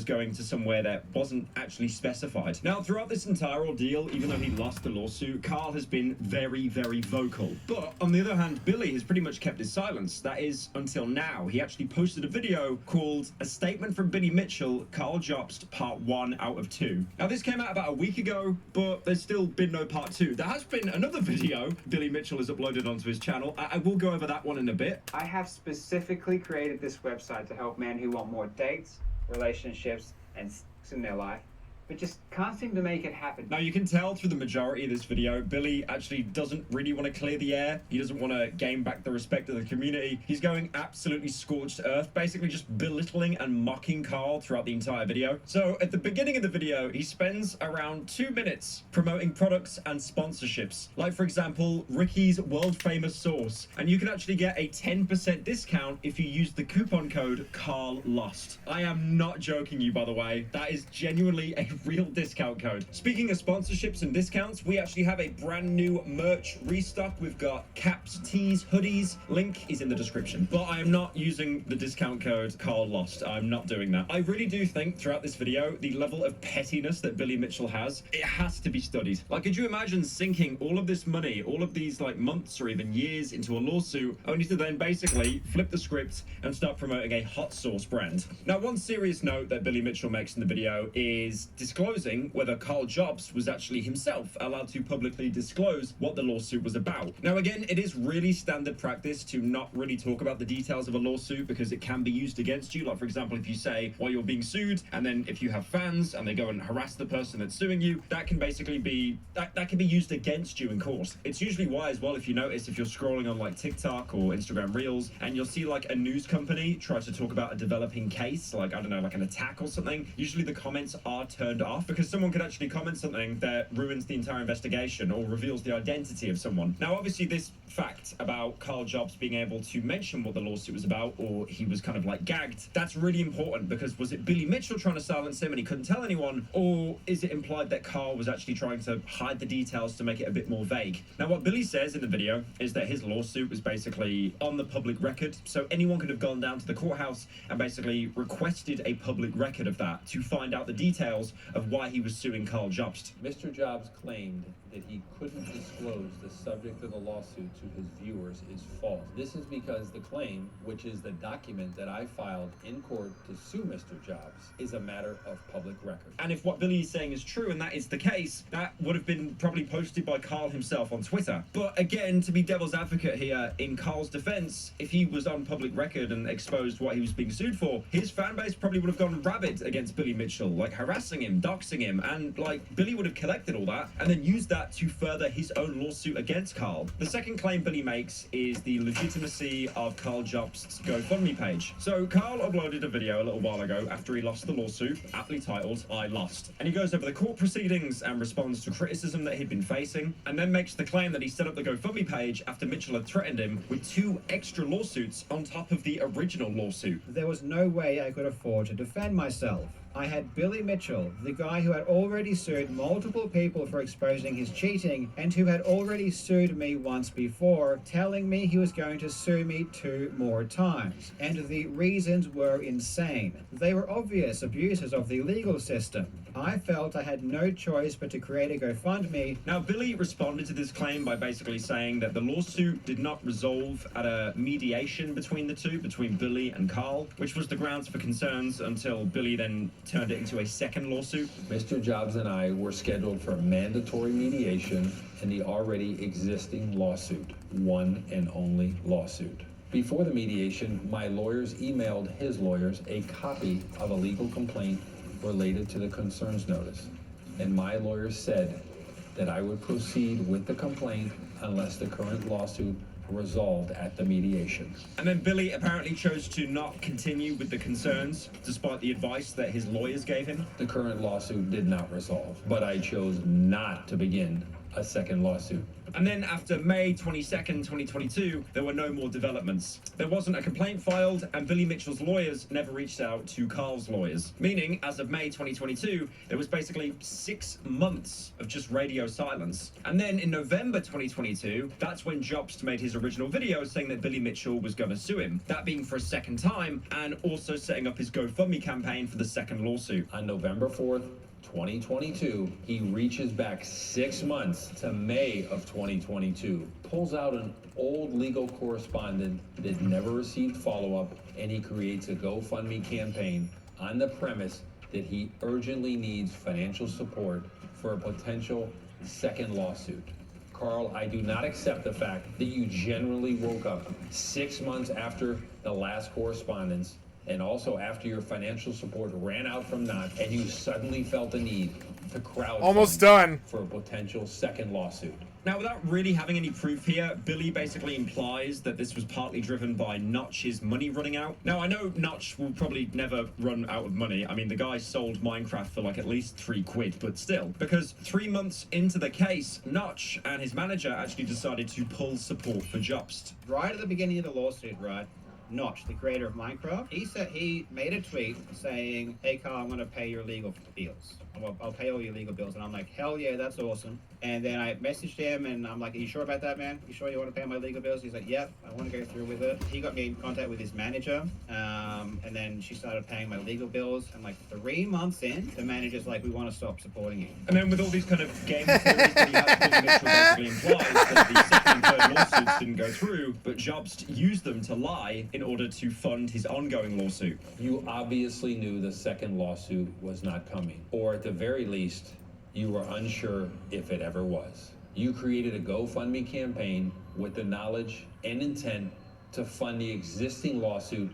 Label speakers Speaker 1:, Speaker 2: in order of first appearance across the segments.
Speaker 1: going to somewhere that wasn't actually specified. Now, throughout this entire ordeal, even though he lost the lawsuit, Carl has been very, very vocal. But on the other hand, Billy has pretty much kept his silence. That is, until now. He actually posted a video called A Statement from Billy Mitchell, Carl Jobst, Part 1 out of 2. Now, this came out about a week ago, but there's still been no Part 2. There has been another video Billy Mitchell has uploaded onto his channel. I will go over that one in a bit.
Speaker 2: I have specifically created this website to help men who want more dates, relationships, and sex in their life, but just can't seem to make it happen.
Speaker 1: Now, you can tell through the majority of this video, Billy actually doesn't really want to clear the air. He doesn't want to gain back the respect of the community. He's going absolutely scorched earth, basically just belittling and mocking Carl throughout the entire video. So at the beginning of the video, he spends around 2 minutes promoting products and sponsorships. Like, for example, Ricky's world famous sauce. And you can actually get a 10% discount if you use the coupon code CARLLOST. I am not joking you, by the way. That is genuinely a real discount code. Speaking of sponsorships and discounts, we actually have a brand new merch restock. We've got caps, tees, hoodies. Link is in the description. But I am not using the discount code CARLLOST. I'm not doing that. I really do think throughout this video, the level of pettiness that Billy Mitchell has, it has to be studied. Like, could you imagine sinking all of this money, all of these like months or even years into a lawsuit, only to then basically flip the script and start promoting a hot sauce brand? Now, one serious note that Billy Mitchell makes in the video is disclosing whether Carl Jobst was actually himself allowed to publicly disclose what the lawsuit was about. Now, again, it is really standard practice to not really talk about the details of a lawsuit because it can be used against you. Like, for example, if you say why you're being sued, and then if you have fans and they go and harass the person that's suing you, that can basically be that can be used against you in court. It's usually why as well, if you notice, if you're scrolling on like TikTok or Instagram Reels and you'll see like a news company try to talk about a developing case, like, I don't know, like an attack or something, usually the comments are turned off because someone could actually comment something that ruins the entire investigation or reveals the identity of someone. Now, obviously, this fact about Carl Jobst being able to mention what the lawsuit was about, or he was kind of like gagged, that's really important because was it Billy Mitchell trying to silence him and he couldn't tell anyone, or is it implied that Carl was actually trying to hide the details to make it a bit more vague? Now, what Billy says in the video is that his lawsuit was basically on the public record, so anyone could have gone down to the courthouse and basically requested a public record of that to find out the details of why he was suing Carl Jobst.
Speaker 3: Mr. Jobs claimed that he couldn't disclose the subject of the lawsuit to his viewers is false. This is because the claim, which is the document that I filed in court to sue Mr. Jobs, is a matter of public record.
Speaker 1: And if what Billy is saying is true, and that is the case, that would have been probably posted by Carl himself on Twitter. But again, to be devil's advocate here, in Carl's defense, if he was on public record and exposed what he was being sued for, his fan base probably would have gone rabid against Billy Mitchell, like harassing him, doxing him, and like Billy would have collected all that and then used that to further his own lawsuit against Carl. The second claim Billy makes is the legitimacy of Carl Jobst's GoFundMe page. So Carl uploaded a video a little while ago after he lost the lawsuit, aptly titled, "I Lost." And he goes over the court proceedings and responds to criticism that he'd been facing, and then makes the claim that he set up the GoFundMe page after Mitchell had threatened him with 2 extra lawsuits on top of the original lawsuit.
Speaker 4: There was no way I could afford to defend myself. I had Billy Mitchell, the guy who had already sued multiple people for exposing his cheating and who had already sued me once before, telling me he was going to sue me 2 more times. And the reasons were insane. They were obvious abuses of the legal system. I felt I had no choice but to create a GoFundMe.
Speaker 1: Now, Billy responded to this claim by basically saying that the lawsuit did not resolve at a mediation between the two, between Billy and Carl, which was the grounds for concerns until Billy then turned it into a second lawsuit.
Speaker 3: Mr. Jobs and I were scheduled for mandatory mediation in the already existing lawsuit, one and only lawsuit. Before the mediation, my lawyers emailed his lawyers a copy of a legal complaint related to the concerns notice, and my lawyers said that I would proceed with the complaint unless the current lawsuit resolved at the mediation.
Speaker 1: And then Billy apparently chose to not continue with the concerns despite the advice that his lawyers gave him.
Speaker 3: The current lawsuit did not resolve, but I chose not to begin a second lawsuit.
Speaker 1: And then after May 22nd, 2022, there were no more developments. There wasn't a complaint filed, and Billy Mitchell's lawyers never reached out to Carl's lawyers. Meaning, as of May 2022, there was basically 6 months of just radio silence. And then in November 2022, that's when Jobst made his original video saying that Billy Mitchell was going to sue him. That being for a second time, and also setting up his GoFundMe campaign for the second lawsuit.
Speaker 3: On November 4th, 2022, he reaches back 6 months to May of 2022, pulls out an old legal correspondent that never received follow-up, and he creates a GoFundMe campaign on the premise that he urgently needs financial support for a potential second lawsuit. Carl, I do not accept the fact that you generally woke up 6 months after the last correspondence, and also after your financial support ran out from Notch, and you suddenly felt the need to crowdfund
Speaker 5: Almost done.
Speaker 3: for a potential second lawsuit.
Speaker 1: Now, without really having any proof here, Billy basically implies that this was partly driven by Notch's money running out. Now, I know Notch will probably never run out of money. I mean, the guy sold Minecraft for like at least £3, but still. Because 3 months into the case, Notch and his manager actually decided to pull support for Jobst.
Speaker 4: Right at the beginning of the lawsuit, right? Notch, the creator of Minecraft, he made a tweet saying, "Hey Carl, I'm gonna pay your legal bills. I'll pay all your legal bills." And I'm like, "Hell yeah, that's awesome." And then I messaged him and I'm like, "Are you sure about that, man? You sure you want to pay my legal bills?" He's like, "Yep, I want to go through with it." He got me in contact with his manager, and then she started paying my legal bills. And like 3 months in, the manager's like, "We want to stop supporting you."
Speaker 1: And then with all these kind of game theories that he had, Billy Mitchell basically implies that the second and third lawsuits didn't go through, but Jobst used them to lie in order to fund his ongoing lawsuit.
Speaker 3: You obviously knew the second lawsuit was not coming, or at the very least, you were unsure if it ever was. You created a GoFundMe campaign with the knowledge and intent to fund the existing lawsuit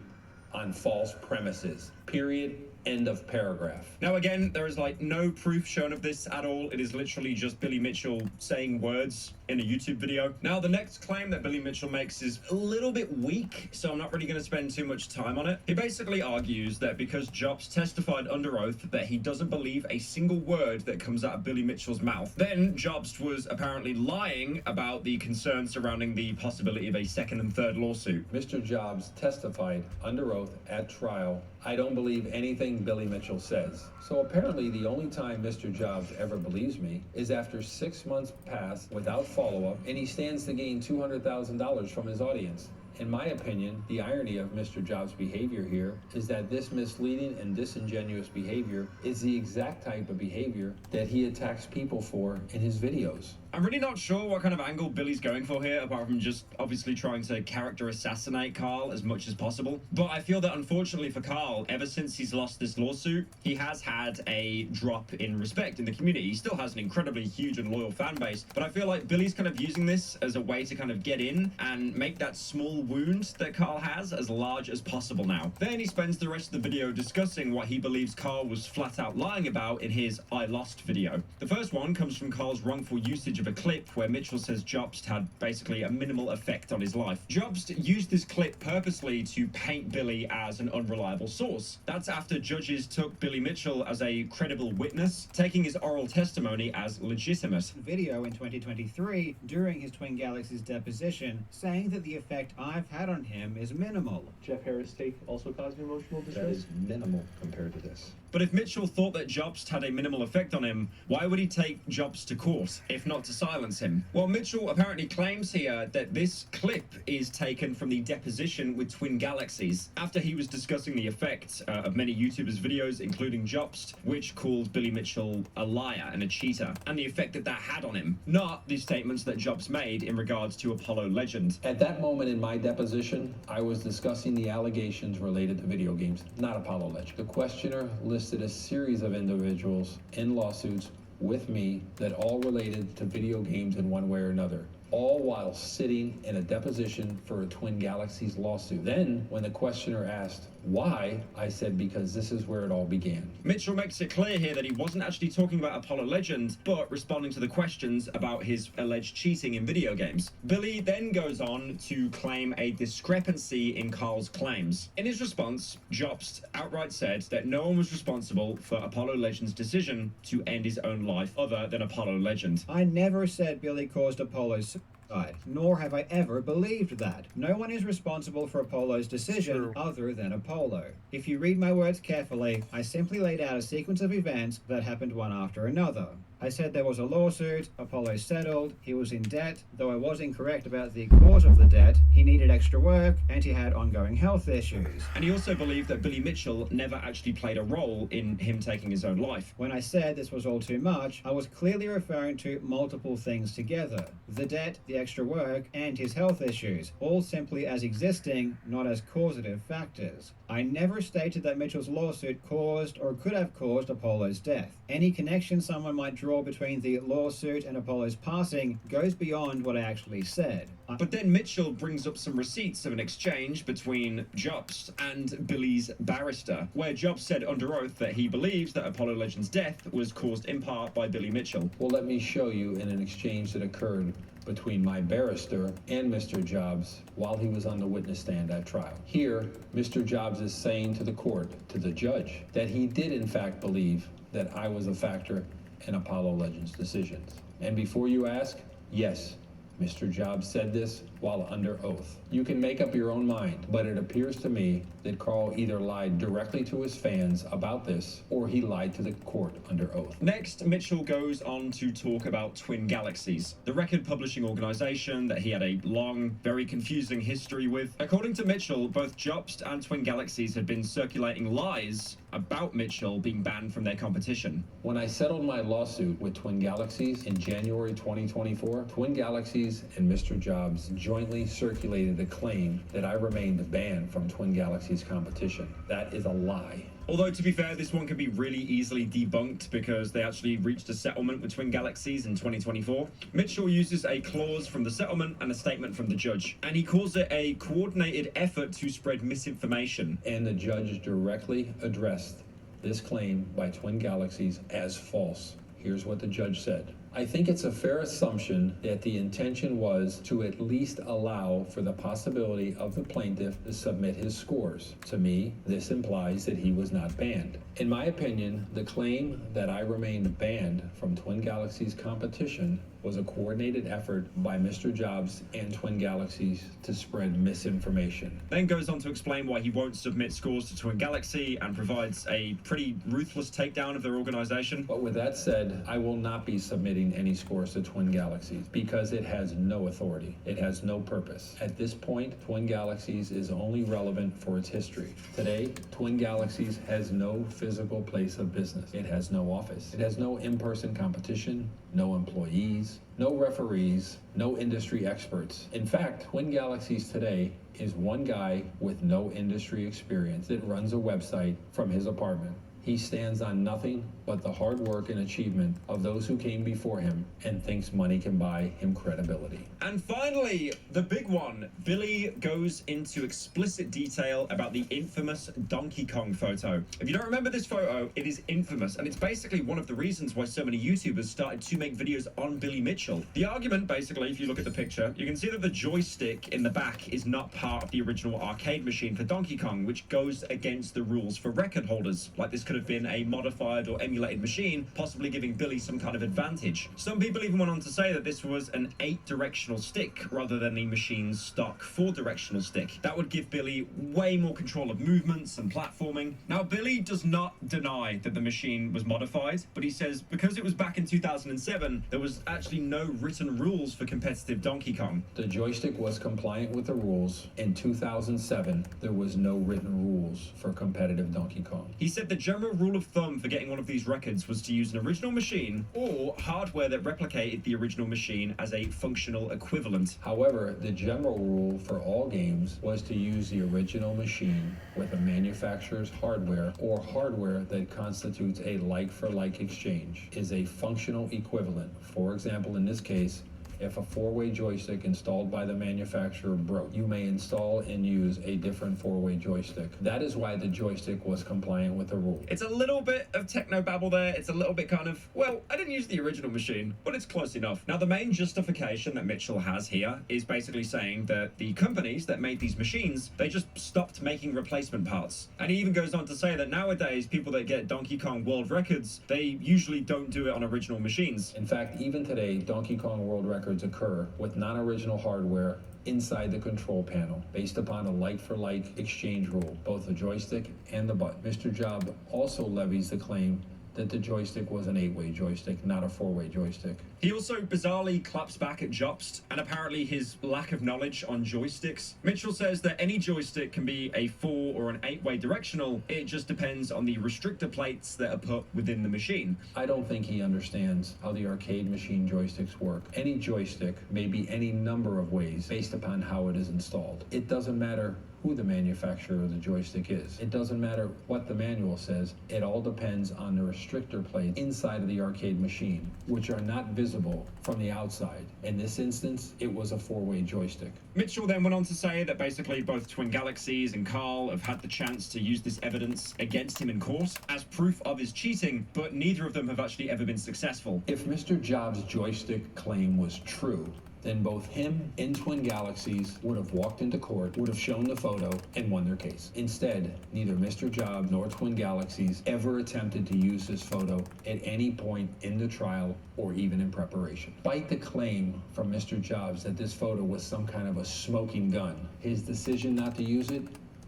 Speaker 3: on false premises. Period. End of paragraph.
Speaker 1: Now again, there is like no proof shown of this at all. It is literally just Billy Mitchell saying words in a YouTube video. Now the next claim that Billy Mitchell makes is a little bit weak, so I'm not really going to spend too much time on it. He basically argues that because Jobst testified under oath that he doesn't believe a single word that comes out of Billy Mitchell's mouth, then Jobst was apparently lying about the concerns surrounding the possibility of a second and third lawsuit.
Speaker 3: Mr. Jobs testified under oath at trial, "I don't believe anything Billy Mitchell says." So apparently the only time Mr. Jobs ever believes me is after 6 months pass without follow-up, and he stands to gain $200,000 from his audience. In my opinion, the irony of Mr. Jobs' behavior here is that this misleading and disingenuous behavior is the exact type of behavior that he attacks people for in his videos.
Speaker 1: I'm really not sure what kind of angle Billy's going for here, apart from just obviously trying to character assassinate Carl as much as possible. But I feel that unfortunately for Carl, ever since he's lost this lawsuit, he has had a drop in respect in the community. He still has an incredibly huge and loyal fan base, but I feel like Billy's kind of using this as a way to kind of get in and make that small wound that Carl has as large as possible now. Then he spends the rest of the video discussing what he believes Carl was flat out lying about in his I Lost video. The first one comes from Carl's wrongful usage of a clip where Mitchell says Jobst had basically a minimal effect on his life. Jobst used this clip purposely to paint Billy as an unreliable source. That's after judges took Billy Mitchell as a credible witness, taking his oral testimony as legitimate.
Speaker 4: Video in 2023 during his Twin Galaxies deposition saying that the effect I've had on him is minimal.
Speaker 6: Jeff Harris' take also caused me emotional
Speaker 3: That
Speaker 6: distress.
Speaker 3: is minimal compared to this.
Speaker 1: But if Mitchell thought that Jobst had a minimal effect on him, why would he take Jobst to court, if not to silence him? Well, Mitchell apparently claims here that this clip is taken from the deposition with Twin Galaxies, after he was discussing the effect of many YouTubers' videos, including Jobst, which called Billy Mitchell a liar and a cheater, and the effect that that had on him, not the statements that Jobst made in regards to Apollo Legend.
Speaker 3: At that moment in my deposition, I was discussing the allegations related to video games, not Apollo Legend. The questioner listed a series of individuals in lawsuits with me that all related to video games in one way or another, all while sitting in a deposition for a Twin Galaxies lawsuit. Then, when the questioner asked, Why? I said, because this is where it all began.
Speaker 1: Mitchell makes it clear here that he wasn't actually talking about Apollo Legend, but responding to the questions about his alleged cheating in video games. Billy then goes on to claim a discrepancy in Carl's claims. In his response, Jobst outright said that no one was responsible for Apollo Legend's decision to end his own life other than Apollo Legend.
Speaker 4: I never said Billy caused Apollo's suicide, nor have I ever believed that. No one is responsible for Apollo's decision other than Apollo. If you read my words carefully, I simply laid out a sequence of events that happened one after another. I said there was a lawsuit, Apollo settled, he was in debt, though I was incorrect about the cause of the debt, he needed extra work, and he had ongoing health issues.
Speaker 1: And he also believed that Billy Mitchell never actually played a role in him taking his own life.
Speaker 4: When I said this was all too much, I was clearly referring to multiple things together. The debt, the extra work, and his health issues, all simply as existing, not as causative factors. I never stated that Mitchell's lawsuit caused or could have caused Apollo's death. Any connection someone might draw between the lawsuit and Apollo's passing goes beyond what I actually said.
Speaker 1: But then Mitchell brings up some receipts of an exchange between Jobst and Billy's barrister, where Jobst said under oath that he believes that Apollo Legend's death was caused in part by Billy Mitchell.
Speaker 3: Well, let me show you in an exchange that occurred between my barrister and Mr. Jobs while he was on the witness stand at trial. Here, Mr. Jobs is saying to the court, to the judge, that he did in fact believe that I was a factor in Apollo Legend's decisions. And before you ask, yes, Mr. Jobs said this while under oath. You can make up your own mind, but it appears to me that Carl either lied directly to his fans about this, or he lied to the court under oath.
Speaker 1: Next, Mitchell goes on to talk about Twin Galaxies, the record publishing organization that he had a long, very confusing history with. According to Mitchell, both Jobst and Twin Galaxies had been circulating lies about Mitchell being banned from their competition.
Speaker 3: When I settled my lawsuit with Twin Galaxies in January 2024, Twin Galaxies and Mr. Jobs jointly circulated a claim that I remained banned from Twin Galaxies competition. That is a lie.
Speaker 1: Although, to be fair, this one can be really easily debunked because they actually reached a settlement with Twin Galaxies in 2024. Mitchell uses a clause from the settlement and a statement from the judge, and he calls it a coordinated effort to spread misinformation.
Speaker 3: And the judge directly addressed this claim by Twin Galaxies as false. Here's what the judge said. I think it's a fair assumption that the intention was to at least allow for the possibility of the plaintiff to submit his scores. To me, this implies that he was not banned. In my opinion, the claim that I remained banned from Twin Galaxies competition was a coordinated effort by Mr. Jobs and Twin Galaxies to spread misinformation.
Speaker 1: Then goes on to explain why he won't submit scores to Twin Galaxy and provides a pretty ruthless takedown of their organization.
Speaker 3: But with that said, I will not be submitting any scores to Twin Galaxies because it has no authority. It has no purpose. At this point, Twin Galaxies is only relevant for its history. Today, Twin Galaxies has no physical place of business. It has no office. It has no in-person competition, no employees, no referees, no industry experts. In fact, Twin Galaxies today is one guy with no industry experience that runs a website from his apartment. He stands on nothing but the hard work and achievement of those who came before him and thinks money can buy him credibility.
Speaker 1: And finally, the big one. Billy goes into explicit detail about the infamous Donkey Kong photo. If you don't remember this photo, it is infamous, and it's basically one of the reasons why so many YouTubers started to make videos on Billy Mitchell. The argument, basically, if you look at the picture, you can see that the joystick in the back is not part of the original arcade machine for Donkey Kong, which goes against the rules for record holders. Like, this could have been a modified or emulated machine, possibly giving Billy some kind of advantage. Some people even went on to say that this was an 8-directional stick rather than the machine's stock 4-directional stick. That would give Billy way more control of movements and platforming. Now, Billy does not deny that the machine was modified, but he says because it was back in 2007, there was actually no written rules for competitive Donkey Kong.
Speaker 3: The joystick was compliant with the rules. In 2007, there was no written rules for competitive Donkey Kong.
Speaker 1: He said the general rule of thumb for getting one of these records was to use an original machine or hardware that replicated the original machine as a functional equivalent.
Speaker 3: However, the general rule for all games was to use the original machine with a manufacturer's hardware or hardware that constitutes a like-for-like exchange is a functional equivalent. For example, in this case, If a four-way joystick installed by the manufacturer broke, you may install and use a different four-way joystick. That is why the joystick was compliant with the rule.
Speaker 1: It's a little bit of techno babble there. It's a little bit kind of, well, I didn't use the original machine, but it's close enough. Now, the main justification that Mitchell has here is basically saying that the companies that made these machines, they just stopped making replacement parts. And he even goes on to say that nowadays, people that get Donkey Kong World Records, they usually don't do it on original machines.
Speaker 3: In fact, even today, Donkey Kong World Records occur with non-original hardware inside the control panel, based upon a like-for-like exchange rule, both the joystick and the button. Mr. Job also levies the claim that the joystick was an 8-way joystick, not a 4-way joystick.
Speaker 1: He also bizarrely claps back at Jobst and apparently his lack of knowledge on joysticks. Mitchell says that any joystick can be a 4 or an 8-way directional. It just depends on the restrictor plates that are put within the machine.
Speaker 3: I don't think he understands how the arcade machine joysticks work. Any joystick may be any number of ways based upon how it is installed. It doesn't matter who the manufacturer of the joystick is. It doesn't matter what the manual says. It all depends on the restrictor plates inside of the arcade machine, which are not visible from the outside. In this instance, it was a 4-way joystick.
Speaker 1: Mitchell then went on to say that basically both Twin Galaxies and Carl have had the chance to use this evidence against him in court as proof of his cheating, but neither of them have actually ever been successful.
Speaker 3: If Mr. Jobs' joystick claim was true, then both him and Twin Galaxies would have walked into court, would have shown the photo, and won their case. Instead, neither Mr. Jobs nor Twin Galaxies ever attempted to use this photo at any point in the trial or even in preparation. Despite the claim from Mr. Jobs that this photo was some kind of a smoking gun, his decision not to use it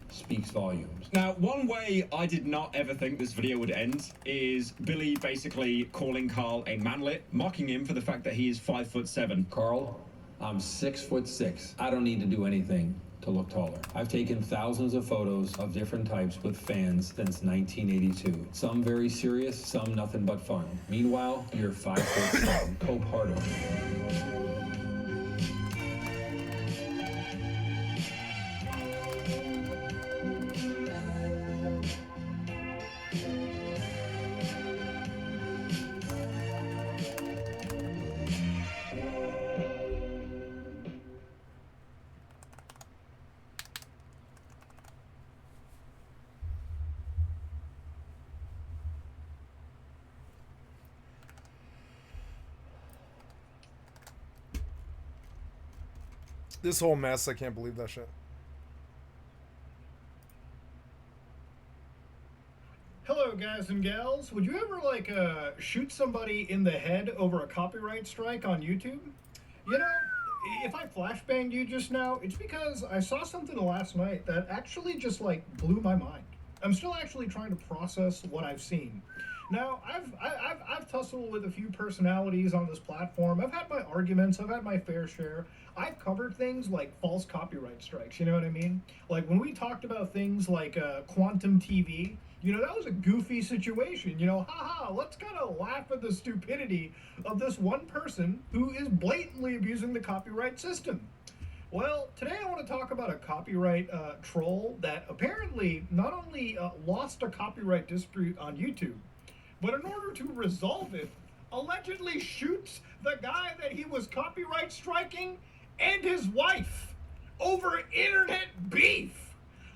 Speaker 3: speaks volumes.
Speaker 1: Now, one way I did not ever think this video would end is Billy basically calling Carl a manlet, mocking him for the fact that he is 5'7".
Speaker 3: Carl, I'm 6'6". I don't need to do anything to look taller. I've taken thousands of photos of different types with fans since 1982. Some very serious, some nothing but fun. Meanwhile, you're 5'7". Cope harder.
Speaker 5: This whole mess, I can't believe that shit.
Speaker 7: Hello, guys and gals. Would you ever, like, shoot somebody in the head over a copyright strike on YouTube? You know, if I flashbanged you just now, it's because I saw something last night that actually just, like, blew my mind. I'm still actually trying to process what I've seen. Now, I've tussled with a few personalities on this platform. I've had my arguments. I've had my fair share. I've covered things like false copyright strikes, you know what I mean? Like, when we talked about things like quantum TV, you know, that was a goofy situation. You know, haha, let's kind of laugh at the stupidity of this one person who is blatantly abusing the copyright system. Well, today I want to talk about a copyright troll that apparently not only lost a copyright dispute on YouTube, but in order to resolve it, allegedly shoots the guy that he was copyright striking and his wife over internet beef.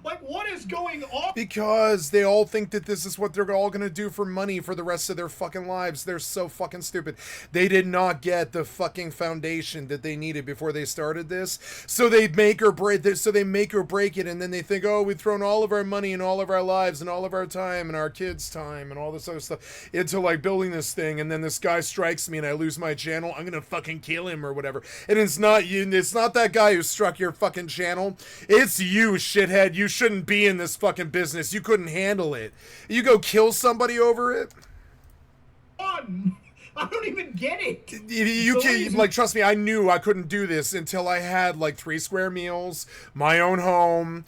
Speaker 7: Like, what is going on?
Speaker 5: Because they all think that this is what they're all going to do for money for the rest of their fucking lives. They're so fucking stupid. They did not get the fucking foundation that they needed before they started this. So they make or break it, and then they think, oh, we've thrown all of our money and all of our lives and all of our time and our kids' time and all this other stuff into, like, building this thing, and then this guy strikes me and I lose my channel. I'm going to fucking kill him or whatever. And it's not you. It's not that guy who struck your fucking channel. It's you, shithead. You shouldn't be in this fucking business. You couldn't handle it. You go kill somebody over it?
Speaker 7: I don't even get it.
Speaker 5: You can't, like, trust me, I knew I couldn't do this until I had, like, 3 square meals, my own home,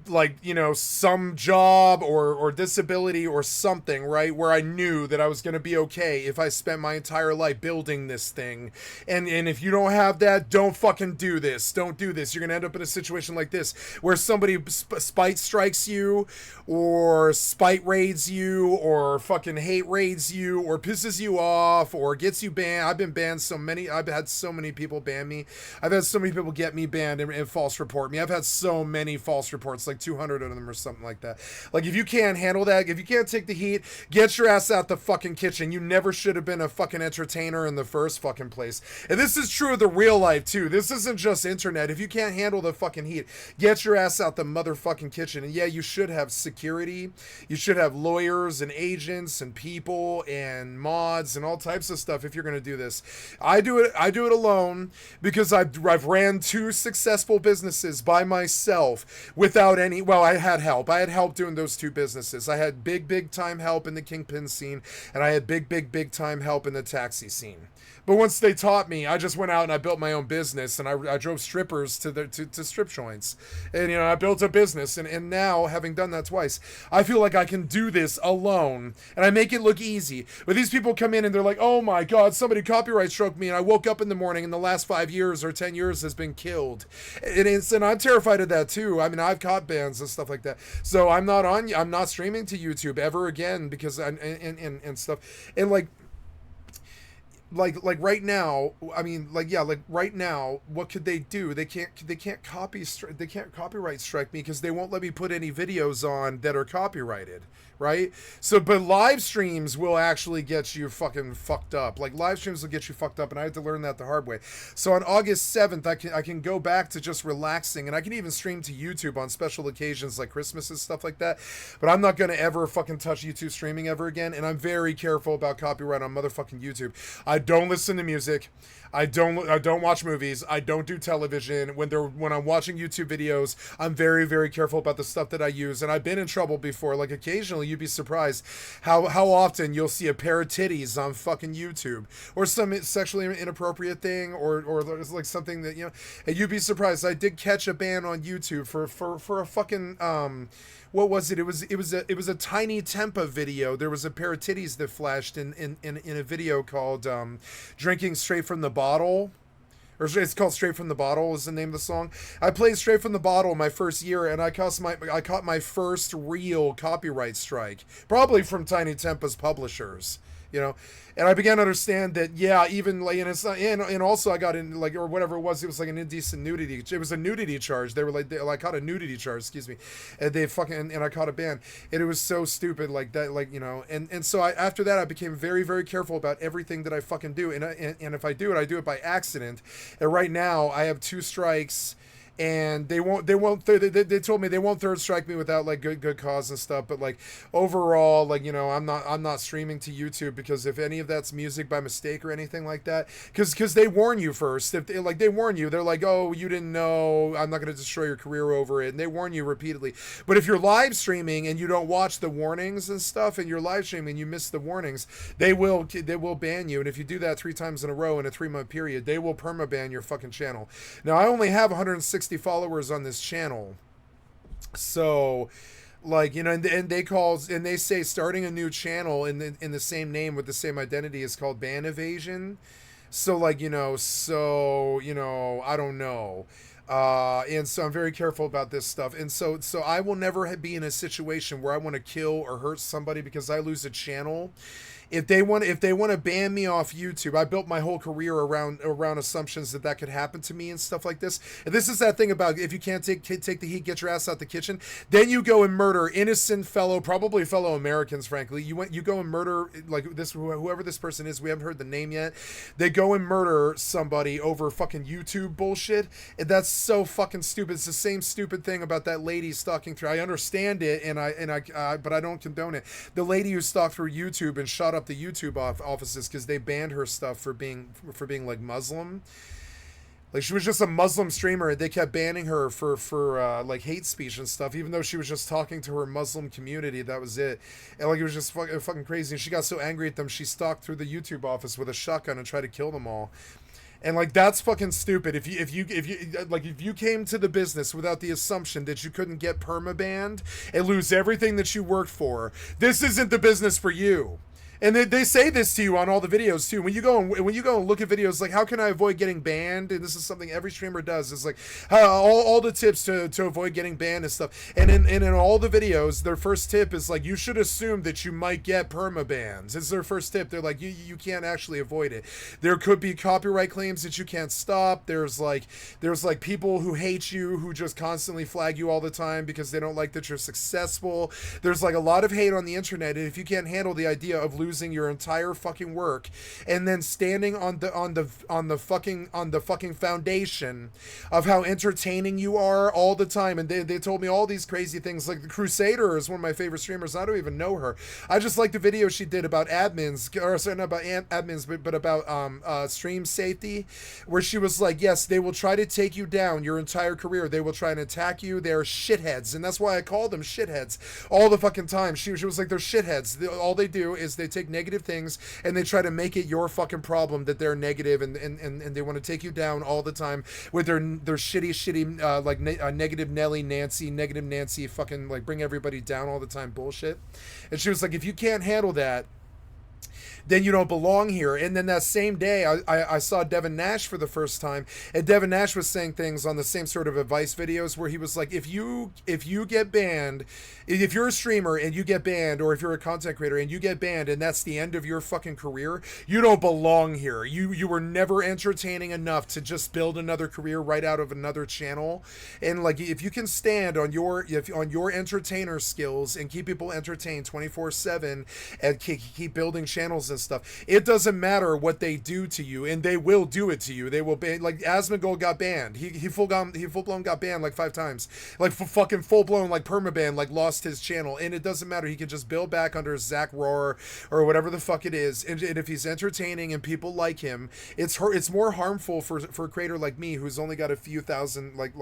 Speaker 5: like, you know, some job or disability or something, right, where I knew that I was going to be okay if I spent my entire life building this thing. And if you don't have that, don't fucking do this. Don't do this. You're going to end up in a situation like this where somebody spite strikes you or spite raids you or fucking hate raids you or pisses you off or gets you banned. I've been banned so many. I've had so many people ban me. I've had so many people get me banned and false report me. I've had so many false reports, like 200 of them or something like that. Like, if you can't handle that, if you can't take the heat, get your ass out the fucking kitchen. You never should have been a fucking entertainer in the first fucking place. And this is true of the real life too. This isn't just internet. If you can't handle the fucking heat, get your ass out the motherfucking kitchen. And yeah, you should have security. You should have lawyers and agents and people and mods and all types of stuff if you're going to do this. I do it alone because I've ran 2 successful businesses by myself without any, well, I had help. I had help doing those 2 businesses. I had big time help in the kingpin scene, and I had big time help in the taxi scene. But once they taught me, I just went out and I built my own business, and I drove strippers to strip joints. And, you know, I built a business, and now, having done that twice, I feel like I can do this alone, and I make it look easy. But these people come in and they're like, oh my God, somebody copyright struck me, and I woke up in the morning and the last 5 years or 10 years has been killed. And I'm terrified of that too. I mean, I've caught bans and stuff like that. So I'm not streaming to YouTube ever again because and stuff. And like right now, I mean, like, yeah, like right now, what could they do? They can't copyright strike me because they won't let me put any videos on that are copyrighted, right? So, but live streams will actually get you fucking fucked up. Like, live streams will get you fucked up, and I had to learn that the hard way. So on August 7th, I can go back to just relaxing, and I can even stream to YouTube on special occasions like Christmas and stuff like that. But I'm not gonna ever fucking touch YouTube streaming ever again, and I'm very careful about copyright on motherfucking YouTube. I don't listen to music. I don't watch movies. I don't do television. When I'm watching YouTube videos, I'm very careful about the stuff that I use. And I've been in trouble before. Like, occasionally you'd be surprised how often you'll see a pair of titties on fucking YouTube or some sexually inappropriate thing or like something that, you know, and you'd be surprised. I did catch a ban on YouTube for a fucking what was it? It was a Tiny Tempa video. There was a pair of titties that flashed in a video called Drinking Straight from the Bottle. Or it's called Straight from the Bottle is the name of the song. I played Straight from the Bottle my first year, and I caught my first real copyright strike, probably from Tiny Tempa's publishers. You know, and I began to understand that, yeah, even like, and it's not, and also I got in, like, or whatever it was like an indecent nudity. It was a nudity charge. They were like, I caught a nudity charge, excuse me, and they fucking, and I caught a ban, and it was so stupid, like that, like, you know, and so after that I became very careful about everything that I fucking do, and if I do it by accident. And right now I have 2 strikes. And they told me they won't third strike me without like good cause and stuff. But like overall, like, you know, I'm not streaming to YouTube because if any of that's music by mistake or anything like that, because they warn you first. If they warn you, they're like, oh, you didn't know, I'm not going to destroy your career over it, and they warn you repeatedly. But if you're live streaming and you don't watch the warnings and stuff, and you're live streaming and you miss the warnings, they will ban you. And if you do that 3 times in a row in a 3-month period, they will permaban your fucking channel. Now I only have 160 followers on this channel, so like, you know, and they say starting a new channel in the same name with the same identity is called ban evasion. So like, you know, I don't know. And so I'm very careful about this stuff, and so I will never be in a situation where I want to kill or hurt somebody because I lose a channel. If they want to ban me off YouTube, I built my whole career around assumptions that could happen to me and stuff like this. And this is that thing about if you can't take the heat, get your ass out the kitchen. Then you go and murder innocent probably fellow Americans. Frankly, you go and murder like this, whoever this person is. We haven't heard the name yet. They go and murder somebody over fucking YouTube bullshit, and that's so fucking stupid. It's the same stupid thing about that lady stalking through. I understand it, but I don't condone it. The lady who stalked through YouTube and shot up the YouTube offices because they banned her stuff for being like Muslim. Like, she was just a Muslim streamer, and they kept banning her for like hate speech and stuff, even though she was just talking to her Muslim community. That was it. And like, it was just fucking crazy. And she got so angry at them, she stalked through the YouTube office with a shotgun and tried to kill them all. And like that's fucking stupid. If you came to the business without the assumption that you couldn't get permabanned and lose everything that you worked for, this isn't the business for you. And they say this to you on all the videos too. When you go and look at videos like how can I avoid getting banned, and this is something every streamer does. It's like all the tips to avoid getting banned and stuff. And in all the videos, their first tip is like you should assume that you might get permabans. It's their first tip. They're like you can't actually avoid it. There could be copyright claims that you can't stop. There's like people who hate you who just constantly flag you all the time because they don't like that you're successful. There's like a lot of hate on the internet, and if you can't handle the idea of losing your entire fucking work and then standing on the fucking foundation of how entertaining you are all the time, and they told me all these crazy things. Like the Crusader is one of my favorite streamers. I don't even know her. I just like the video she did about admins, or sorry, not about admins, but about stream safety, where she was like, yes, they will try to take you down your entire career. They will try and attack you. They're shitheads, and that's why I call them shitheads all the fucking time. She was like, they're shitheads. All they do is they take negative things and they try to make it your fucking problem that they're negative, and they want to take you down all the time with their shitty negative Nancy fucking like bring everybody down all the time bullshit. And she was like, if you can't handle that, then you don't belong here. And then that same day, I saw Devin Nash for the first time, and Devin Nash was saying things on the same sort of advice videos where he was like, if you get banned, if you're a streamer and you get banned, or if you're a content creator and you get banned and that's the end of your fucking career, you don't belong here. You were never entertaining enough to just build another career right out of another channel. And like, if you can stand on your entertainer skills and keep people entertained 24/7 and keep building channels and stuff, it doesn't matter what they do to you, and they will do it to you. They will ban. Like Asmongold got banned. He full blown got banned like 5 times, like fucking full blown like permaban, like lost his channel. And it doesn't matter. He can just build back under Zach Rohr or whatever the fuck it is. And if he's entertaining and people like him, it's more harmful for a creator like me who's only got a few thousand like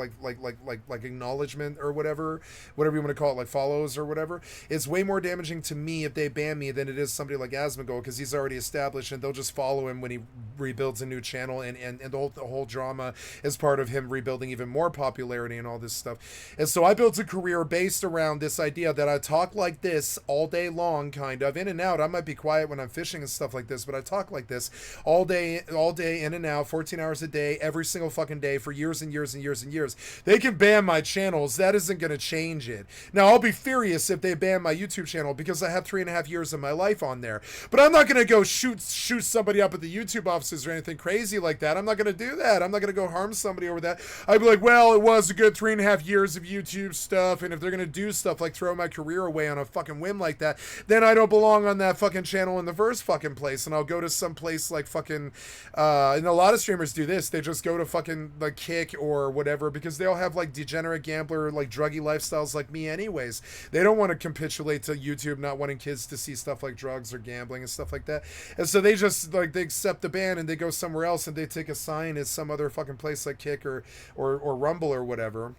Speaker 5: acknowledgement or whatever you want to call it, like follows or whatever. It's way more damaging to me if they ban me than it is somebody like Asmongold, because he's already established and they'll just follow him when he rebuilds a new channel, and the whole drama is part of him rebuilding even more popularity and all this stuff. And so I built a career based around this idea that I talk like this all day long, kind of in and out. I might be quiet when I'm fishing and stuff like this, but I talk like this all day in and out, 14 hours a day, every single fucking day for years and years and years and years. They can ban my channels. That isn't going to change it. Now, I'll be furious if they ban my YouTube channel because I have 3.5 years of my life on there, but I'm not going to go shoot somebody up at the YouTube offices or anything crazy like that. I'm not going to do that. I'm not going to go harm somebody over that. I'd be like, well, it was a good 3.5 years of YouTube stuff, and if they're going to do stuff like throw my career away on a fucking whim like that, then I don't belong on that fucking channel in the first fucking place, and I'll go to some place like fucking and a lot of streamers do this. They just go to fucking like Kick or whatever because they all have like degenerate gambler, like druggy lifestyles like me anyways. They don't want to capitulate to YouTube not wanting kids to see stuff like drugs or gambling and stuff like that. And so they just like, they accept the ban and they go somewhere else and they take a sign at some other fucking place like Kick or Rumble or whatever.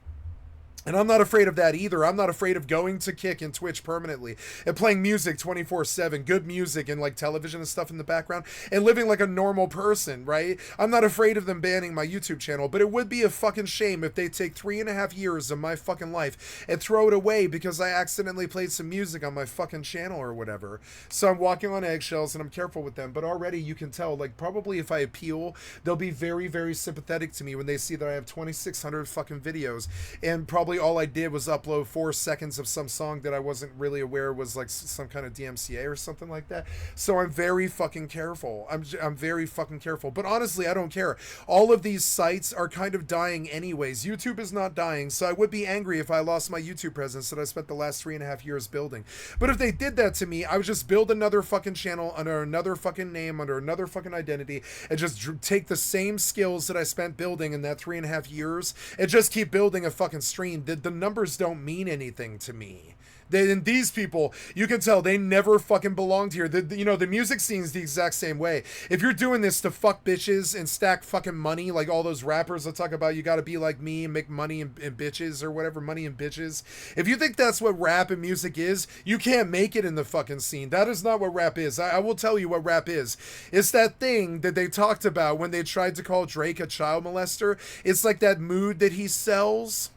Speaker 5: And I'm not afraid of that either. I'm not afraid of going to Kick and Twitch permanently and playing music 24/7, good music and like television and stuff in the background and living like a normal person, right? I'm not afraid of them banning my YouTube channel, but it would be a fucking shame if they take 3.5 years of my fucking life and throw it away because I accidentally played some music on my fucking channel or whatever. So I'm walking on eggshells and I'm careful with them, but already you can tell, like probably if I appeal, they'll be very, very sympathetic to me when they see that I have 2,600 fucking videos and probably all I did was upload 4 seconds of some song that I wasn't really aware was like some kind of DMCA or something like that. So I'm very fucking careful. I'm very fucking careful. But honestly, I don't care. All of these sites are kind of dying anyways. YouTube is not dying, so I would be angry if I lost my YouTube presence that I spent the last 3.5 years building. But if they did that to me, I would just build another fucking channel under another fucking name, under another fucking identity, and just take the same skills that I spent building in that 3.5 years and just keep building a fucking stream. The numbers don't mean anything to me. And these people, you can tell they never fucking belonged here. The music scene's the exact same way. If you're doing this to fuck bitches and stack fucking money, like all those rappers that talk about you gotta be like me and make money and bitches or whatever, money and bitches. If you think that's what rap and music is, you can't make it in the fucking scene. That is not what rap is. I will tell you what rap is. It's that thing that they talked about when they tried to call Drake a child molester. It's like that mood that he sells.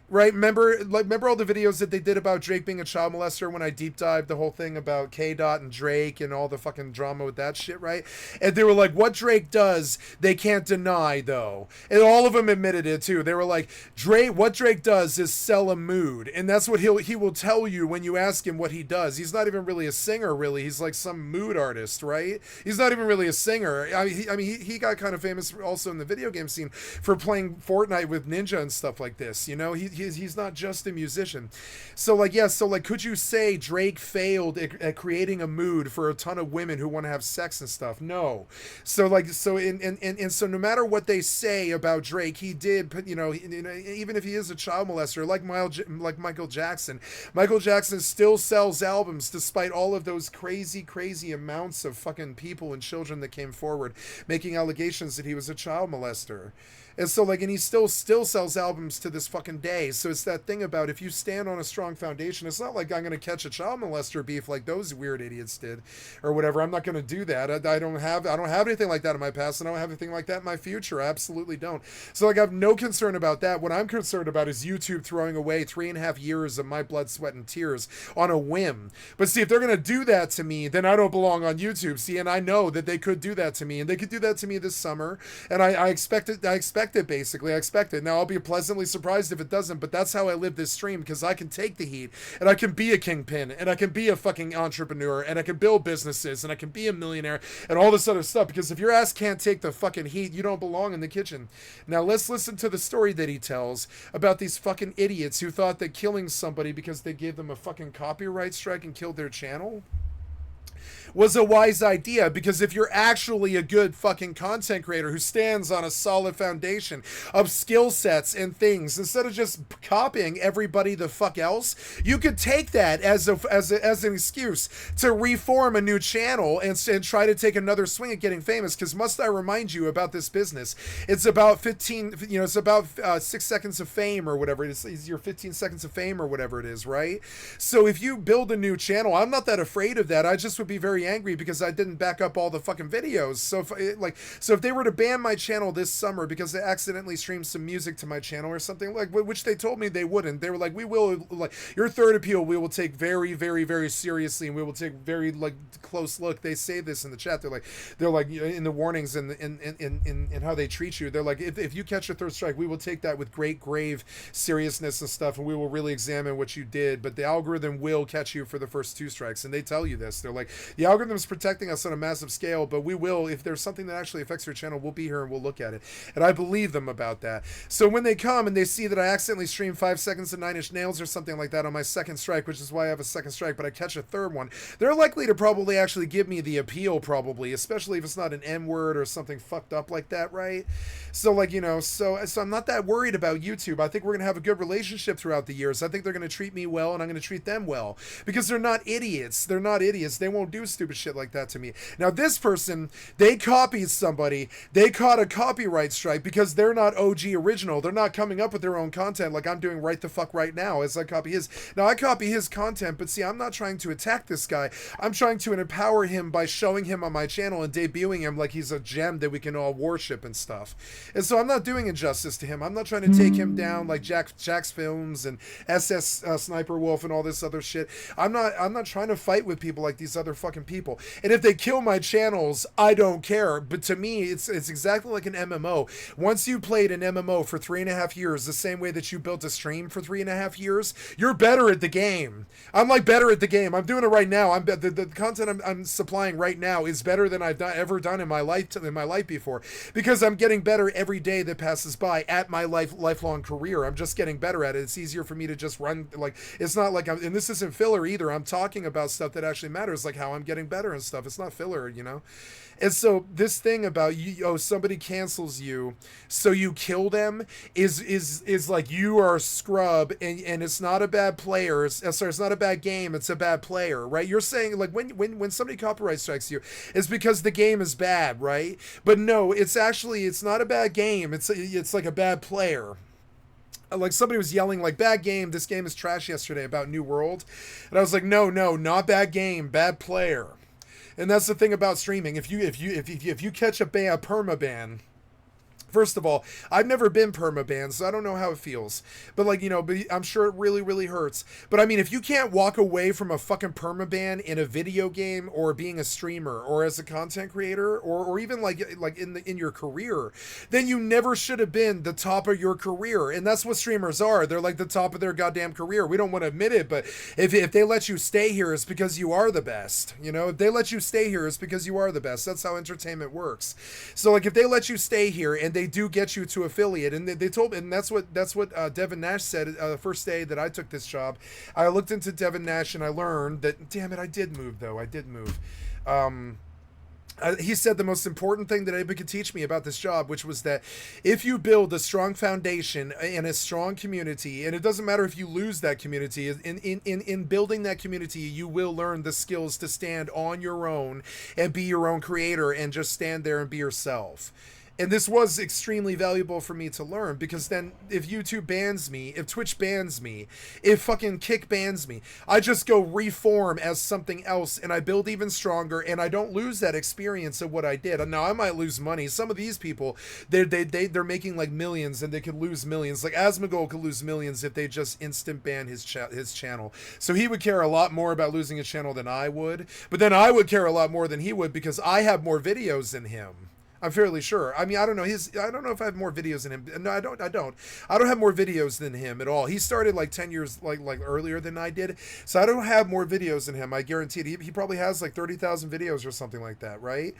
Speaker 5: Right? Remember all the videos that they did about Drake being a child molester when I deep dived the whole thing about K-Dot and Drake and all the fucking drama with that shit, right? And they were like, what Drake does, they can't deny, though. And all of them admitted it, too. They were like, what Drake does is sell a mood. And that's what he will tell you when you ask him what he does. He's not even really a singer, really. He's like some mood artist, right? He's not even really a singer. He got kind of famous also in the video game scene for playing Fortnite with Ninja and stuff like this, you know? He's not just a musician. So could you say Drake failed at creating a mood for a ton of women who want to have sex and stuff? No. So no matter what they say about Drake, he did put, even if he is a child molester, like Michael Jackson still sells albums despite all of those crazy amounts of fucking people and children that came forward making allegations that he was a child molester. And so, and he still sells albums to this fucking day. So it's that thing about if you stand on a strong foundation, it's not like I'm going to catch a child molester beef like those weird idiots did or whatever. I'm not going to do that. I don't have anything like that in my past, and I don't have anything like that in my future. I absolutely don't. So, I have no concern about that. What I'm concerned about is YouTube throwing away 3.5 years of my blood, sweat, and tears on a whim. But see, if they're going to do that to me, then I don't belong on YouTube. See, and I know that they could do that to me, and they could do that to me this summer, and I expect it. I expect it, basically. I expect it. Now, I'll be pleasantly surprised if it doesn't, but that's how I live this stream, because I can take the heat, and I can be a kingpin, and I can be a fucking entrepreneur, and I can build businesses, and I can be a millionaire, and all this other stuff, because if your ass can't take the fucking heat, you don't belong in the kitchen. Now, let's listen to the story that he tells about these fucking idiots who thought that killing somebody because they gave them a fucking copyright strike and killed their channel was a wise idea, because if you're actually a good fucking content creator who stands on a solid foundation of skill sets and things, instead of just copying everybody the fuck else, you could take that as an excuse to reform a new channel and try to take another swing at getting famous. Because must I remind you about this business? It's about 6 seconds of fame or whatever it is. It's your 15 seconds of fame or whatever it is, right? So if you build a new channel, I'm not that afraid of that. I just would be very angry because I didn't back up all the fucking videos. So if they were to ban my channel this summer because they accidentally streamed some music to my channel or something, which they told me they wouldn't, they were like, we will, your third appeal we will take very, very, very seriously, and we will take very close look. They say this in the chat. They're like in the warnings and in how they treat you. They're like, if you catch a third strike, we will take that with great grave seriousness and stuff, and we will really examine what you did, but the algorithm will catch you for the first 2 strikes. And they tell you this. They're like, the algorithm's protecting us on a massive scale, but we will, if there's something that actually affects your channel, we'll be here and we'll look at it. And I believe them about that. So when they come and they see that I accidentally stream 5 seconds of 9 Inch Nails or something like that on my second strike, which is why I have a second strike, but I catch a third one, they're likely to probably actually give me the appeal, probably, especially if it's not an N-word or something fucked up like that, right? So so I'm not that worried about YouTube. I think we're gonna have a good relationship throughout the years. I think they're gonna treat me well, and I'm gonna treat them well, because they're not idiots. They're not idiots. They won't do stupid shit like that to me. Now, this person, they copied somebody. They caught a copyright strike because they're not OG original. They're not coming up with their own content like I'm doing right the fuck right now as I copy his. Now, I copy his content, but see, I'm not trying to attack this guy. I'm trying to empower him by showing him on my channel and debuting him like he's a gem that we can all worship and stuff. And so I'm not doing injustice to him. I'm not trying to take him down like Jack's Films and SS Sniper Wolf and all this other shit. I'm not trying to fight with people like these other fucking people. And if they kill my channels, I don't care. But to me, it's exactly like an MMO. Once you played an MMO for 3.5 years, the same way that you built a stream for 3.5 years, you're better at the game. I'm better at the game. I'm doing it right now. The content I'm supplying right now is better than I've ever done in my life before, because I'm getting better every day that passes by at my lifelong career. I'm just getting better at it. It's easier for me to just run. It's not like and this isn't filler either. I'm talking about stuff that actually matters, like how I'm getting getting better and stuff. It's not filler, you know? And so this thing about somebody cancels you, so you kill them is like you are a scrub, and it's not a bad player. It's not a bad game. It's a bad player, right? You're saying like when somebody copyright strikes you, it's because the game is bad, right? But no, it's not a bad game. It's like a bad player. Like somebody was yelling like bad game. This game is trash yesterday about New World, and I was like, no, not bad game, bad player. And that's the thing about streaming. If you catch a perma ban, first of all, I've never been perma-banned, so I don't know how it feels. But like, but I'm sure it really, really hurts. But I mean, if you can't walk away from a fucking perma-ban in a video game or being a streamer or as a content creator or even like in your career, then you never should have been the top of your career. And that's what streamers are. They're like the top of their goddamn career. We don't want to admit it, but if they let you stay here, it's because you are the best. If they let you stay here, it's because you are the best. That's how entertainment works. So like if they let you stay here and they do get you to affiliate, and they told me, and that's what Devin Nash said the first day that I took this job. I looked into Devin Nash and I learned that, damn it, I did move. He said the most important thing that anybody could teach me about this job, which was that if you build a strong foundation and a strong community, and it doesn't matter if you lose that community, in building that community, you will learn the skills to stand on your own and be your own creator and just stand there and be yourself. And this was extremely valuable for me to learn, because then if YouTube bans me, if Twitch bans me, if fucking Kick bans me, I just go reform as something else and I build even stronger, and I don't lose that experience of what I did. And now I might lose money. Some of these people, they're making like millions, and they could lose millions. Like Asmongold could lose millions if they just instant ban his channel. So he would care a lot more about losing his channel than I would. But then I would care a lot more than he would, because I have more videos than him. I'm fairly sure. I mean, I don't know if I have more videos than him. No, I don't have more videos than him at all. He started like 10 years like earlier than I did. So I don't have more videos than him. I guarantee it. He probably has like 30,000 videos or something like that, right?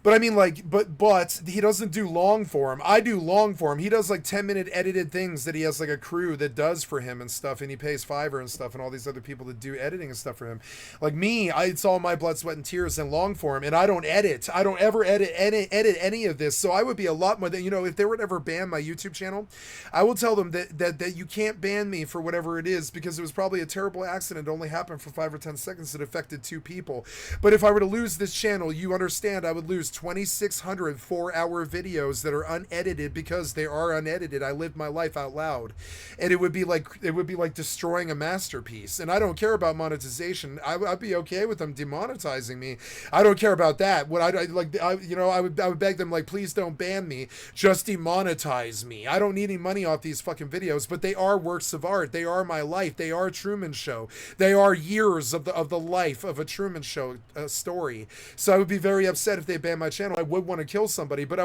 Speaker 5: But I mean, like, but he doesn't do long form. I do long form. He does like 10-minute edited things that he has like a crew that does for him and stuff, and he pays Fiverr and stuff, and all these other people that do editing and stuff for him. Like me, it's all my blood, sweat, and tears in long form, and I don't edit. I don't ever edit any of this. So I would be a lot more than, if they were to ever ban my YouTube channel, I will tell them that you can't ban me for whatever it is, because it was probably a terrible accident. It only happened for 5 or 10 seconds. It affected 2 people. But if I were to lose this channel, you understand, I would lose 2,600 4-hour videos that are unedited, because they are unedited. I lived my life out loud, and it would be like destroying a masterpiece. And I don't care about monetization. I'd be okay with them demonetizing me. I don't care about that. What I would beg them, like, please don't ban me, just demonetize me. I don't need any money off these fucking videos, but they are works of art. They are my life. They are Truman Show. They are years of the life of a Truman Show story. So I would be very upset if they ban my channel. I would want to kill somebody, but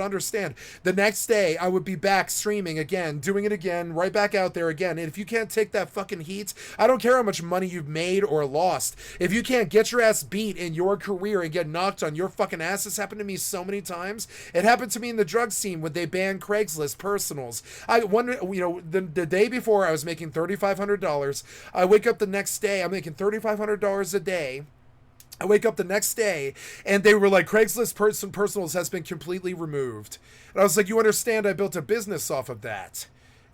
Speaker 5: understand, the next day I would be back streaming again, doing it again, right back out there again. And if you can't take that fucking heat, I don't care how much money you've made or lost. If you can't get your ass beat in your career and get knocked on your fucking ass, this happened to me so many times. It happened to me in the drug scene when they banned Craigslist personals. I wonder, the day before I was making $3,500. I wake up the next day, I'm making $3,500 a day. I wake up the next day, and they were like, Craigslist personals has been completely removed. And I was like, you understand, I built a business off of that.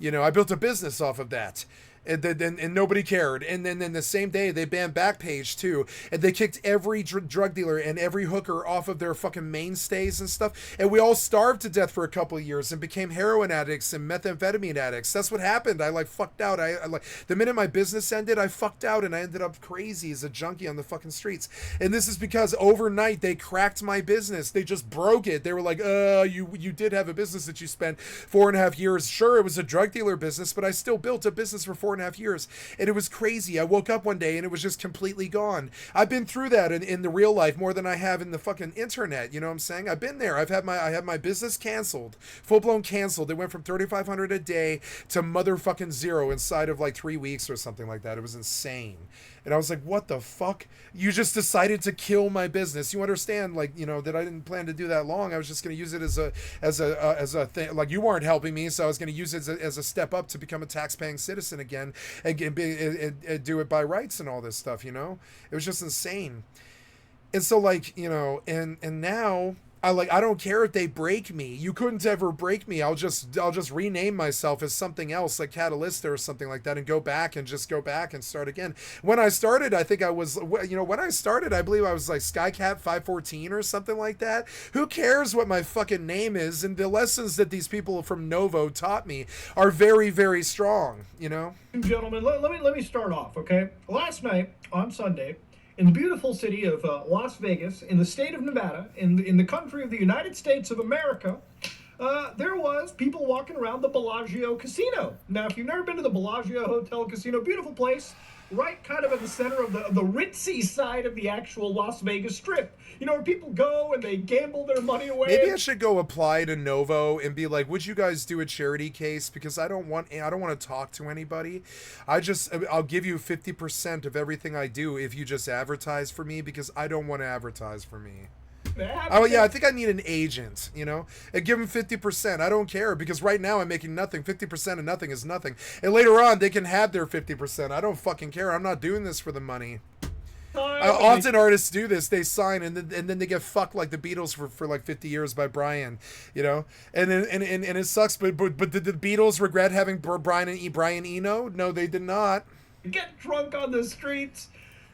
Speaker 5: I built a business off of that. And nobody cared. And then the same day they banned Backpage too, and they kicked every drug dealer and every hooker off of their fucking mainstays and stuff, and we all starved to death for a couple of years and became heroin addicts and methamphetamine addicts. That's what happened. I fucked out. I like, the minute my business ended, I fucked out, and I ended up crazy as a junkie on the fucking streets. And this is because overnight they cracked my business. They just broke it. They were like, you did have a business that you spent 4.5 years. Sure, it was a drug dealer business, but I still built a business for 4.5 years, and it was crazy. I woke up one day and it was just completely gone. I've been through that in the real life more than I have in the fucking internet. You know what I'm saying? I've been there. I had my business canceled, full-blown canceled. It went from $3,500 a day to motherfucking zero inside of like 3 weeks or something like that. It was insane. And I was like, what the fuck? You just decided to kill my business. You understand, like, that I didn't plan to do that long. I was just going to use it as a thing. Like, you weren't helping me, so I was going to use it as a step up to become a tax-paying citizen again and do it by rights and all this stuff, It was just insane. And so like, you know, and now I don't care if they break me. You couldn't ever break me. I'll just rename myself as something else, like Catalysta or something like that, and go back and start again. When I started, I think I was, you know, when I started, I believe I was like Skycat 514 or something like that. Who cares what my fucking name is? And the lessons that these people from Novo taught me are very, very strong, you know?
Speaker 7: Gentlemen, let me start off, okay? Last night on Sunday, in the beautiful city of Las Vegas, in the state of Nevada, in the country of the United States of America, there was people walking around the Bellagio Casino. Now, if you've never been to the Bellagio Hotel Casino, beautiful place, right kind of at the center of the ritzy side of the actual Las Vegas Strip. You know, where people go and they gamble their money away.
Speaker 5: Maybe I should go apply to Novo and be like, would you guys do a charity case? Because I don't want to talk to anybody. I'll give you 50% of everything I do if you just advertise for me, because I don't want to advertise for me. Oh yeah, I think I need an agent, you know, and give them 50%. I don't care, because right now I'm making nothing. 50% of nothing is nothing. And later on they can have their 50%. I don't fucking care. I'm not doing this for the money. Often artists do this. They sign and then they get fucked like the Beatles for like 50 years by Brian, you know, and it sucks. But did the Beatles regret having Brian Eno? No, they did not.
Speaker 7: Get drunk on the streets.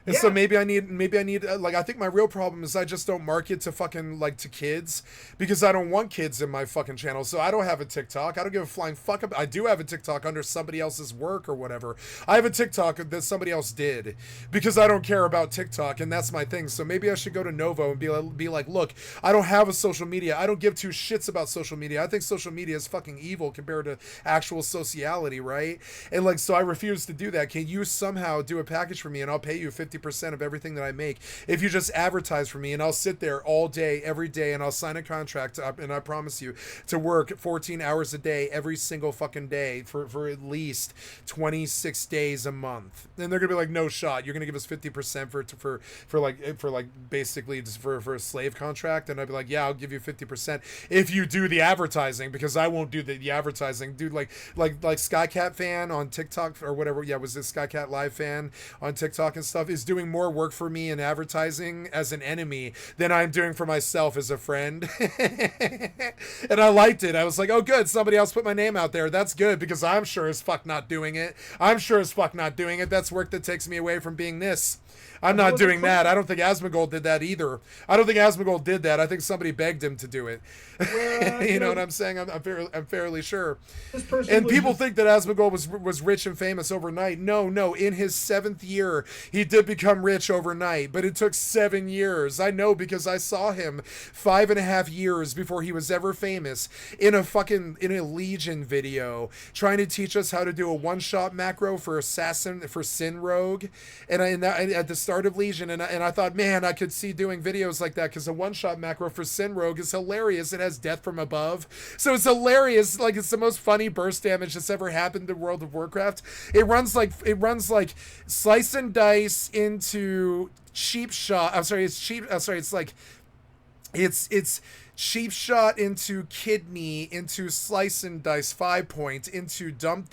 Speaker 5: And so maybe I need like, I think my real problem is I just don't market to fucking like to kids, because I don't want kids in my fucking channel. So I don't have a TikTok. I don't give a flying fuck about. I do have a TikTok under somebody else's work or whatever. I have a TikTok that somebody else did, because I don't care about TikTok, and that's my thing. So maybe I should go to Novo and be like, look, I don't have a social media. I don't give two shits about social media. I think social media is fucking evil compared to actual sociality, right? And like, so I refuse to do that. Can you somehow do a package for me, and I'll pay you 50% of everything that I make if you just advertise for me, and I'll sit there all day every day, and I'll sign a contract and I promise you to work 14 hours a day every single fucking day for at least 26 days a month. And they're gonna be like, no shot, you're gonna give us 50% for basically just for a slave contract. And I'd be like, yeah, I'll give you 50% if you do the advertising, because I won't do the advertising. Dude, like Skycat fan on TikTok or whatever, yeah, was this Skycatlive fan on TikTok and stuff, is doing more work for me in advertising as an enemy than I'm doing for myself as a friend. And I liked it. I was like, oh good, somebody else put my name out there. That's good, because I'm sure as fuck not doing it. That's work that takes me away from being this. I'm not doing that. I don't think Asmongold did that either. I don't think Asmongold did that. I think somebody begged him to do it. Well, you know what I'm saying? I'm fairly sure. And people think that Asmongold was rich and famous overnight. No. In his 7th year, he did become rich overnight, but it took 7 years. I know, because I saw him 5.5 years before he was ever famous in a Legion video, trying to teach us how to do a one-shot macro for Sin Rogue, and at the start of Legion, and I thought, man, I could see doing videos like that, because a one-shot macro for Sin Rogue is hilarious. It has death from above, so it's hilarious. Like, it's the most funny burst damage that's ever happened in World of Warcraft. It runs like slice and dice into cheap shot. It's cheap shot into kidney into slice and dice 5-point into dump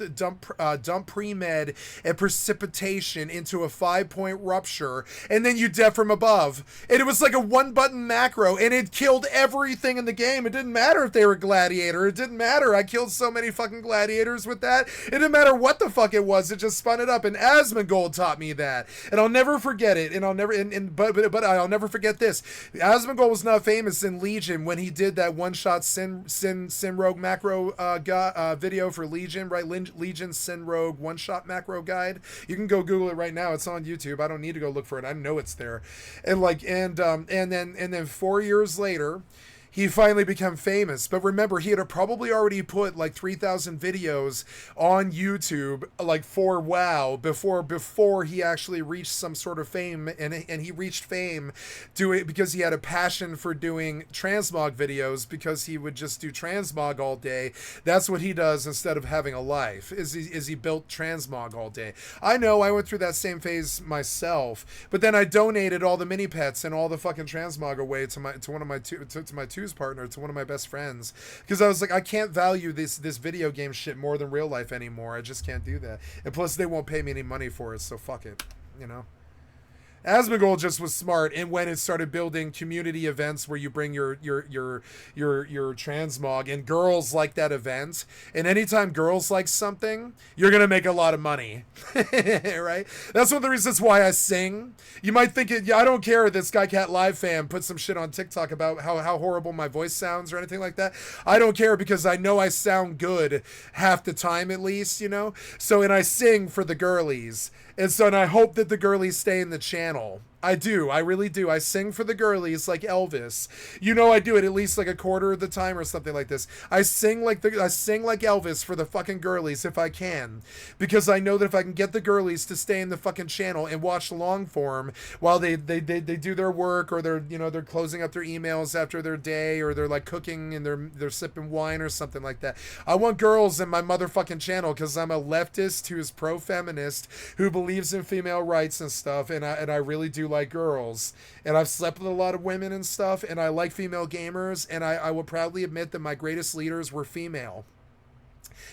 Speaker 5: pre-med and precipitation into a 5-point rupture, and then you death from above. And it was like a 1-button macro, and it killed everything in the game. It didn't matter if they were gladiator. It didn't matter. I killed so many fucking gladiators with that. It didn't matter what the fuck it was. It just spun it up. And Asmongold taught me that, and I'll never forget it. And I'll never but I'll never forget this. Asmongold was not famous in Legion when he did that one-shot Sin Rogue macro video for Legion, right? Legion Sin Rogue one-shot macro guide. You can go Google it right now. It's on YouTube. I don't need to go look for it. I know it's there. And then 4 years later, he finally became famous. But remember, he had probably already put like 3,000 videos on YouTube, like for WoW, before he actually reached some sort of fame. And he reached fame because he had a passion for doing transmog videos, because he would just do transmog all day. That's what he does instead of having a life, is he built transmog all day. I know, I went through that same phase myself, but then I donated all the mini pets and all the fucking transmog away to my twos partner, to one of my best friends, because I was like, I can't value this video game shit more than real life anymore. I just can't do that. And plus, they won't pay me any money for it, so fuck it, you know. Asmongold just was smart, and when it started building community events where you bring your transmog, and girls like that event, and anytime girls like something, you're gonna make a lot of money, right? That's one of the reasons why I sing. You might think I don't care that Skycatlive fan put some shit on TikTok about how horrible my voice sounds or anything like that. I don't care because I know I sound good half the time at least, you know. So and I sing for the girlies. And I hope that the girlies stay in the channel. I do. I really do. I sing for the girlies like Elvis. You know I do it at least like a quarter of the time or something like this. I sing like Elvis for the fucking girlies if I can. Because I know that if I can get the girlies to stay in the fucking channel and watch long form while they do their work, or they're closing up their emails after their day, or they're like cooking and they're sipping wine or something like that. I want girls in my motherfucking channel because I'm a leftist who's pro-feminist who believes in female rights and stuff, and I really do like girls, and I've slept with a lot of women and stuff, and I like female gamers, and I will proudly admit that my greatest leaders were female.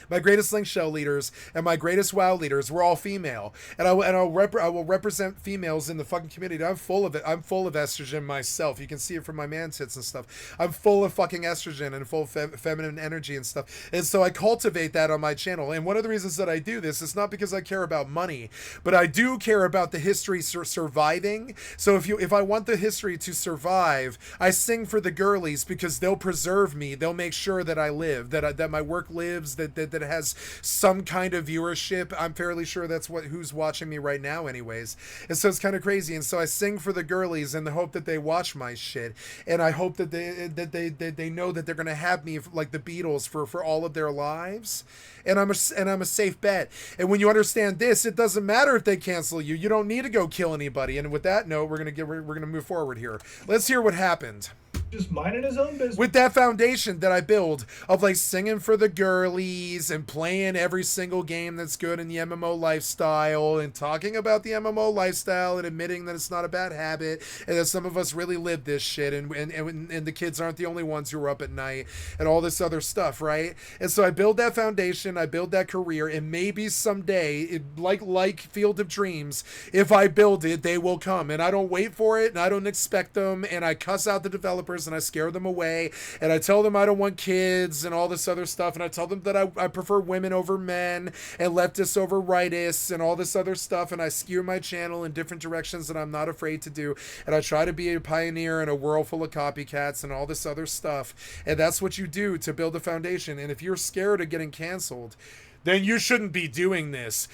Speaker 5: My greatest Link Shell leaders and my greatest WoW leaders were all female, and I will represent females in the fucking community. I'm full of it. I'm full of estrogen myself. You can see it from my man tits and stuff. I'm full of fucking estrogen and full of feminine energy and stuff, and so I cultivate that on my channel. And one of the reasons that I do this is not because I care about money, but I do care about the history surviving. So if I want the history to survive, I sing for the girlies because they'll preserve me. They'll make sure that I live, that my work lives, that has some kind of viewership. I'm fairly sure that's who's watching me right now anyways. And so it's kind of crazy. And so I sing for the girlies in the hope that they watch my shit. And I hope that they know that they're going to have me like the Beatles for all of their lives. And I'm a safe bet. And when you understand this, it doesn't matter if they cancel you. You don't need to go kill anybody. And with that note, we're going to move forward here. Let's hear what happened.
Speaker 7: Just minding his own business.
Speaker 5: With that foundation that I build of like singing for the girlies and playing every single game that's good in the MMO lifestyle and talking about the MMO lifestyle and admitting that it's not a bad habit and that some of us really live this shit and the kids aren't the only ones who are up at night and all this other stuff, right? And so I build that foundation, I build that career, and maybe someday, like Field of Dreams, if I build it, they will come. And I don't wait for it, and I don't expect them, and I cuss out the developers and I scare them away, and I tell them I don't want kids and all this other stuff, and I tell them that I prefer women over men and leftists over rightists and all this other stuff, and I skew my channel in different directions that I'm not afraid to do, and I try to be a pioneer in a world full of copycats and all this other stuff. And that's what you do to build a foundation. And if you're scared of getting canceled, then you shouldn't be doing this.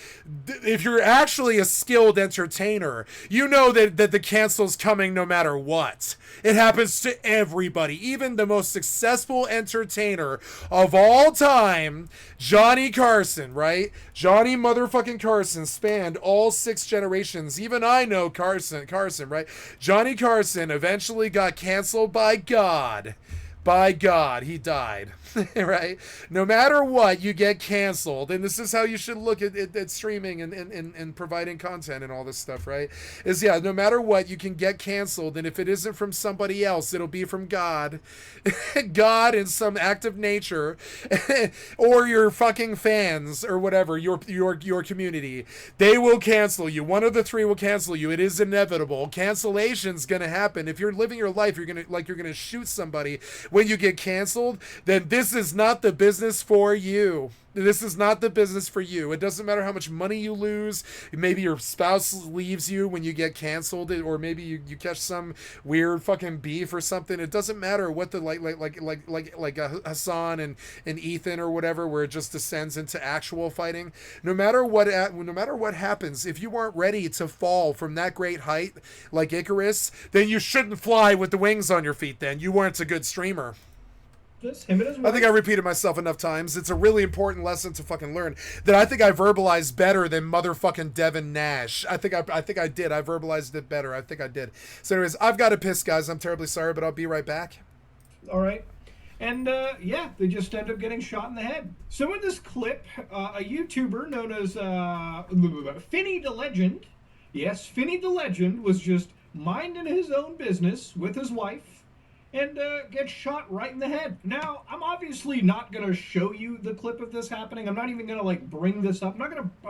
Speaker 5: If you're actually a skilled entertainer, you know that the cancel's coming no matter what. It happens to everybody, even the most successful entertainer of all time, Johnny Carson, right? Johnny motherfucking Carson spanned all 6 generations. Even I know Carson, right? Johnny Carson eventually got canceled by God. By God, he died, right? No matter what, you get canceled. And this is how you should look at streaming and providing content and all this stuff, right? No matter what, you can get canceled. And if it isn't from somebody else, it'll be from God. God in some act of nature. Or your fucking fans or whatever, your community. They will cancel you. One of the 3 will cancel you. It is inevitable. Cancellation's going to happen. If you're living your life, you're going to shoot somebody when you get canceled, then this is not the business for you. This is not the business for you. It doesn't matter how much money you lose. Maybe your spouse leaves you when you get canceled, or maybe you catch some weird fucking beef or something. It doesn't matter what the like Hassan and Ethan or whatever, where it just descends into actual fighting. No matter what happens, if you weren't ready to fall from that great height like Icarus, then you shouldn't fly with the wings on your feet. Then you weren't a good streamer.
Speaker 7: Just him and his wife.
Speaker 5: I think I repeated myself enough times. It's a really important lesson to fucking learn that I think I verbalized better than motherfucking Devin Nash. I think I did. I verbalized it better. I think I did. So anyways, I've got to piss, guys. I'm terribly sorry, but I'll be right back.
Speaker 7: All right. And they just end up getting shot in the head. So in this clip, a YouTuber known as Finny the Legend, yes, Finny the Legend, was just minding his own business with his wife and gets shot right in the head. Now, I'm obviously not gonna show you the clip of this happening. I'm not even gonna like bring this up. I'm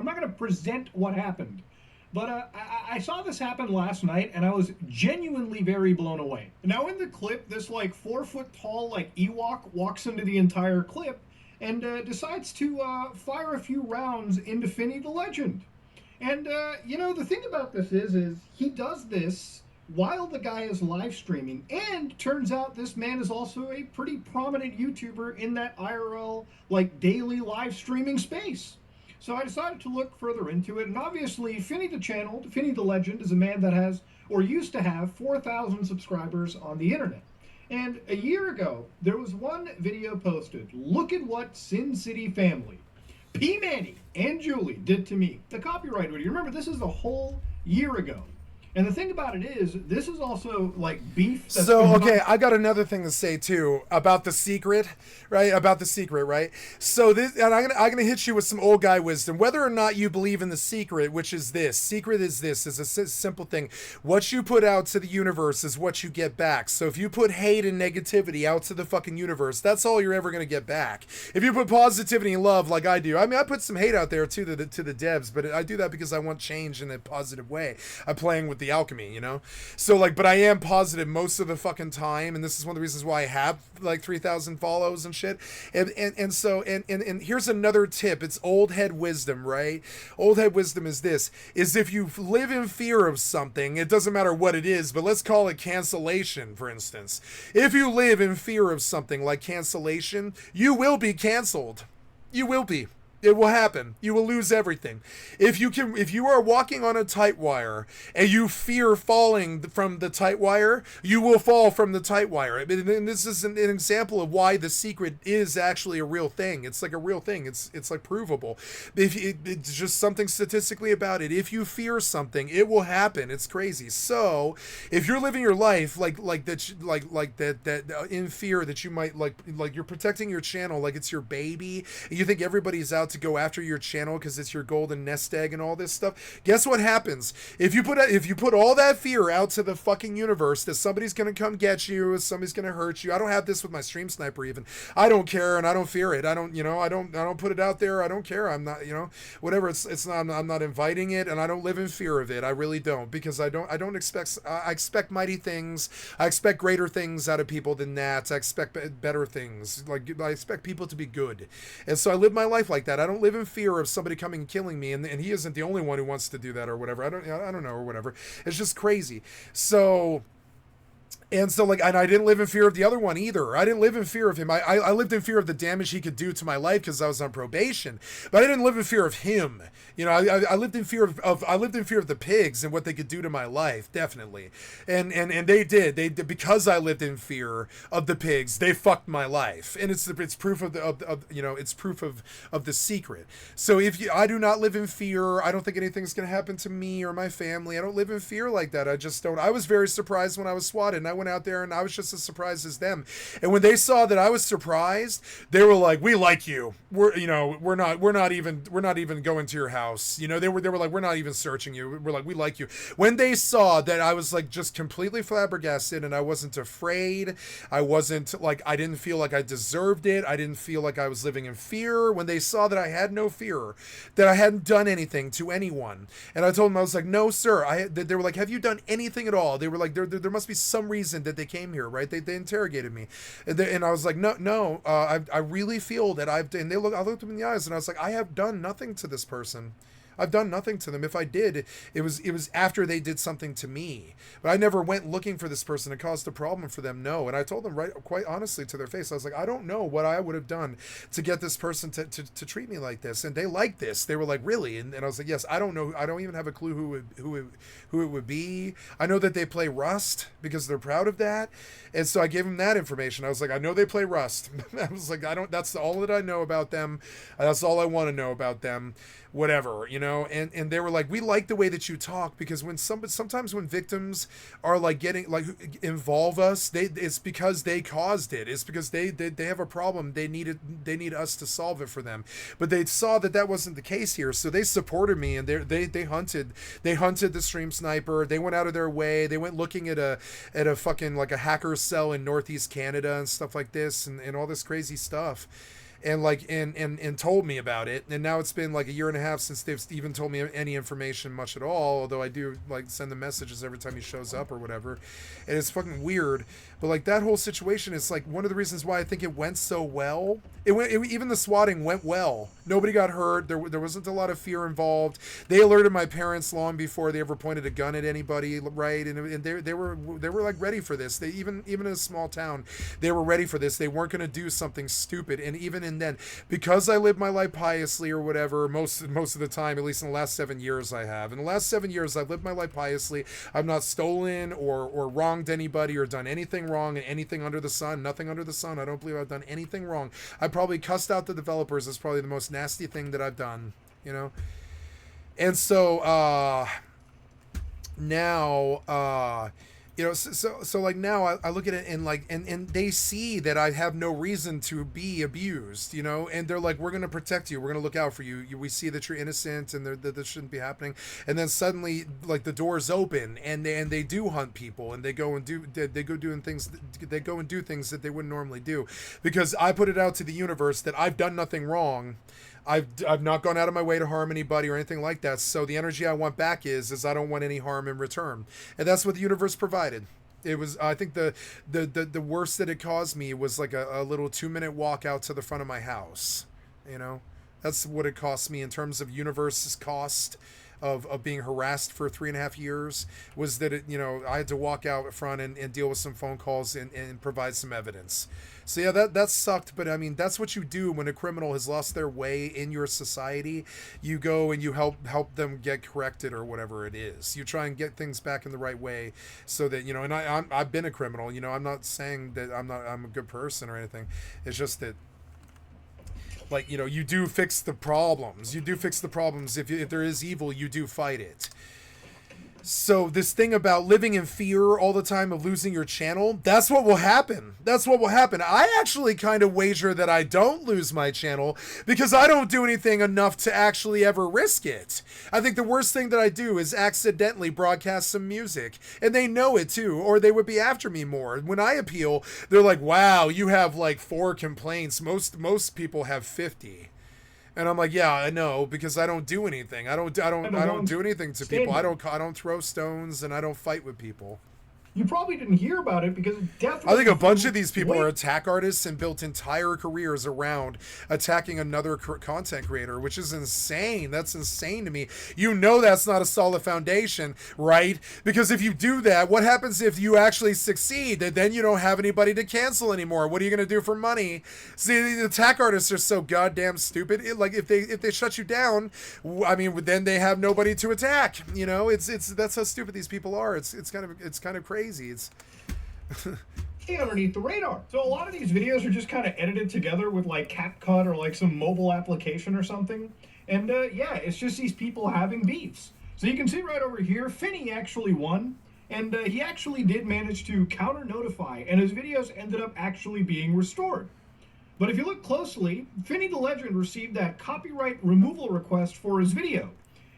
Speaker 7: not gonna present what happened. But I saw this happen last night, and I was genuinely very blown away. Now in the clip, this like 4 foot tall like Ewok walks into the entire clip and decides to fire a few rounds into Finny the Legend. And you know, the thing about this is he does this while the guy is live streaming, and turns out this man is also a pretty prominent YouTuber in that IRL like daily live streaming space. So I decided to look further into it, and obviously Finny the Legend, is a man that has, or used to have, 4,000 subscribers on the internet. And a year ago, there was one video posted. Look at what Sin City Family, P. Manny, and Julie did to me. The copyright video. Remember, this is a whole year ago. And the thing about it is, this is also like beef.
Speaker 5: So, okay, I got another thing to say too about the secret, right? About the secret, right? So this, and I'm gonna hit you with some old guy wisdom. Whether or not you believe in the secret, which is this, secret is this, is a simple thing. What you put out to the universe is what you get back. So if you put hate and negativity out to the fucking universe, that's all you're ever gonna get back. If you put positivity and love, like I do, I mean, I put some hate out there to the devs, but I do that because I want change in a positive way. I'm playing with the alchemy, you know? So like, but I am positive most of the fucking time, and this is one of the reasons why I have like 3,000 follows and shit. And so here's another tip. It's old head wisdom, right? Old head wisdom is this, is if you live in fear of something, it doesn't matter what it is, but let's call it cancellation, for instance. If you live in fear of something like cancellation, you will be canceled. You will be. It will happen. You will lose everything. If you are walking on a tight wire and you fear falling from the tight wire, you will fall from the tight wire. And this is an example of why the secret is actually a real thing. It's like a real thing. It's like provable. It's just something statistically about it. If you fear something, it will happen. It's crazy. So if you're living your life like that in fear that you might like you're protecting your channel like it's your baby, and you think everybody's out to go after your channel because it's your golden nest egg and all this stuff, guess what happens? If you put all that fear out to the fucking universe that somebody's gonna come get you, somebody's gonna hurt you. I don't have this with my stream sniper even. I don't care and I don't fear it. I don't put it out there. I don't care. I'm not, whatever. It's not. I'm not inviting it, and I don't live in fear of it. I really don't, because I don't expect. I expect mighty things. I expect greater things out of people than that. I expect better things. Like I expect people to be good, and so I live my life like that. I don't live in fear of somebody coming and killing me, and he isn't the only one who wants to do that or whatever. I don't know or whatever. It's just crazy. So. And so, like, and I didn't live in fear of the other one either. I didn't live in fear of him. I lived in fear of the damage he could do to my life because I was on probation. But I didn't live in fear of him. I lived in fear of I lived in fear of the pigs and what they could do to my life, definitely. And they did. They did, because I lived in fear of the pigs. They fucked my life, and it's proof of it's proof of the secret. So I do not live in fear. I don't think anything's gonna happen to me or my family. I don't live in fear like that. I just don't. I was very surprised when I was swatted, and I went out there and I was just as surprised as them. And when they saw that I was surprised, they were like, "We like you. We're not even going to your house." They were like, "We're not even searching you. We're like, we like you." When they saw that I was like just completely flabbergasted and I wasn't afraid, I wasn't like, I didn't feel like I deserved it. I didn't feel like I was living in fear. When they saw that I had no fear, that I hadn't done anything to anyone, and I told them, I was like, "No, sir." They were like, "Have you done anything at all?" They were like, there must be some reason that they came here, right? They interrogated me, and I was like, no, I really feel that I looked them in the eyes, and I was like, I have done nothing to this person. I've done nothing to them. If I did, it was after they did something to me. But I never went looking for this person and caused a problem for them. No. And I told them quite honestly to their face, I was like, I don't know what I would have done to get this person to treat me like this. And they liked this. They were like, really? And I was like, yes. I don't know. I don't even have a clue who it would be. I know that they play Rust because they're proud of that. And so I gave them that information. I was like, I know they play Rust. I was like, that's all that I know about them. That's all I want to know about them. Whatever, and they were like, we like the way that you talk, because sometimes when victims are like involve us, it's because they caused it. It's because they have a problem. They need us to solve it for them. But they saw that wasn't the case here, so they supported me, and they hunted the stream sniper. They went out of their way. They went looking at a fucking like a hacker cell in Northeast Canada and stuff like this, and all this crazy stuff. and like and told me about it. And now it's been like a year and a half since they've even told me any information much at all, although I do like send them messages every time he shows up or whatever. And it's fucking weird. But like that whole situation is like one of the reasons why I think it went so well. Even the swatting went well. Nobody got hurt. There wasn't a lot of fear involved. They alerted my parents long before they ever pointed a gun at anybody, right? And they were like ready for this. They even in a small town, they were ready for this. They weren't going to do something stupid. And even in then, because I lived my life piously or whatever, most of the time, at least in the last 7 years I have. In the last 7 years, I've lived my life piously. I've not stolen or wronged anybody or done anything wrong and anything under the sun. Nothing under the sun. I don't believe I've done anything wrong. I probably cussed out the developers. That's probably the most nasty thing that I've done, you know? And so, now, you know, so like now I look at it and like, and they see that I have no reason to be abused, you know, and they're like, we're going to protect you. We're going to look out for you. We see that you're innocent and that this shouldn't be happening. And then suddenly like the doors open and they do hunt people and they go and do things that they wouldn't normally do because I put it out to the universe that I've done nothing wrong. I've not gone out of my way to harm anybody or anything like that. So the energy I want back is I don't want any harm in return. And that's what the universe provided. It was, I think the worst that it caused me was like a little 2-minute walk out to the front of my house. You know, that's what it cost me in terms of universe's cost of being harassed for 3.5 years was that it, you know, I had to walk out front and deal with some phone calls and provide some evidence. So yeah, that sucked, but I mean, that's what you do when a criminal has lost their way in your society. You go and you help them get corrected or whatever it is. You try and get things back in the right way so that, you know, and I've been a criminal, you know, I'm not saying that I'm a good person or anything. It's just that, like, you know, you do fix the problems. You do fix the problems. If there is evil, you do fight it. So this thing about living in fear all the time of losing your channel, that's what will happen. That's what will happen. I actually kind of wager that I don't lose my channel because I don't do anything enough to actually ever risk it. I think the worst thing that I do is accidentally broadcast some music, and they know it too, or they would be after me more. When I appeal, they're like, wow, you have like 4 complaints. Most people have 50. And I'm like, yeah, I know, because I don't do anything. I don't do anything to people. I don't throw stones and I don't fight with people.
Speaker 7: You probably didn't hear about it because it definitely...
Speaker 5: I think a bunch of these people are attack artists and built entire careers around attacking another content creator, which is insane. That's insane to me. You know that's not a solid foundation, right? Because if you do that, what happens if you actually succeed? Then you don't have anybody to cancel anymore. What are you going to do for money? See, the attack artists are so goddamn stupid. Like if they shut you down, I mean, then they have nobody to attack. You know, that's how stupid these people are. It's kind of crazy. It's
Speaker 7: stay underneath the radar. So a lot of these videos are just kind of edited together with like CapCut or like some mobile application or something. And yeah, it's just these people having beefs. So you can see right over here, Finney actually won. And he actually did manage to counter notify, and his videos ended up actually being restored. But if you look closely, Finney the Legend received that copyright removal request for his video.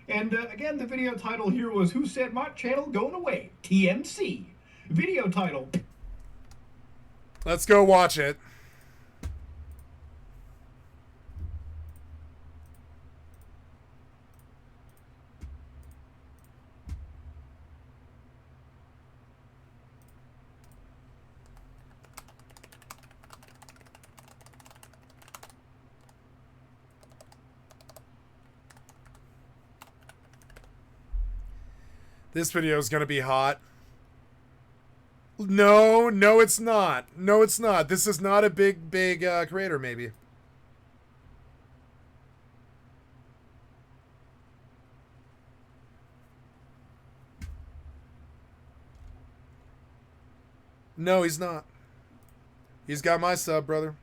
Speaker 7: And again, the video title here was Who Said My Channel Going Away? TMC. Video title.
Speaker 5: Let's go watch it. This video is going to be hot. No, it's not. No, it's not. This is not a big creator, maybe. No, he's not. He's got my sub, brother.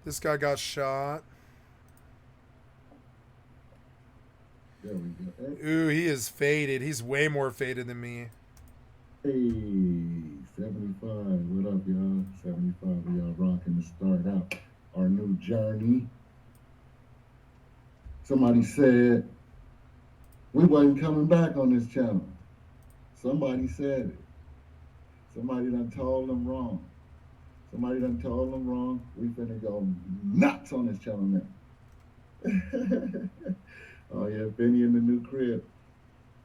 Speaker 5: This guy got shot.
Speaker 8: There we go.
Speaker 5: Ooh, he is faded. He's way more faded than me.
Speaker 8: Hey, 75. What up, y'all? 75. We are rocking to start out our new journey. Somebody said we wasn't coming back on this channel. Somebody said it. Somebody done told them wrong. Somebody done told them wrong. We finna go nuts on this channel now. Oh yeah, Benny in the new crib.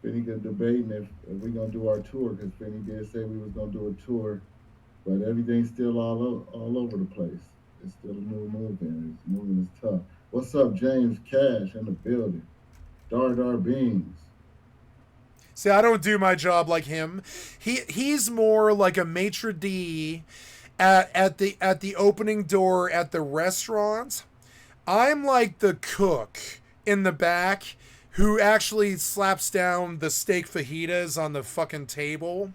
Speaker 8: Benny got debating if we gonna do our tour, because Benny did say we was gonna do a tour, but everything's still all over the place. It's still a new movement. It's moving is tough. What's up, James Cash in the building? Dar Beans.
Speaker 5: See, I don't do my job like him. He's more like a maitre d' at the opening door at the restaurant. I'm like the cook in the back who actually slaps down the steak fajitas on the fucking table.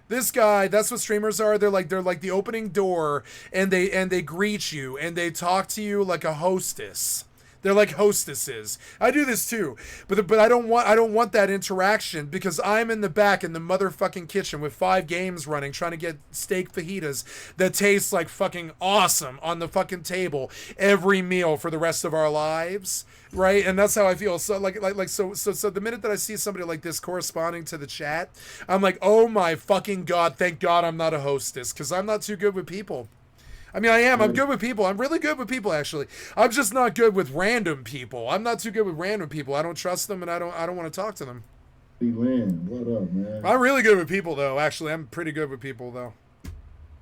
Speaker 5: This guy, that's what streamers are. They're like the opening door, and they greet you and they talk to you like a hostess. They're like hostesses. I do this too, but I don't want that interaction, because I'm in the back in the motherfucking kitchen with 5 games running, trying to get steak fajitas that taste like fucking awesome on the fucking table every meal for the rest of our lives, right? And that's how I feel. So so the minute that I see somebody like this corresponding to the chat, I'm like, oh my fucking god, thank God I'm not a hostess, because I'm not too good with people. I mean, I am. I'm good with people. I'm really good with people, actually. I'm just not good with random people. I'm not too good with random people. I don't trust them, and I don't want to talk to them.
Speaker 8: Hey, Lynn, what up, man?
Speaker 5: I'm really good with people, though. Actually, I'm pretty good with people, though.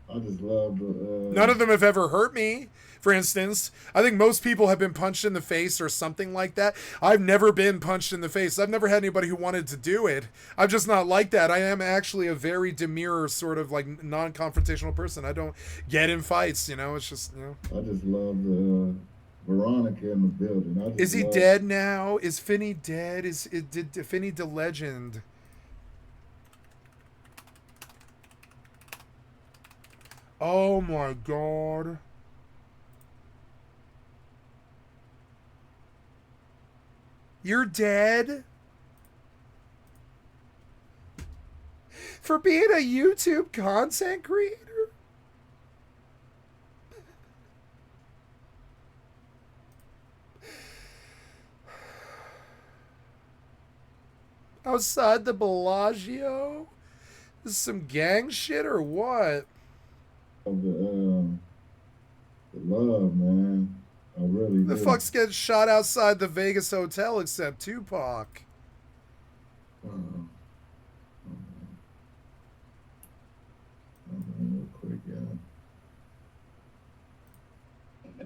Speaker 8: I just love the...
Speaker 5: None of them have ever hurt me, for instance. I think most people have been punched in the face or something like that. I've never been punched in the face. I've never had anybody who wanted to do it. I'm just not like that. I am actually a very demure, sort of like non-confrontational person. I don't get in fights, you know. It's just, you know.
Speaker 8: I just love the Veronica in the building.
Speaker 5: Is he dead now? Is Finny dead? Did Finny the legend? Oh my god. You're dead? For being a YouTube content creator? Outside the Bellagio? This is some gang shit or what?
Speaker 8: The love, man. I really
Speaker 5: The fuck's getting shot outside the Vegas hotel except Tupac?
Speaker 8: Real quick,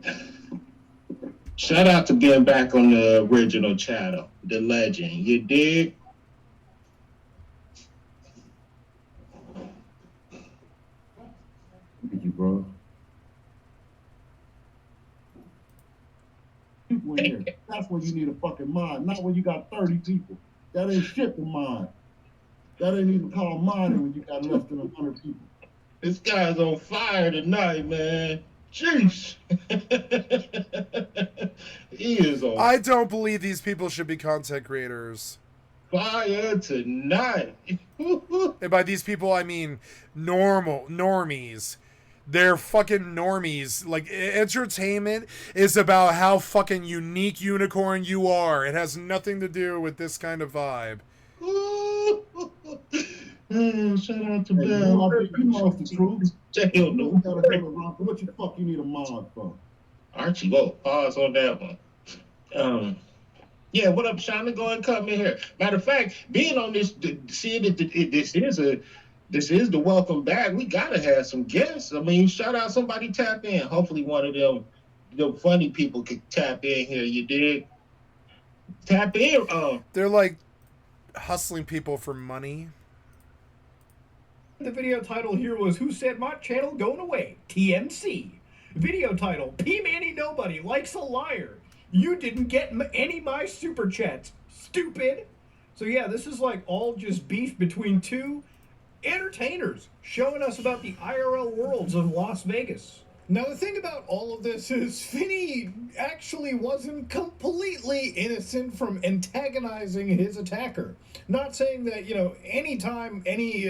Speaker 8: yeah.
Speaker 9: Shout out to being back on the original channel, the legend. You dig?
Speaker 8: Thank you, bro. People in here. That's when you need a fucking mod, not when you got 30 people. That ain't shit to mod. That ain't even called modding when you got less than 100 people.
Speaker 9: This guy's on fire tonight, man. Jeez. He is on
Speaker 5: I don't believe these people should be content creators.
Speaker 9: fire tonight.
Speaker 5: And by these people, I mean normies. They're fucking normies. Like, entertainment is about how fucking unique unicorn you are. It has nothing to do with this kind of vibe.
Speaker 9: Shout out to
Speaker 8: Hey,
Speaker 9: Bell.
Speaker 8: you know the truth.
Speaker 9: Jail no.
Speaker 8: What the fuck you need a mod for?
Speaker 9: Archie, whoa, pause on that one. Yeah, what up, Shana? Go and come in here. Matter of fact, being on this, seeing that this is the welcome back. We gotta have some guests. I mean, shout out, somebody tap in. Hopefully, one of them funny people could tap in here. You dig? Tap in.
Speaker 5: They're like hustling people for money.
Speaker 7: The video title here was Who Said My Channel Going Away? TMC. Video title, P Manny Nobody Likes a Liar. You didn't get any my super chats. Stupid. So yeah, this is like all just beef between two entertainers showing us about the IRL worlds of Las Vegas. Now the thing about all of this is Finny actually wasn't completely innocent from antagonizing his attacker. Not saying that, you know, anytime any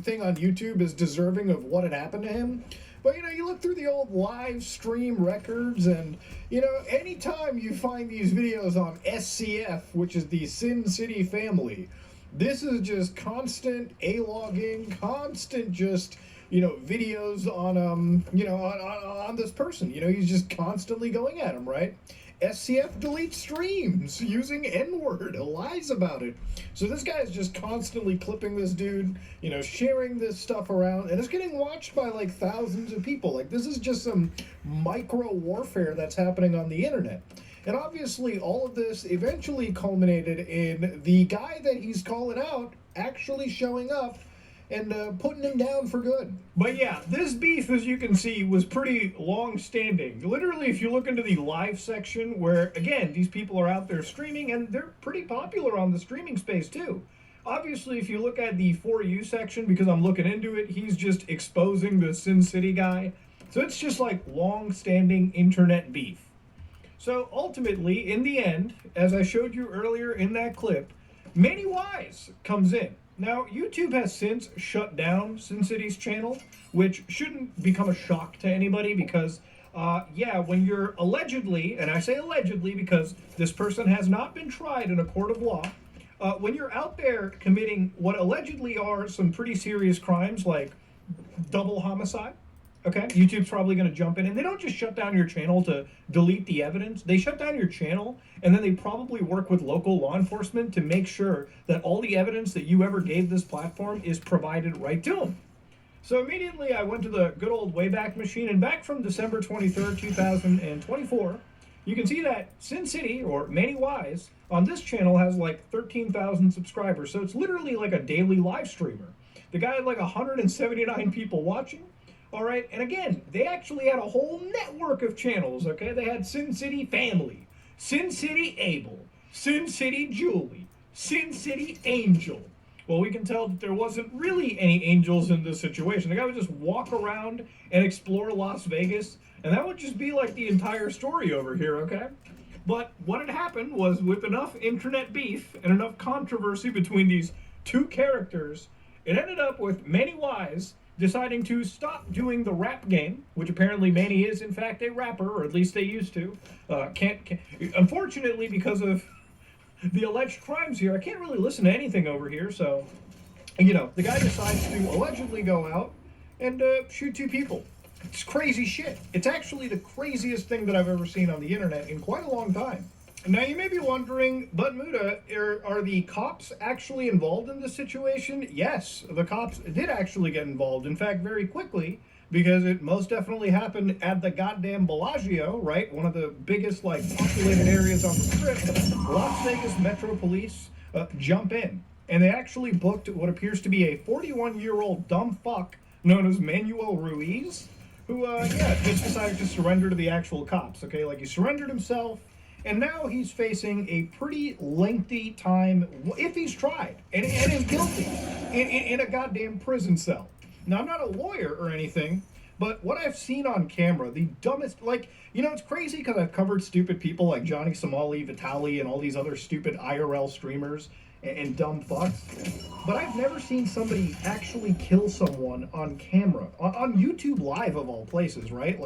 Speaker 7: thing on YouTube is deserving of what had happened to him, but, you know, you look through the old live stream records and, you know, anytime you find these videos on SCF, which is the Sin City family, This is just constant A-logging, constant just, videos on, on this person. He's just constantly going at him, right? SCF deletes streams using N-word, lies about it. So this guy is just constantly clipping this dude, sharing this stuff around, and it's getting watched by like thousands of people. Like, this is just some micro warfare that's happening on the internet. And obviously all of this eventually culminated in the guy that he's calling out actually showing up and putting him down for good. But yeah, this beef, as you can see, was pretty long-standing. Literally, if you look into the live section, where, again, these people are out there streaming, and they're pretty popular on the streaming space, too. Obviously, if you look at the For You section, because I'm looking into it, he's just exposing the Sin City guy. So it's just like long-standing internet beef. So ultimately, in the end, as I showed you earlier in that clip, Manny Wise comes in. Now, YouTube has since shut down Sin City's channel, which shouldn't become a shock to anybody because, when you're allegedly, and I say allegedly because this person has not been tried in a court of law, when you're out there committing what allegedly are some pretty serious crimes like double homicide, okay, YouTube's probably going to jump in, and they don't just shut down your channel to delete the evidence. They shut down your channel, and then they probably work with local law enforcement to make sure that all the evidence that you ever gave this platform is provided right to them. So immediately I went to the good old Wayback Machine, and back from December 23rd, 2024, you can see that Sin City, or Manny Wise, on this channel has like 13,000 subscribers, so it's literally like a daily live streamer. The guy had like 179 people watching. All right, and again, they actually had a whole network of channels, okay? They had Sin City Family, Sin City Abel, Sin City Julie, Sin City Angel. Well, we can tell that there wasn't really any angels in this situation. The guy would just walk around and explore Las Vegas, and that would just be like the entire story over here, okay? But what had happened was, with enough internet beef and enough controversy between these two characters, it ended up with Manny Wise deciding to stop doing the rap game, which apparently Manny is in fact a rapper, or at least they used to. Unfortunately, because of the alleged crimes here, I can't really listen to anything over here, so, the guy decides to allegedly go out and shoot two people. It's crazy shit. It's actually the craziest thing that I've ever seen on the internet in quite a long time. Now, you may be wondering, but Muda, are the cops actually involved in this situation? Yes, the cops did actually get involved. In fact, very quickly, because it most definitely happened at the goddamn Bellagio, right? One of the biggest, populated areas on the Strip. Las Vegas Metro Police jump in. And they actually booked what appears to be a 41-year-old dumb fuck known as Manuel Ruiz, who, just decided to surrender to the actual cops, okay? He surrendered himself. And now he's facing a pretty lengthy time, if he's tried, and is guilty, in a goddamn prison cell. Now, I'm not a lawyer or anything, but what I've seen on camera, the dumbest, it's crazy because I've covered stupid people like Johnny Somali, Vitaly, and all these other stupid IRL streamers and dumb fucks. But I've never seen somebody actually kill someone on camera, on YouTube Live of all places, right?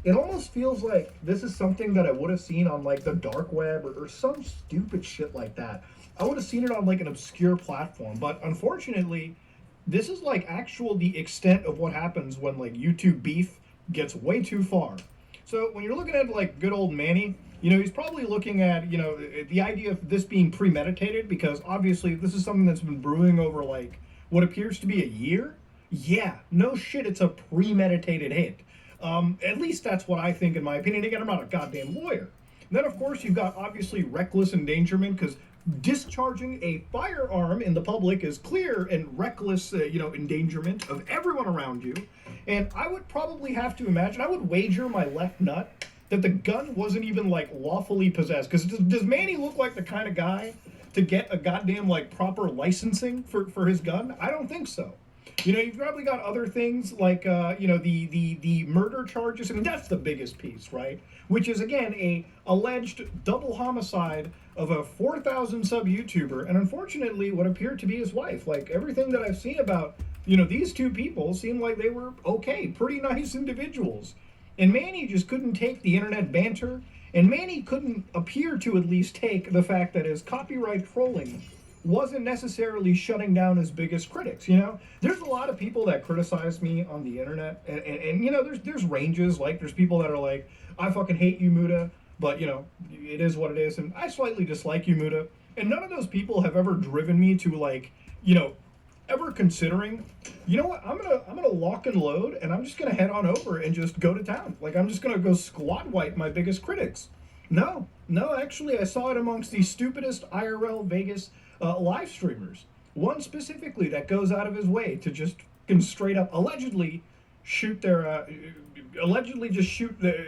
Speaker 7: It almost feels like this is something that I would have seen on the dark web or some stupid shit like that. I would have seen it on an obscure platform, but unfortunately, this is the extent of what happens when YouTube beef gets way too far. So when you're looking at good old Manny, he's probably looking at, the idea of this being premeditated, because obviously this is something that's been brewing over what appears to be a year. Yeah, no shit, it's a premeditated hit. At least that's what I think, in my opinion. Again, I'm not a goddamn lawyer. And then, of course, you've got obviously reckless endangerment, because discharging a firearm in the public is clear and reckless, endangerment of everyone around you. And I would probably have to imagine, I would wager my left nut that the gun wasn't even lawfully possessed. Because does Manny look like the kind of guy to get a goddamn proper licensing for his gun? I don't think so. You've probably got other things the murder charges. I mean, that's the biggest piece, right? Which is, again, a alleged double homicide of a 4,000 sub YouTuber, and unfortunately what appeared to be his wife. Everything that I've seen about, these two people seemed like they were okay, pretty nice individuals. And Manny just couldn't take the internet banter, and Manny couldn't appear to at least take the fact that his copyright trolling wasn't necessarily shutting down his biggest critics. You know, there's a lot of people that criticize me on the internet, and you know, there's ranges. Like, there's people that are like, I fucking hate you, Muda, but you know, it is what it is, and I slightly dislike you, Muda. And none of those people have ever driven me to, like, you know, ever considering, you know what, I'm gonna lock and load, and I'm just gonna head on over and just go to town. Like, I'm just gonna go squat wipe my biggest critics. No, actually, I saw it amongst the stupidest IRL Vegas live streamers. One specifically that goes out of his way to just straight up allegedly shoot their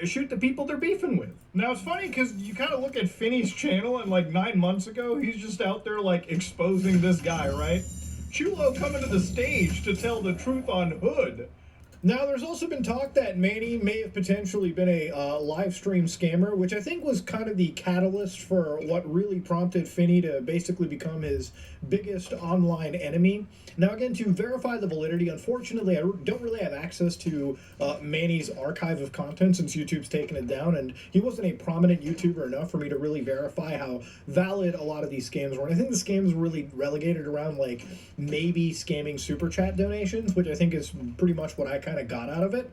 Speaker 7: shoot the people they're beefing with. Now it's funny because you kind of look at Finney's channel, and like 9 months ago he's just out there like exposing this guy, right? Chulo coming to the stage to tell the truth on Hood. Now, there's also been talk that Manny may have potentially been a live stream scammer, which I think was kind of the catalyst for what really prompted Finney to basically become his biggest online enemy. Now, again, to verify the validity, unfortunately, I don't really have access to Manny's archive of content since YouTube's taken it down, and he wasn't a prominent YouTuber enough for me to really verify how valid a lot of these scams were. And I think the scams really relegated around, like, maybe scamming super chat donations, which I think is pretty much what I kind of got out of it.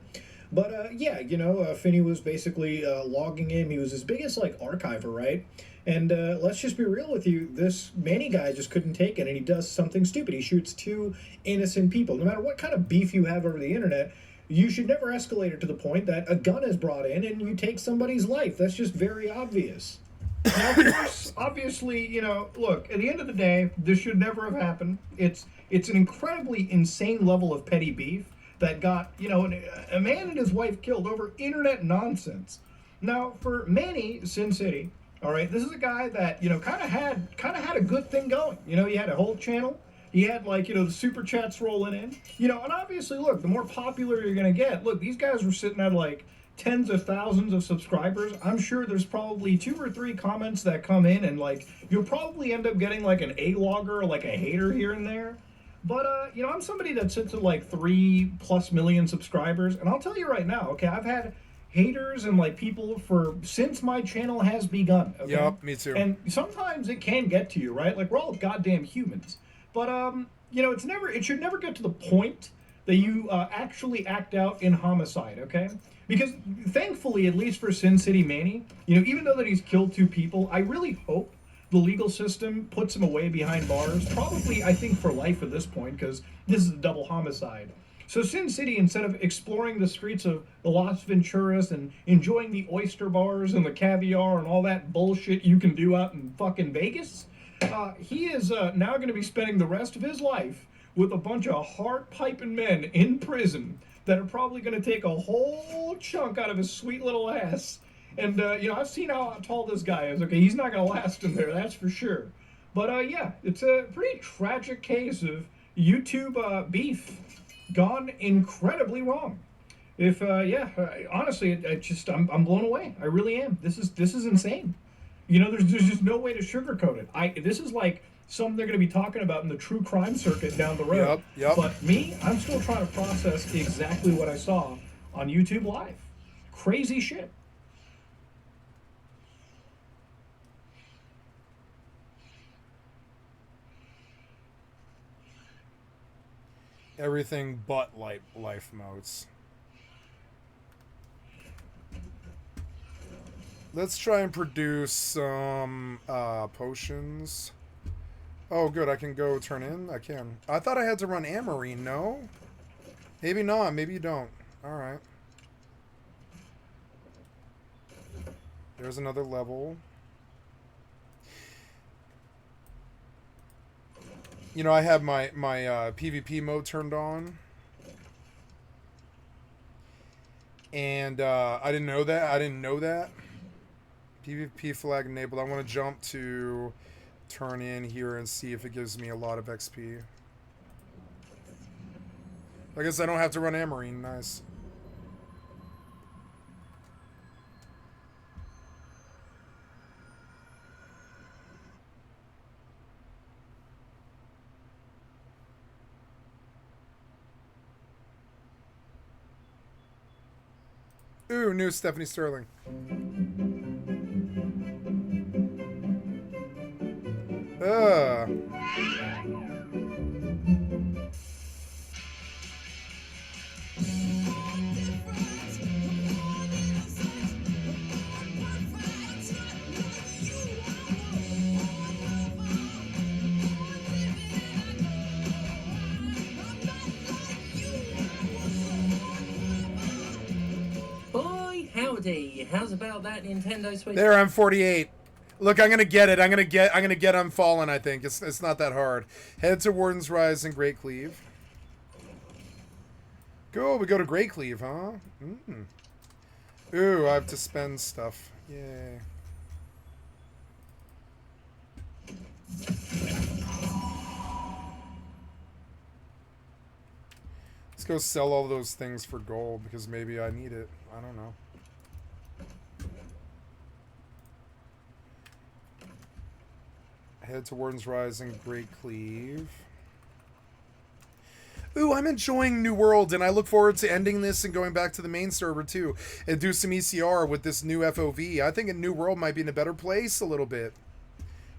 Speaker 7: But yeah, you know, Finney was basically logging in. He was his biggest like archiver, right? And let's just be real with you, this Manny guy just couldn't take it, and he does something stupid. He shoots 2 innocent people. No matter what kind of beef you have over the internet, you should never escalate it to the point that a gun is brought in and you take somebody's life. That's just very obvious. Now, of course, obviously, you know, look, at the end of the day, this should never have happened. It's an incredibly insane level of petty beef that got, you know, a man and his wife killed over internet nonsense. Now, for Manny, Sin City, all right, this is a guy that, you know, kind of had a good thing going. You know, he had a whole channel. He had, like, you know, the super chats rolling in. You know, and obviously, look, the more popular you're going to get, look, these guys were sitting at, like, tens of thousands of subscribers. I'm sure there's probably 2 or 3 comments that come in, and, like, you'll probably end up getting, like, an A-logger or, like, a hater here and there. But, you know, I'm somebody that sits at, like, 3+ million subscribers, and I'll tell you right now, okay, I've had haters and like people since my channel has begun. Okay?
Speaker 5: Yep, me too.
Speaker 7: And sometimes it can get to you, right? Like, we're all goddamn humans. But you know, it should never get to the point that you actually act out in homicide, okay? Because thankfully, at least for Sin City Manny, you know, even though that he's killed 2 people, I really hope the legal system puts him away behind bars. Probably, I think, for life at this point, because this is a double homicide. So Sin City, instead of exploring the streets of the Las Venturas and enjoying the oyster bars and the caviar and all that bullshit you can do out in fucking Vegas, he is now going to be spending the rest of his life with a bunch of heart-piping men in prison that are probably going to take a whole chunk out of his sweet little ass. And, you know, I've seen how tall this guy is. Okay, he's not going to last in there, that's for sure. But, yeah, it's a pretty tragic case of beef gone incredibly wrong. If honestly, I'm blown away. I really am. This is insane. You know, there's just no way to sugarcoat it. This is like something they're going to be talking about in the true crime circuit down the road.
Speaker 5: Yep.
Speaker 7: But me, I'm still trying to process exactly what I saw on YouTube Live. Crazy shit.
Speaker 5: Everything but life modes. Let's try and produce some potions. Oh, good. I can go turn in. I can. I thought I had to run Amory. No? Maybe not. Maybe you don't. Alright. There's another level. You know, I have my PvP mode turned on. And I didn't know that. PvP flag enabled. I want to jump to turn in here and see if it gives me a lot of XP. I guess I don't have to run Amarine. Nice. Ooh, new Stephanie Sterling.
Speaker 10: Howdy. How's about that Nintendo Switch?
Speaker 5: There, I'm 48. Look, I'm gonna get it. I'm gonna get Unfallen. I think it's not that hard. Head to Warden's Rise and Great Cleave. Go. We go to Great Cleave, huh? Ooh, I have to spend stuff. Yay. Let's go sell all those things for gold because maybe I need it. I don't know. Head to Warden's Rise and Great Cleave. Ooh, I'm enjoying New World, and I look forward to ending this and going back to the main server, too, and do some ECR with this new FOV. I think a New World might be in a better place a little bit.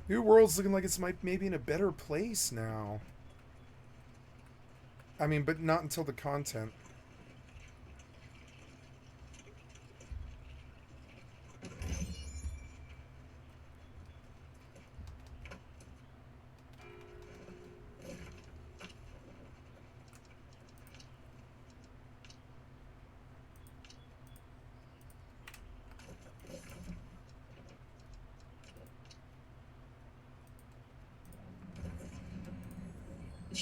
Speaker 5: New World's looking like it's maybe in a better place now. I mean, but not until the content.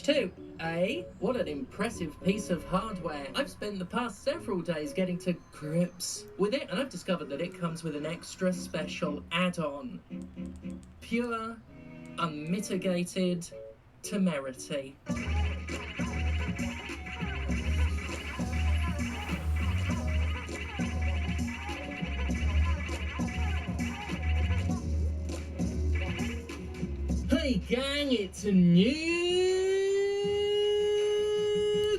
Speaker 10: Two. What an impressive piece of hardware. I've spent the past several days getting to grips with it, and I've discovered that it comes with an extra special add-on. Pure, unmitigated temerity. Hey gang, it's a new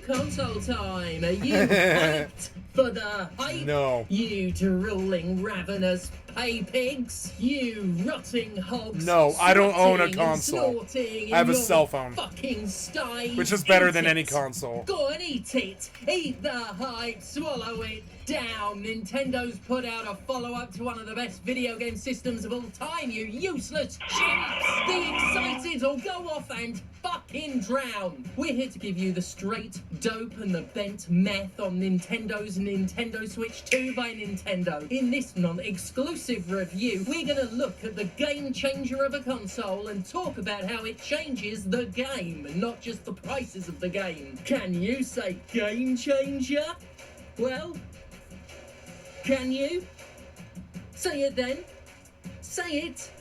Speaker 10: console time. Are you hyped for the hype?
Speaker 5: No.
Speaker 10: You drooling, ravenous pay pigs. You rotting hogs.
Speaker 5: No, I don't own a
Speaker 10: sweating and
Speaker 5: console.
Speaker 10: snorting
Speaker 5: I have
Speaker 10: in
Speaker 5: a
Speaker 10: your
Speaker 5: cell phone.
Speaker 10: Fucking sty.
Speaker 5: Which is better
Speaker 10: Eat
Speaker 5: than
Speaker 10: it.
Speaker 5: any console.
Speaker 10: Go and eat it. Eat the hype. Swallow it down. Nintendo's put out a follow-up to one of the best video game systems of all time, you useless chimps. Be excited or go off and fucking drown. We're here to give you the straight dope and the bent meth on Nintendo's Nintendo Switch 2 by Nintendo. In this non-exclusive review, we're gonna look at the game changer of a console and talk about how it changes the game, not just the prices of the game. Can you say game changer? Well, can you? Say it then. Say it.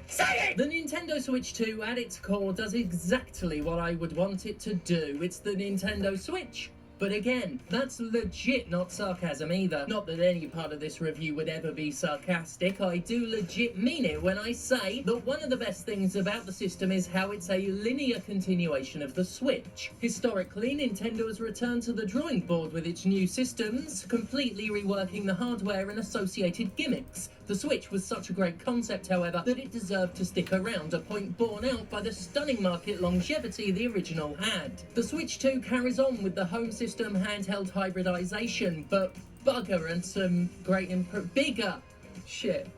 Speaker 10: Say it! The Nintendo Switch 2 at its core does exactly what I would want it to do. It's the Nintendo Switch. But again, that's legit not sarcasm either. Not that any part of this review would ever be sarcastic. I do legit mean it when I say that one of the best things about the system is how it's a linear continuation of the Switch. Historically, Nintendo has returned to the drawing board with its new systems, completely reworking the hardware and associated gimmicks. The Switch was such a great concept, however, that it deserved to stick around, a point borne out by the stunning market longevity the original had. The Switch 2 carries on with the home system handheld hybridization, but bugger and some great bigger shit.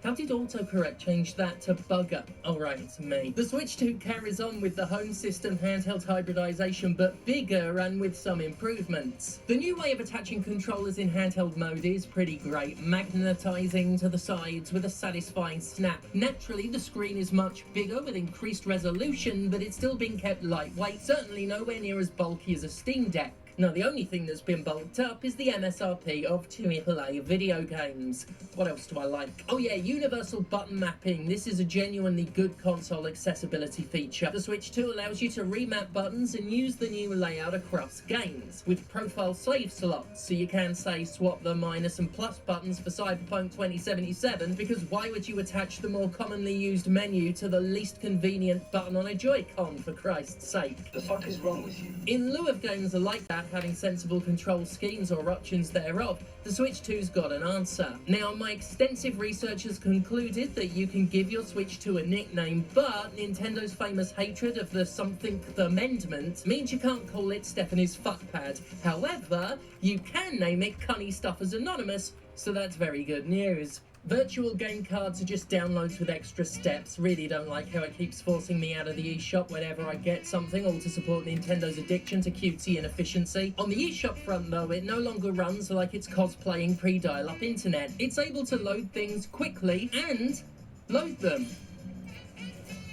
Speaker 10: How did autocorrect change that to bugger? Oh right, it's me. The Switch 2 carries on with the home system handheld hybridization, but bigger and with some improvements. The new way of attaching controllers in handheld mode is pretty great, magnetizing to the sides with a satisfying snap. Naturally, the screen is much bigger with increased resolution, but it's still being kept lightweight, certainly nowhere near as bulky as a Steam Deck. Now, the only thing that's been bulked up is the MSRP of AAA video games. What else do I like? Oh yeah, universal button mapping. This is a genuinely good console accessibility feature. The Switch 2 allows you to remap buttons and use the new layout across games, with profile slave slots, so you can, say, swap the minus and plus buttons for Cyberpunk 2077, because why would you attach the more commonly used menu to the least convenient button on a Joy-Con, for Christ's sake?
Speaker 11: The fuck is wrong with you?
Speaker 10: In lieu of games like that having sensible control schemes or options thereof, the Switch 2's got an answer. Now, my extensive research has concluded that you can give your Switch 2 a nickname, but Nintendo's famous hatred of the something amendment means you can't call it Stephanie's fuckpad. However, you can name it Cunny Stuff as Anonymous, so that's very good news. Virtual game cards are just downloads with extra steps. Really don't like how it keeps forcing me out of the eShop whenever I get something, all to support Nintendo's addiction to cutesy inefficiency. On the eShop front though, it no longer runs like it's cosplaying pre-dial-up internet. It's able to load things quickly and load them.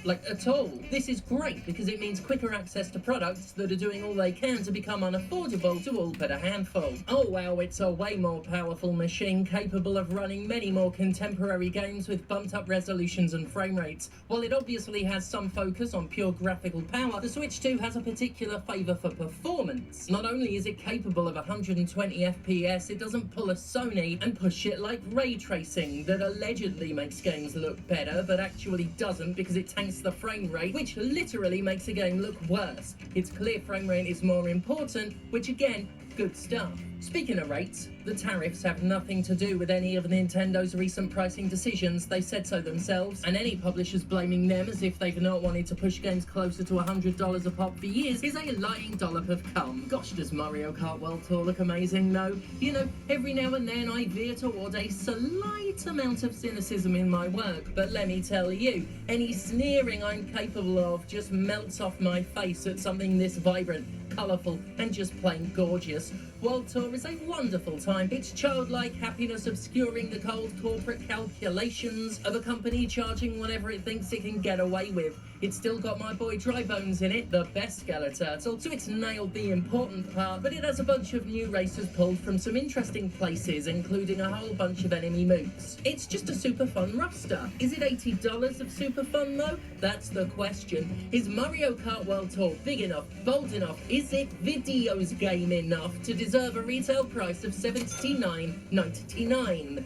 Speaker 10: Like, at all. This is great because it means quicker access to products that are doing all they can to become unaffordable to all but a handful. Oh wow, it's a way more powerful machine capable of running many more contemporary games with bumped up resolutions and frame rates. While it obviously has some focus on pure graphical power, the Switch 2 has a particular favour for performance. Not only is it capable of 120 FPS, it doesn't pull a Sony and push it like ray tracing that allegedly makes games look better, but actually doesn't because it tanks the frame rate, which literally makes a game look worse. Its clear frame rate is more important, which again, good stuff. Speaking of rates, the tariffs have nothing to do with any of Nintendo's recent pricing decisions. They said so themselves, and any publishers blaming them as if they've not wanted to push games closer to $100 a pop for years is a lying dollop of cum. Gosh, does Mario Kart World Tour look amazing though? You know, every now and then I veer toward a slight amount of cynicism in my work, but let me tell you, any sneering I'm capable of just melts off my face at something this vibrant, colourful and just plain gorgeous. World Tour is a wonderful time. It's childlike happiness obscuring the cold corporate calculations of a company charging whatever it thinks it can get away with. It's still got my boy Dry Bones in it, the best Skeleturtle, so it's nailed the important part, but it has a bunch of new racers pulled from some interesting places, including a whole bunch of enemy mooks. It's just a super fun roster. Is it $80 of super fun though? That's the question. Is Mario Kart World Tour big enough, bold enough? Is it videos game enough to deserve a retail price of $79.99?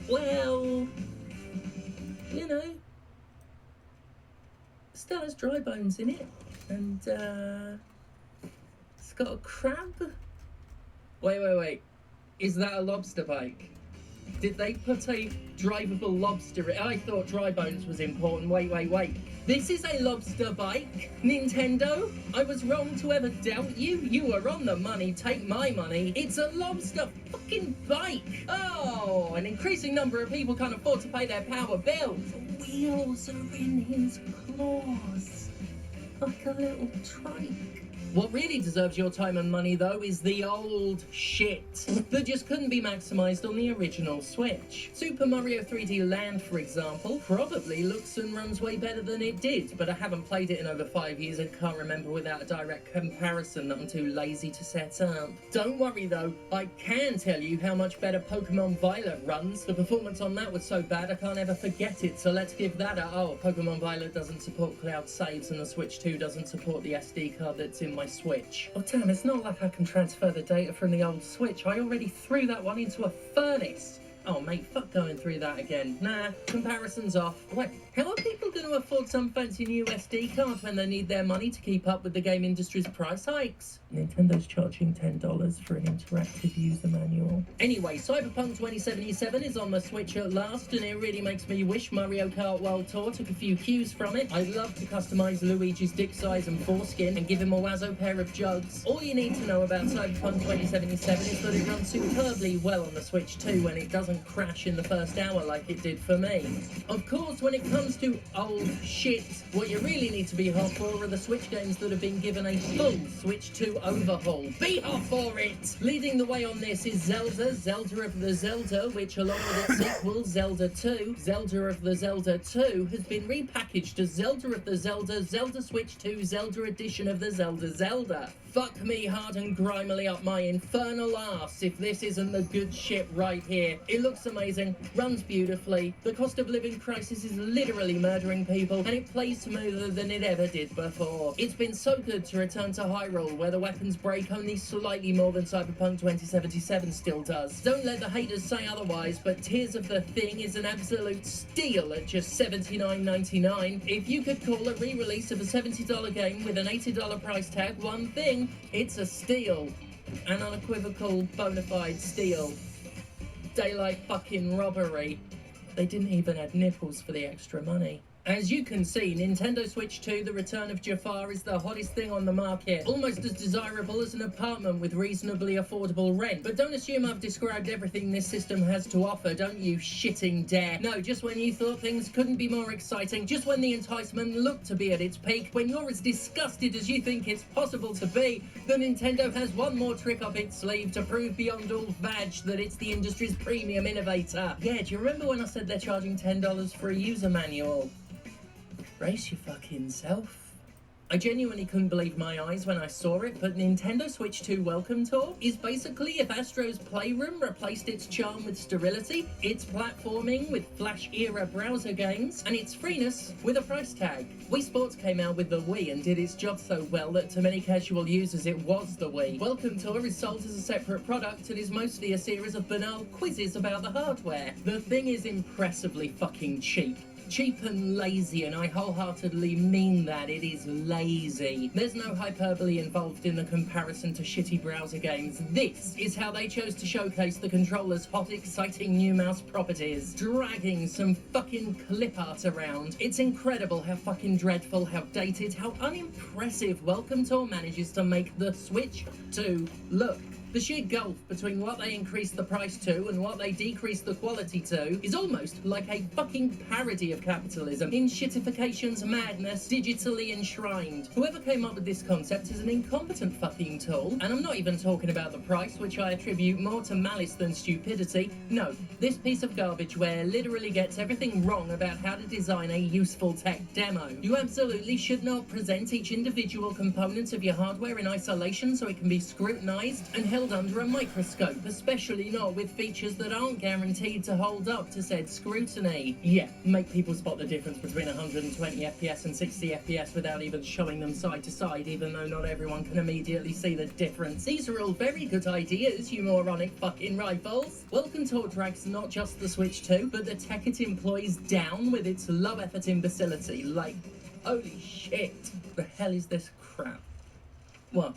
Speaker 10: Well, you know, still has Dry Bones in it, and it's got a crab. Wait, is that a lobster bike? Did they put a drivable lobster in? I thought Dry Bones was important. Wait. This is a lobster bike? Nintendo? I was wrong to ever doubt you? You were on the money, take my money. It's a lobster fucking bike. Oh, an increasing number of people can't afford to pay their power bills. The wheels are in his claws, like a little trike. What really deserves your time and money, though, is the old shit that just couldn't be maximised on the original Switch. Super Mario 3D Land, for example, probably looks and runs way better than it did, but I haven't played it in over 5 years and can't remember without a direct comparison that I'm too lazy to set up. Don't worry, though, I can tell you how much better Pokemon Violet runs. The performance on that was so bad I can't ever forget it, so let's give that a... Oh, Pokemon Violet doesn't support cloud saves and the Switch 2 doesn't support the SD card that's in my Switch. Oh damn, it's not like I can transfer the data from the old Switch. I already threw that one into a furnace. Oh mate, fuck going through that again. Nah, comparison's off. Wait, how are people going to afford some fancy new SD card when they need their money to keep up with the game industry's price hikes? Nintendo's charging $10 for an interactive user manual. Anyway, Cyberpunk 2077 is on the Switch at last, and it really makes me wish Mario Kart World Tour took a few cues from it. I'd love to customise Luigi's dick size and foreskin and give him a Wazzo pair of jugs. All you need to know about Cyberpunk 2077 is that it runs superbly well on the Switch 2 and it doesn't crash in the first hour like it did for me. Of course, when it comes to old shit, what you really need to be hot for are the Switch games that have been given a full Switch 2 overhaul. Be hot for it! Leading the way on this is Zelda of the Zelda, which along with its sequel, Zelda 2, Zelda of the Zelda 2, has been repackaged as Zelda of the Zelda, Zelda Switch 2, Zelda Edition of the Zelda. Fuck me hard and grimily up my infernal arse if this isn't the good shit right here. It looks amazing, runs beautifully, the cost of living crisis is literally murdering people, and it plays smoother than it ever did before. It's been so good to return to Hyrule, where the weapons break only slightly more than Cyberpunk 2077 still does. Don't let the haters say otherwise, but Tears of the Thing is an absolute steal at just $79.99. If you could call a re-release of a $70 game with an $80 price tag one thing, it's a steal. An unequivocal, bona fide steal. Daylight fucking robbery. They didn't even add nipples for the extra money. As you can see, Nintendo Switch 2 The Return of Jafar is the hottest thing on the market. Almost as desirable as an apartment with reasonably affordable rent. But don't assume I've described everything this system has to offer, don't you shitting dare. No, just when you thought things couldn't be more exciting, just when the enticement looked to be at its peak, when you're as disgusted as you think it's possible to be, the Nintendo has one more trick up its sleeve to prove beyond all vag that it's the industry's premium innovator. Yeah, do you remember when I said they're charging $10 for a user manual? Brace your fucking self. I genuinely couldn't believe my eyes when I saw it, but Nintendo Switch 2 Welcome Tour is basically if Astro's Playroom replaced its charm with sterility, its platforming with Flash-era browser games, and its freeness with a price tag. Wii Sports came out with the Wii and did its job so well that to many casual users it was the Wii. Welcome Tour is sold as a separate product and is mostly a series of banal quizzes about the hardware. The thing is impressively fucking cheap. Cheap and lazy, and I wholeheartedly mean that. It is lazy. There's no hyperbole involved in the comparison to shitty browser games. This is how they chose to showcase the controller's hot, exciting new mouse properties. Dragging some fucking clip art around. It's incredible how fucking dreadful, how dated, how unimpressive Welcome Tour manages to make the Switch 2 look. The sheer gulf between what they increased the price to and what they decreased the quality to is almost like a fucking parody of capitalism. In shitification's madness, digitally enshrined. Whoever came up with this concept is an incompetent fucking tool, and I'm not even talking about the price, which I attribute more to malice than stupidity. No, this piece of garbageware literally gets everything wrong about how to design a useful tech demo. You absolutely should not present each individual component of your hardware in isolation so it can be scrutinized and held under a microscope, especially not with features that aren't guaranteed to hold up to said scrutiny. Yeah, make people spot the difference between 120 FPS and 60 FPS without even showing them side to side, even though not everyone can immediately see the difference. These are all very good ideas, you moronic fucking rifles. Welcome Tour drags not just the Switch 2, but the tech it employs down with its low-effort imbecility. Like, holy shit, the hell is this crap? What?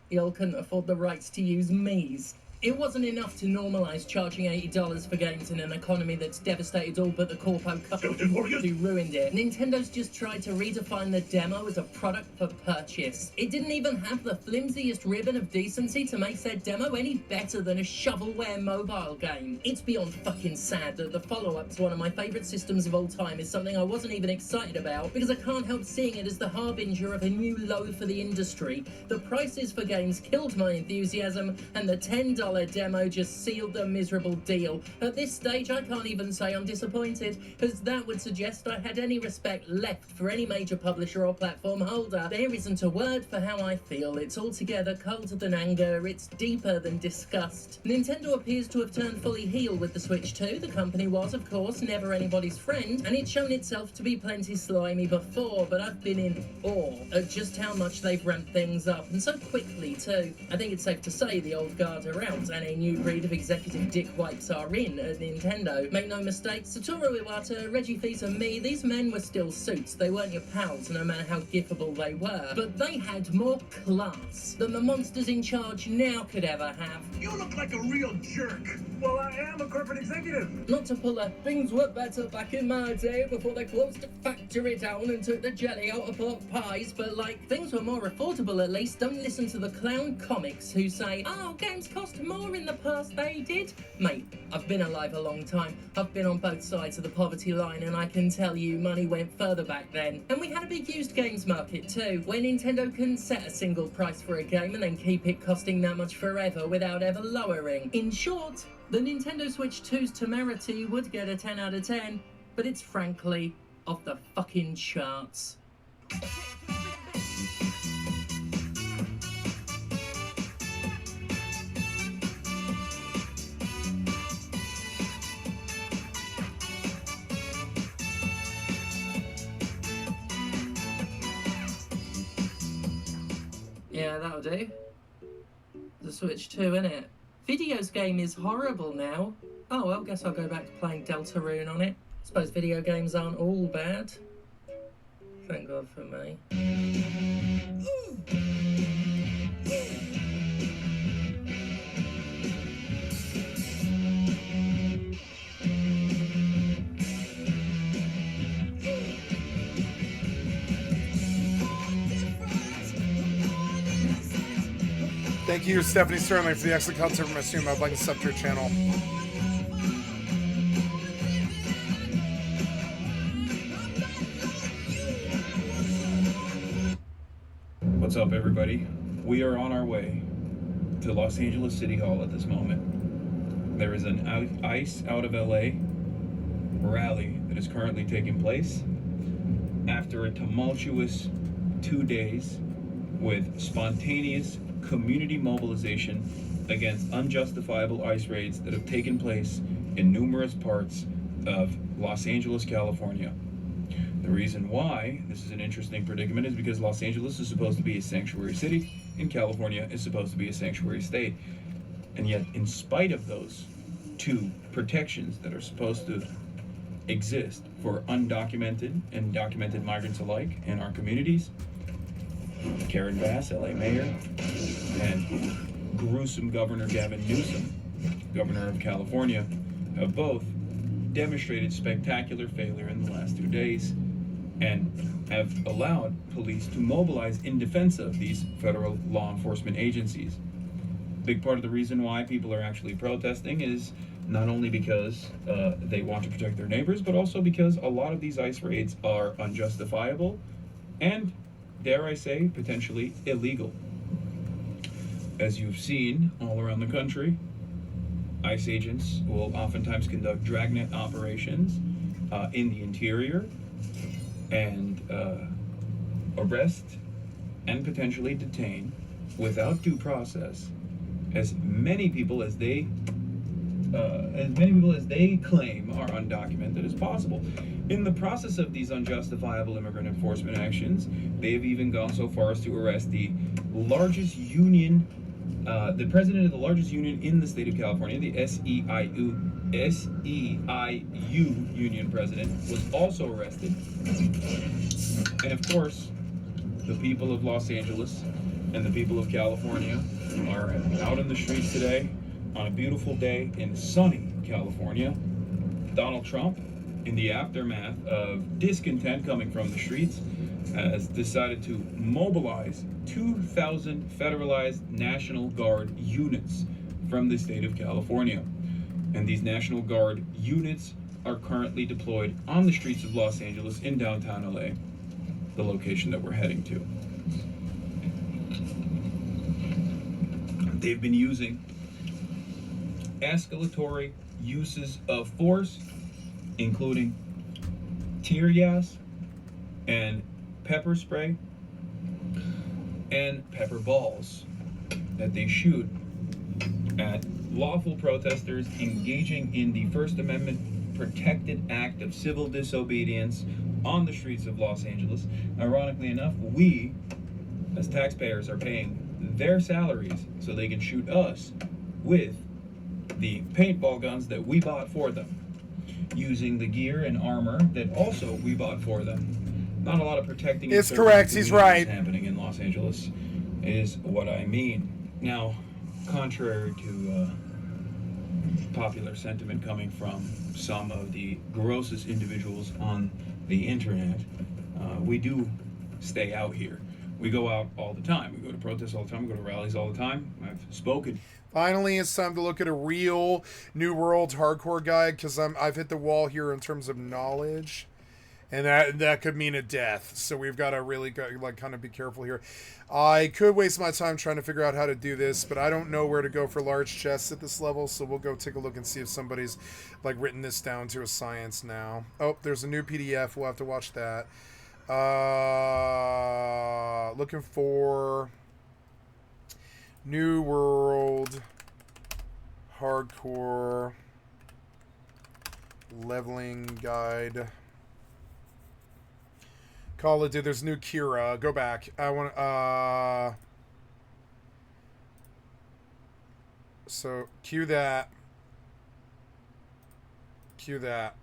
Speaker 10: Y'all couldn't afford the rights to use Mii's. It wasn't enough to normalise charging $80 for games in an economy that's devastated all but the corpo who ruined it. Nintendo's just tried to redefine the demo as a product for purchase. It didn't even have the flimsiest ribbon of decency to make said demo any better than a shovelware mobile game. It's beyond fucking sad that the follow-up to one of my favourite systems of all time is something I wasn't even excited about because I can't help seeing it as the harbinger of a new low for the industry. The prices for games killed my enthusiasm, and the $10 demo just sealed the miserable deal. At this stage, I can't even say I'm disappointed, because that would suggest I had any respect left for any major publisher or platform holder. There isn't a word for how I feel. It's altogether colder than anger. It's deeper than disgust. Nintendo appears to have turned fully heel with the Switch 2. The company was, of course, never anybody's friend, and it's shown itself to be plenty slimy before, but I've been in awe at just how much they've ramped things up, and so quickly, too. I think it's safe to say the old guard are out, and a new breed of executive dick wipes are in at Nintendo. Make no mistake, Satoru Iwata, Reggie Fils and me, these men were still suits. They weren't your pals, no matter how gifable they were. But they had more class than the monsters in charge now could ever have.
Speaker 11: You look like a real jerk. Well, I am a corporate executive.
Speaker 10: Not to pull a things were better back in my day before they closed the factory down and took the jelly out of pork pies, but like, things were more affordable at least. Don't listen to the clown comics who say, oh, games cost more in the past they did. Mate, I've been alive a long time. I've been on both sides of the poverty line, and I can tell you money went further back then. And we had a big used games market too, where Nintendo can set a single price for a game and then keep it costing that much forever without ever lowering. In short, the Nintendo Switch 2's temerity would get a 10 out of 10, but it's frankly off the fucking charts. Yeah, that'll do. The Switch 2, innit? Videos game is horrible now. Oh, well, guess I'll go back to playing Deltarune on it. Suppose video games aren't all bad. Thank God for me.
Speaker 5: Thank you, Stephanie Sterling, for the excellent content from my stream. I'd like to sub to your channel.
Speaker 12: What's up, everybody? We are on our way to Los Angeles City Hall at this moment. There is an ICE out of LA rally that is currently taking place after a tumultuous 2 days with spontaneous community mobilization against unjustifiable ICE raids that have taken place in numerous parts of Los Angeles, California. The reason why this is an interesting predicament is because Los Angeles is supposed to be a sanctuary city and California is supposed to be a sanctuary state. And yet, in spite of those two protections that are supposed to exist for undocumented and documented migrants alike in our communities, Karen Bass, LA mayor, and gruesome Governor Gavin Newsom, governor of California, have both demonstrated spectacular failure in the last 2 days and have allowed police to mobilize in defense of these federal law enforcement agencies. Big part of the reason why people are actually protesting is not only because they want to protect their neighbors, but also because a lot of these ICE raids are unjustifiable and, dare I say, potentially illegal. As you've seen all around the country, ICE agents will oftentimes conduct dragnet operations in the interior and arrest and potentially detain without due process as many people as they claim are undocumented as possible. In the process of these unjustifiable immigrant enforcement actions, they have even gone so far as to arrest the largest union, the president of the largest union in the state of California, the SEIU union president, was also arrested. And of course, the people of Los Angeles and the people of California are out in the streets today on a beautiful day in sunny California. Donald Trump, in the aftermath of discontent coming from the streets, has decided to mobilize 2,000 federalized National Guard units from the state of California. And these National Guard units are currently deployed on the streets of Los Angeles in downtown LA, the location that we're heading to. They've been using escalatory uses of force, including tear gas and pepper spray and pepper balls that they shoot at lawful protesters engaging in the First Amendment protected act of civil disobedience on the streets of Los Angeles. Ironically enough, we as taxpayers are paying their salaries so they can shoot us with the paintball guns that we bought for them, using the gear and armor that also we bought for them. Not a lot of protecting.
Speaker 5: It's correct. He's right.
Speaker 12: Happening in Los Angeles is what I mean. Now, contrary to popular sentiment coming from some of the grossest individuals on the internet, we do stay out here. We go out all the time. We go to protests all the time. We go to rallies all the time. I've spoken.
Speaker 5: Finally, it's time to look at a real New World hardcore guide, because I've hit the wall here in terms of knowledge, and that could mean a death. So we've got to really kind of be careful here. I could waste my time trying to figure out how to do this, but I don't know where to go for large chests at this level. So we'll go take a look and see if somebody's written this down to a science now. Oh, there's a new PDF. We'll have to watch that. Looking for New World hardcore leveling guide. Call it, dude. There's new Kira. Go back. I want so cue that. Cue that.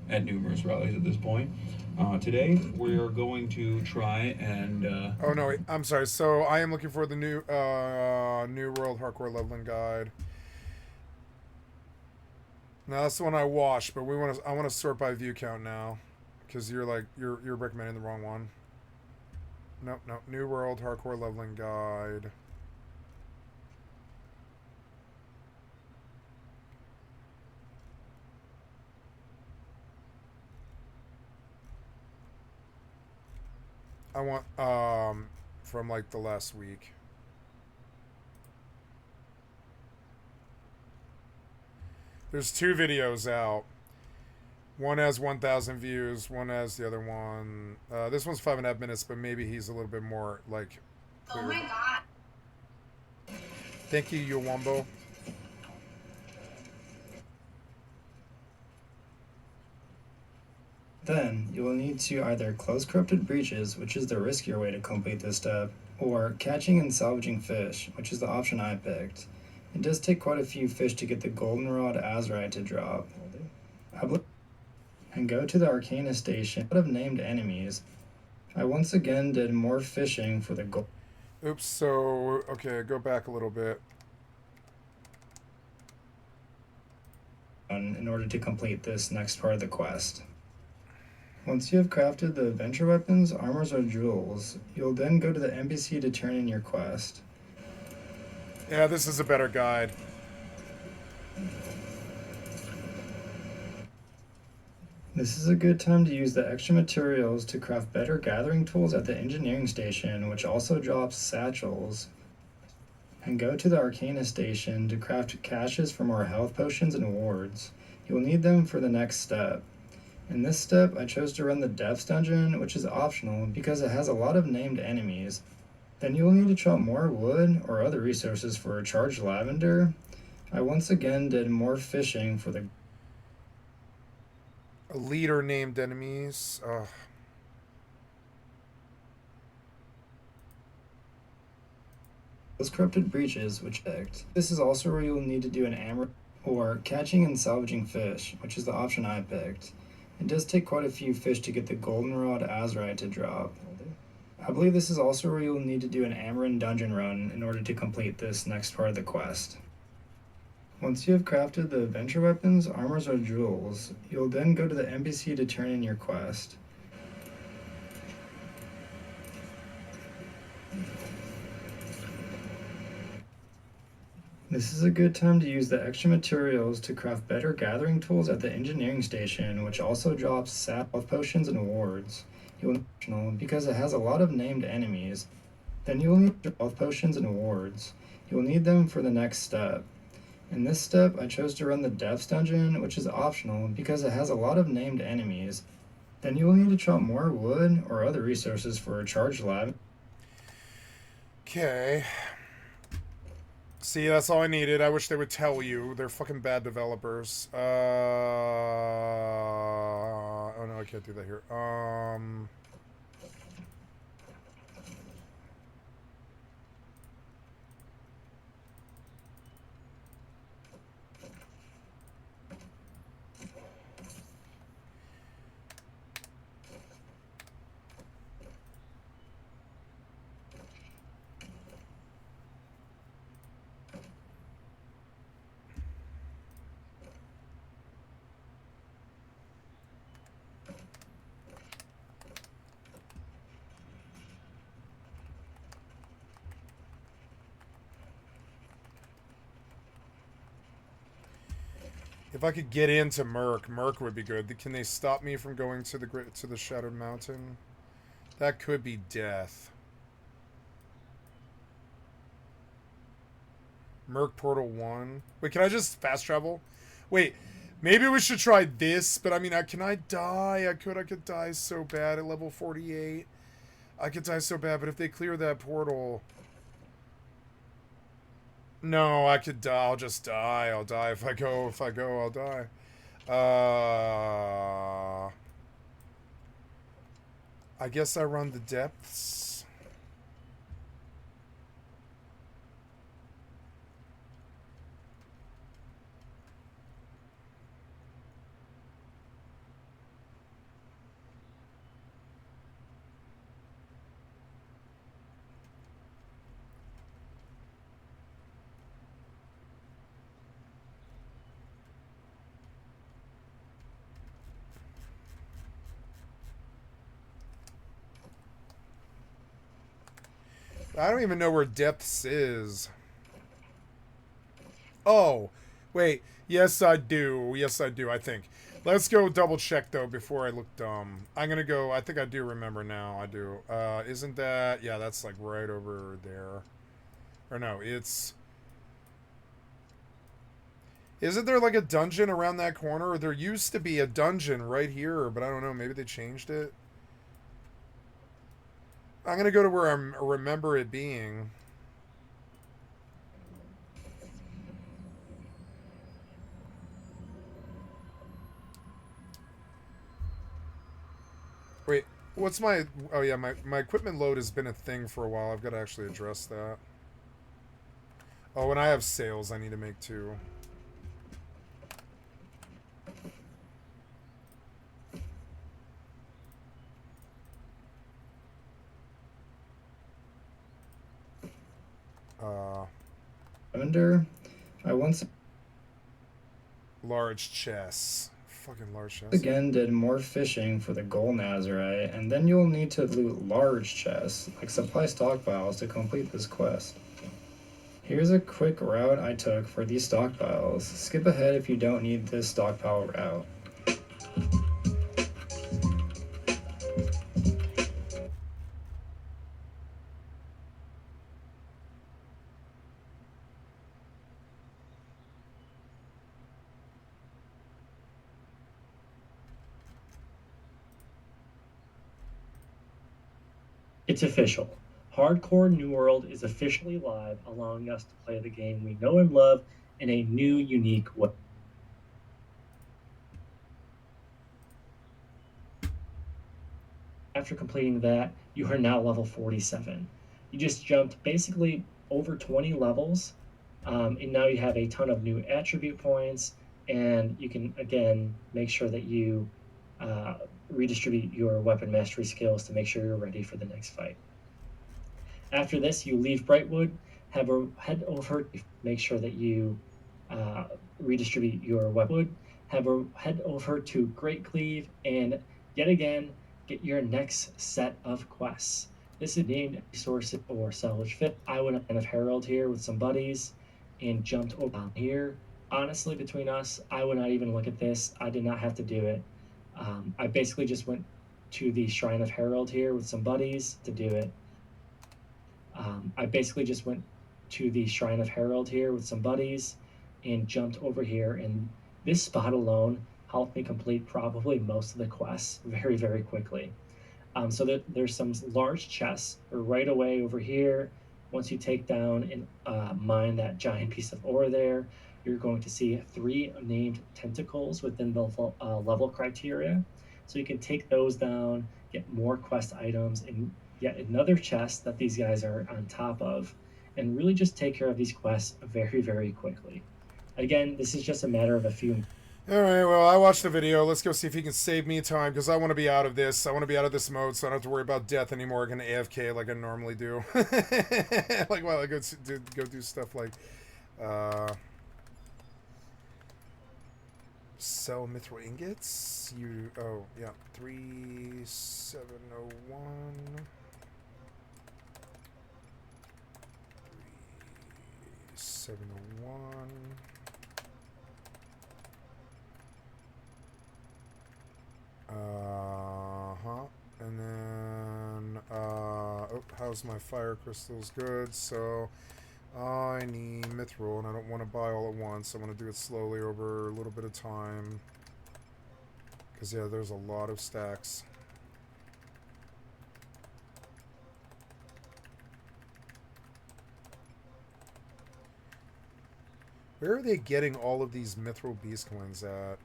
Speaker 12: at numerous rallies at this point. Today, we're going to try and...
Speaker 5: Oh, no, wait. I'm sorry. So I am looking for the new New World Hardcore Leveling Guide. Now, that's the one I watched, but I want to sort by view count now. Because you're recommending the wrong one. Nope. New World Hardcore Leveling Guide. I want from like the last week. There's 2 videos out. One has 1,000 views. One has the other one. This one's 5.5 minutes, but maybe he's a little bit more like clear.
Speaker 13: Oh my god.
Speaker 5: Thank you, Yowombo.
Speaker 14: Then, you will need to either close corrupted breaches, which is the riskier way to complete this step, or catching and salvaging fish, which is the option I picked. It does take quite a few fish to get the goldenrod azurite to drop. And go to the Arcana station. A lot of named enemies. I once again did more fishing for the gold.
Speaker 5: Oops, so, okay, go back a little bit.
Speaker 14: In order to complete this next part of the quest. Once you have crafted the adventure weapons, armors, or jewels, you'll then go to the NPC to turn in your quest.
Speaker 5: Yeah, this is a better guide.
Speaker 14: This is a good time to use the extra materials to craft better gathering tools at the engineering station, which also drops satchels. And go to the Arcana station to craft caches for more health potions and wards. You will need them for the next step. In this step, I chose to run the Depths dungeon, which is optional because it has a lot of named enemies. Then you will need to chop more wood or other resources for charged lavender. I once again did more fishing for the
Speaker 5: A leader named enemies.
Speaker 14: those corrupted breaches, which picked. This is also where you will need to do an amber or catching and salvaging fish, which is the option I picked. It does take quite a few fish to get the goldenrod azurite to drop. I believe this is also where you will need to do an Amarin dungeon run in order to complete this next part of the quest. Once you have crafted the adventure weapons, armors, or jewels, you'll then go to the NPC to turn in your quest. This is a good time to use the extra materials to craft better gathering tools at the engineering station, which also drops health potions and wards. You will need because it has a lot of named enemies. Then you will need health potions and wards. You will need them for the next step. In this step, I chose to run the Depths dungeon, which is optional because it has a lot of named enemies. Then you will need to chop more wood or other resources for a charged lab.
Speaker 5: Okay. See, that's all I needed. I wish they would tell you. They're fucking bad developers. Oh no, I can't do that here. If I could get into Merc would be good. Can they stop me from going to the Shadowed Mountain? That could be death. Merc Portal 1. Wait, can I just fast travel? Wait, maybe we should try this, but I mean, can I die? I could die so bad at level 48. I could die so bad, but if they clear that portal... No, I could die. I'll just die. I'll die if I go. I'll die. I guess I run the Depths. I don't even know where depths is. Oh, wait. Yes, I do. Yes, I do, I think. Let's go double check, though, before I look dumb. I'm gonna go... I think I do remember now. I do. Isn't that... Yeah, that's, like, right over there. Or no, it's... Isn't there, like, a dungeon around that corner? Or there used to be a dungeon right here, but I don't know. Maybe they changed it? I'm gonna go to where I remember it being. Wait, what's my... Oh, yeah, my equipment load has been a thing for a while. I've got to actually address that. Oh, and I have sales I need to make, too.
Speaker 14: Wonder, I once
Speaker 5: Large chests. Fucking large chests.
Speaker 14: again did more fishing for the gold Nazarite, and then you'll need to loot large chests, like supply stockpiles, to complete this quest. Here's a quick route I took for these stockpiles. Skip ahead if you don't need this stockpile route.
Speaker 6: It's official. Hardcore New World is officially live, allowing us to play the game we know and love in a new, unique way. After completing that, you are now level 47. You just jumped basically over 20 levels, and now you have a ton of new attribute points, and you can, again, make sure that you redistribute your weapon mastery skills to make sure you're ready for the next fight. After this, you leave Brightwood, head over, make sure that you redistribute your weapon, head over to Great Cleave, and yet again, get your next set of quests. This is named Resources or Salvage Fit. I went up of Herald here with some buddies and jumped over here. Honestly, between us, I would not even look at this. I did not have to do it. I basically just went to the Shrine of Herald here with some buddies to do it. I basically just went to the Shrine of Herald here with some buddies and jumped over here, and this spot alone helped me complete probably most of the quests very, very quickly. So there's some large chests right away over here. Once you take down and mine that giant piece of ore there, you're going to see 3 named tentacles within the level criteria. So you can take those down, get more quest items, and yet another chest that these guys are on top of, and really just take care of these quests very, very quickly. Again, this is just a matter of a few.
Speaker 5: All right, well, I watched the video. Let's go see if he can save me time, because I want to be out of this. I want to be out of this mode, so I don't have to worry about death anymore. I can AFK like I normally do. Like, while I go do stuff like... sell mithril ingots. Oh, yeah. 3701. 3701. And then, oh, how's my fire crystals? Good. So, I need mithril, and I don't want to buy all at once. I want to do it slowly over a little bit of time. Because, yeah, there's a lot of stacks. Where are they getting all of these mithril beast coins at?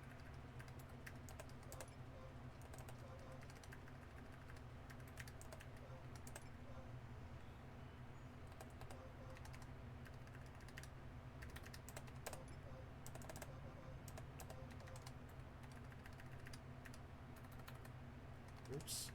Speaker 5: Oops.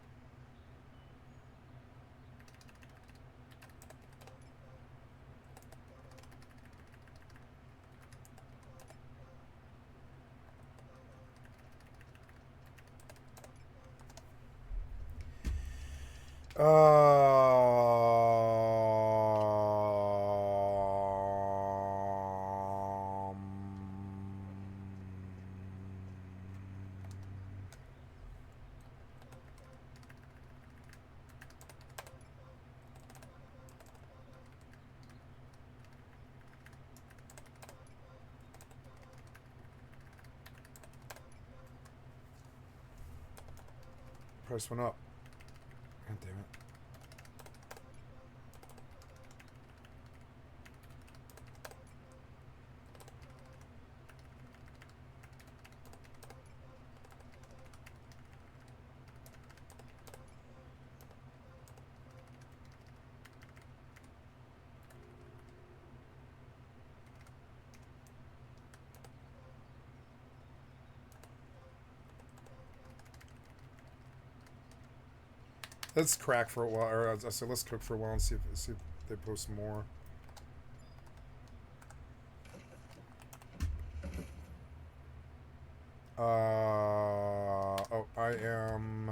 Speaker 5: Price went up. God damn it. Let's crack for a while, or I said let's cook for a while and see if they post more. Oh, I am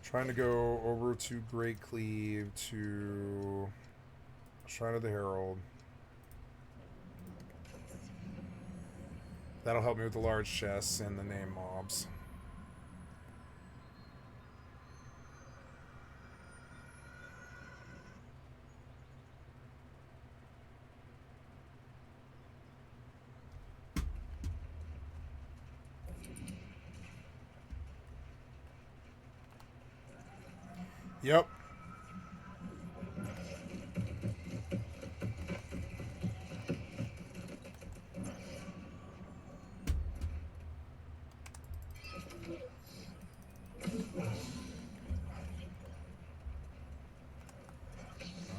Speaker 5: trying to go over to Great Cleave to Shrine of the Herald. That'll help me with the large chests and the name mobs. Yep.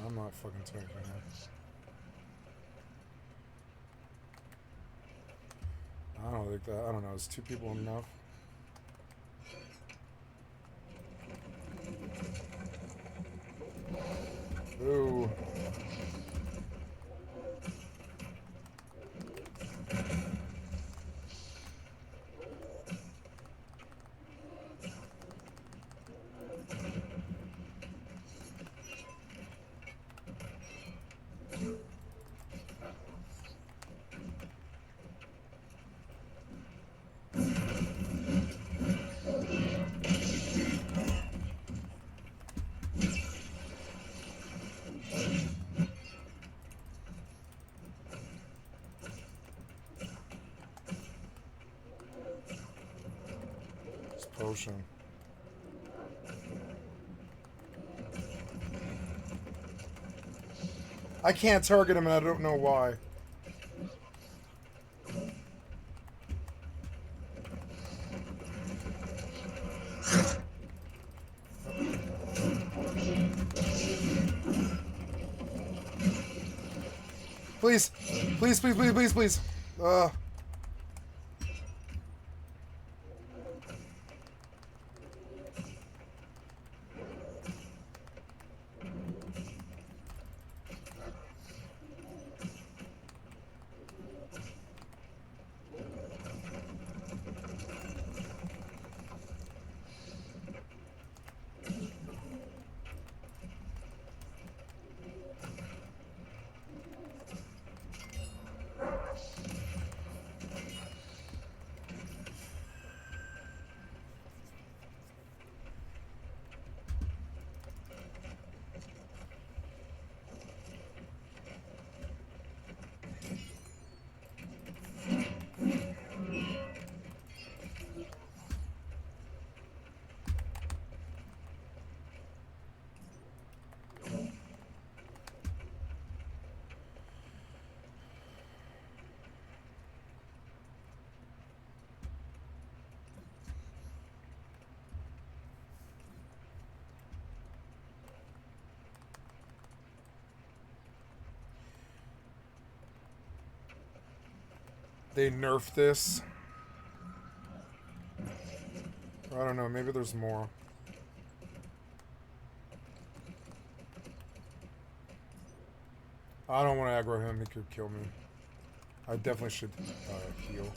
Speaker 5: I'm not fucking typing it. I don't think that. I don't know. Is 2 people enough? Ooh. Potion. I can't target him and I don't know why. Please. Please, please, please, please, please. They nerfed this. I don't know, maybe there's more. I don't want to aggro him, he could kill me. I definitely should heal.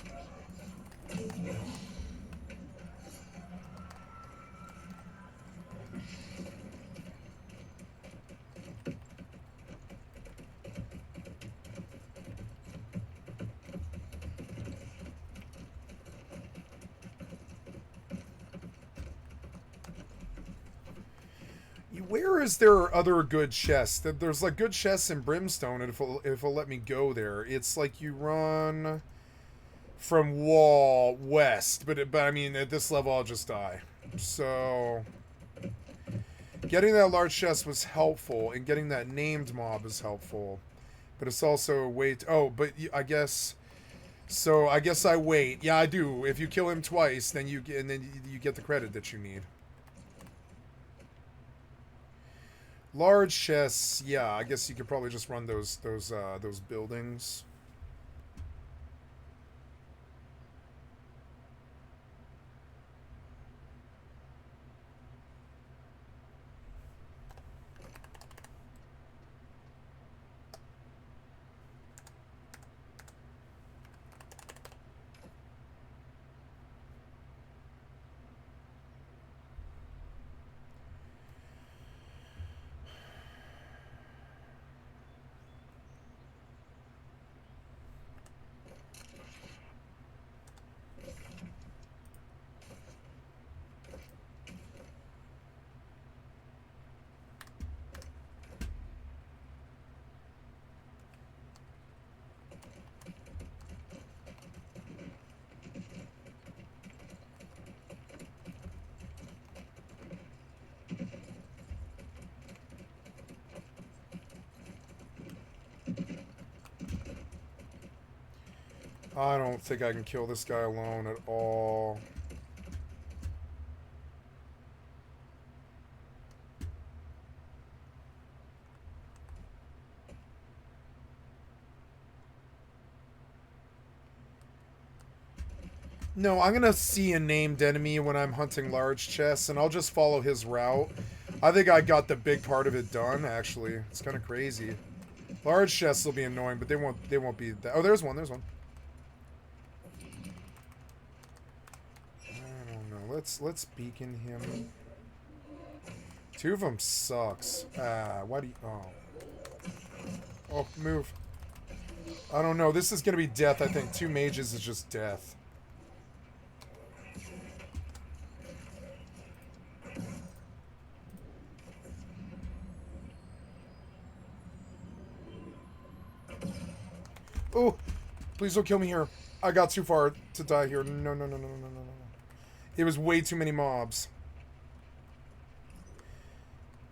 Speaker 5: Where is there other good chests? There's like good chests in Brimstone, and if it'll let me go there. It's like you run from wall west, but I mean at this level I'll just die. So getting that large chest was helpful, and getting that named mob is helpful. But it's also wait. Oh, but I guess. So I guess I wait. Yeah, I do. If you kill him twice, then you get the credit that you need. Large chests. Yeah, I guess you could probably just run those buildings. I don't think I can kill this guy alone at all. No, I'm gonna see a named enemy when I'm hunting large chests, and I'll just follow his route. I think I got the big part of it done, actually. It's kind of crazy. Large chests will be annoying, but they won't be that. Oh, there's one. I don't know. Let's beacon him. Two of them sucks. Why do you... Oh, move. I don't know. This is going to be death, I think. Two mages is just death. Oh, please don't kill me here. I got too far to die here. No. It was way too many mobs.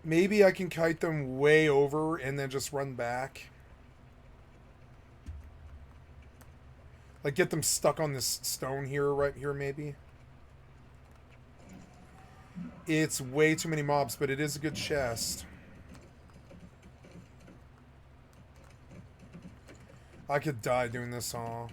Speaker 5: Maybe I can kite them way over and then just run back. Like, get them stuck on this stone here, right here, maybe. It's way too many mobs, but it is a good chest. I could die doing this all.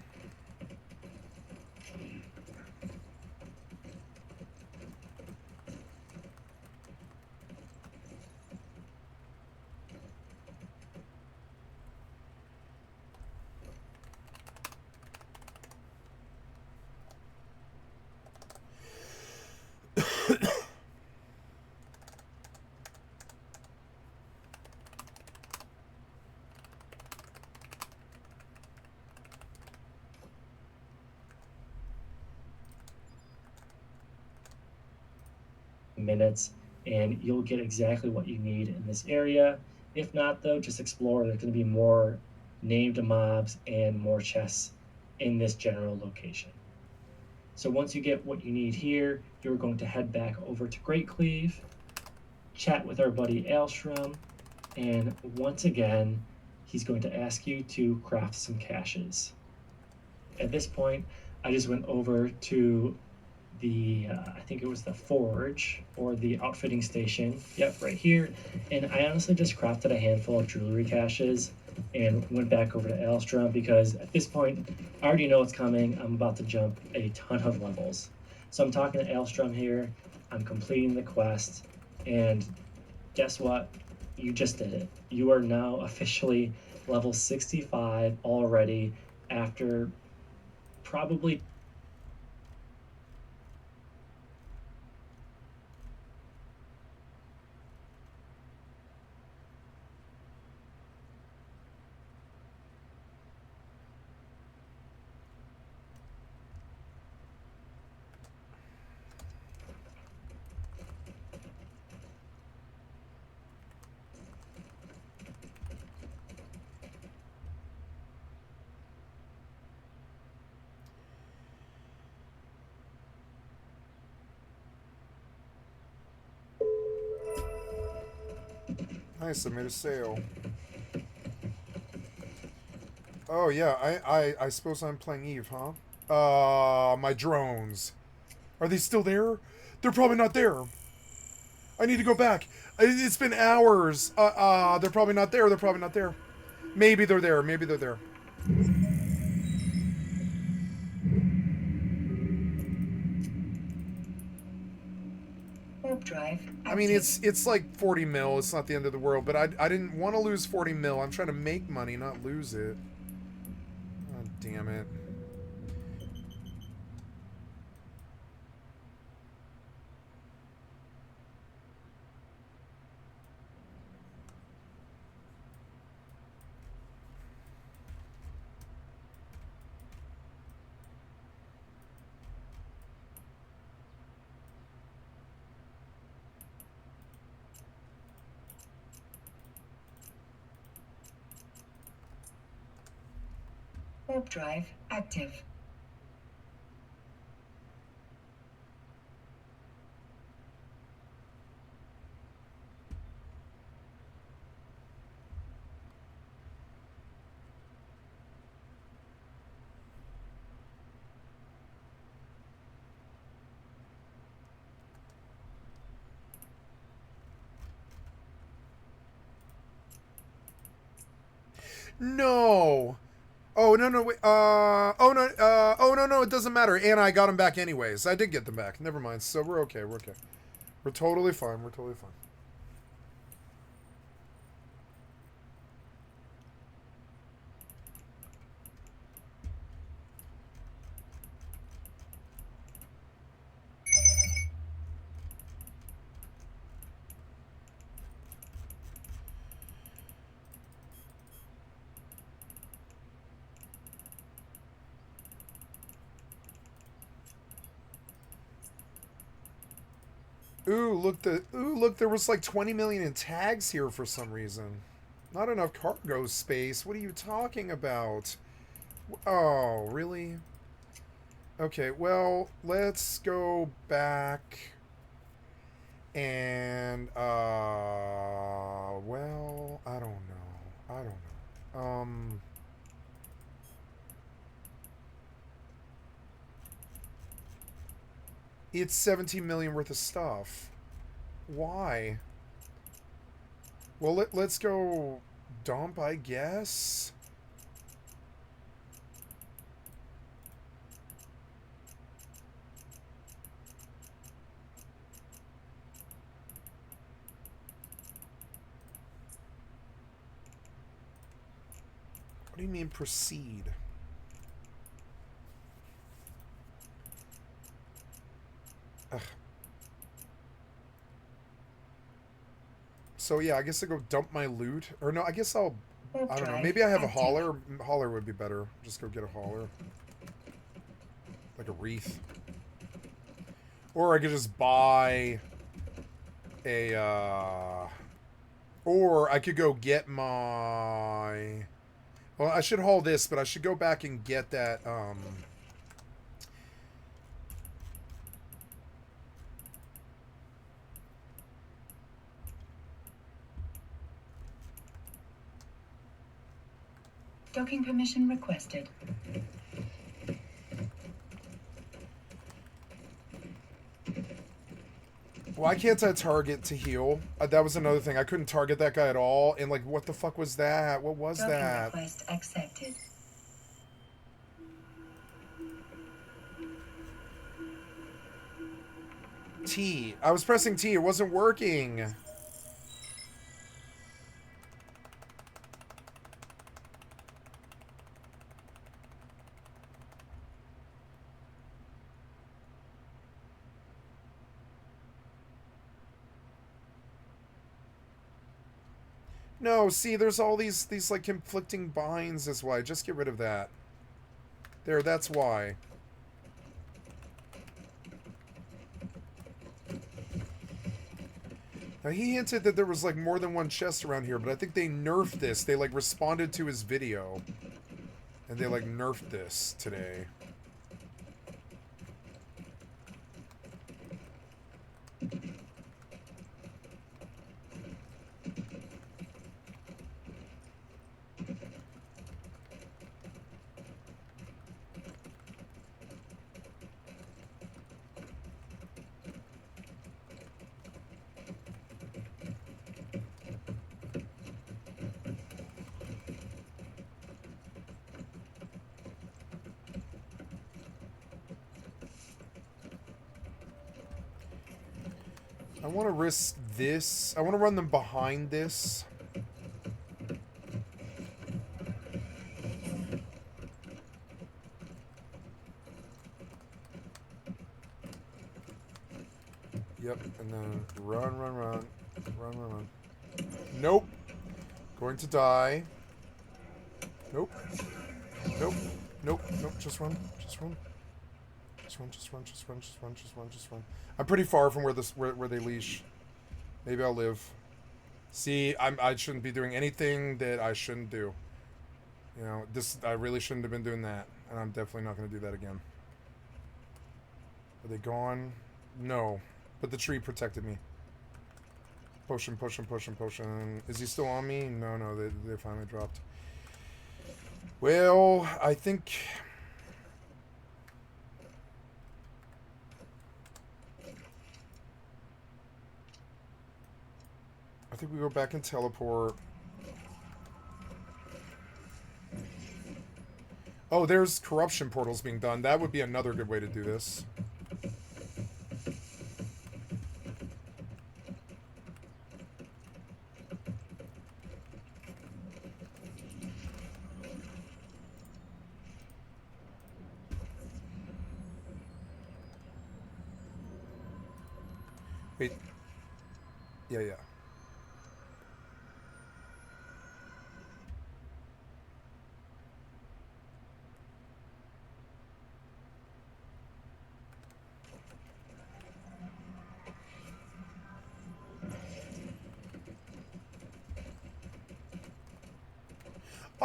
Speaker 6: Minutes, and you'll get exactly what you need in this area. If not, though, just explore. There's going to be more named mobs and more chests in this general location. So once you get what you need here, you're going to head back over to Great Cleave, chat with our buddy Alldayerrydaybaby, and once again, he's going to ask you to craft some caches. At this point, I just went over to the, I think it was the forge or the outfitting station. Yep, right here. And I honestly just crafted a handful of jewelry caches and went back over to Alldayerrydaybaby because at this point, I already know what's coming. I'm about to jump a ton of levels. So I'm talking to Alldayerrydaybaby here. I'm completing the quest. And guess what? You just did it. You are now officially level 65 already after probably
Speaker 5: Nice, I made a sale. Oh yeah, I suppose I'm playing Eve, huh? My drones. Are they still there? They're probably not there. I need to go back. It's been hours. They're probably not there. They're probably not there. Maybe they're there. Maybe they're there.
Speaker 13: Warp drive.
Speaker 5: I mean, it's like 40 mil. It's not the end of the world, but I didn't want to lose 40 mil. I'm trying to make money, not lose it. Oh, damn it.
Speaker 13: Warp drive active.
Speaker 5: No. Oh, no, wait. Oh, no, it doesn't matter. And I got them back anyways. I did get them back. Never mind. So we're okay. We're okay. We're totally fine. We're totally fine. Ooh, look, there was like 20 million in tags here for some reason. Not enough cargo space. What are you talking about? Oh, really? Okay, well, let's go back and well, I don't know. It's 17 million worth of stuff. Why? Well, let's go dump, I guess. What do you mean proceed? Ugh. So yeah, I guess I go dump my loot. Or no, I guess I don't know. Maybe I have a hauler. Hauler would be better. Just go get a hauler. Like a wreath. Or I could just buy a, or I could go get my... Well, I should haul this, but I should go back and get that,
Speaker 13: Docking permission requested.
Speaker 5: Why can't I target to heal? That was another thing. I couldn't target that guy at all. And, like, what the fuck was that? What was
Speaker 13: Docking
Speaker 5: that?
Speaker 13: request accepted.
Speaker 5: T. I was pressing T. It wasn't working. No, see, there's all these like conflicting binds is why. Just get rid of that. There, that's why. Now, he hinted that there was like more than one chest around here, but I think they nerfed this. They like responded to his video. And they like nerfed this today. I want to risk this. I want to run them behind this. Yep, and then run, run, run. Run, run, run. Nope. Going to die. Nope. Nope. Nope. Nope. Just run. Just run. Just run, just run, just run, just run, just run, just run. I'm pretty far from where they leash. Maybe I'll live. See, I shouldn't be doing anything that I shouldn't do. You know, I really shouldn't have been doing that. And I'm definitely not going to do that again. Are they gone? No. But the tree protected me. Potion, potion, potion, potion. Is he still on me? No, no, they finally dropped. Well, I think... I think we go back and teleport. Oh, there's corruption portals being done. That would be another good way to do this. Wait. Yeah, yeah.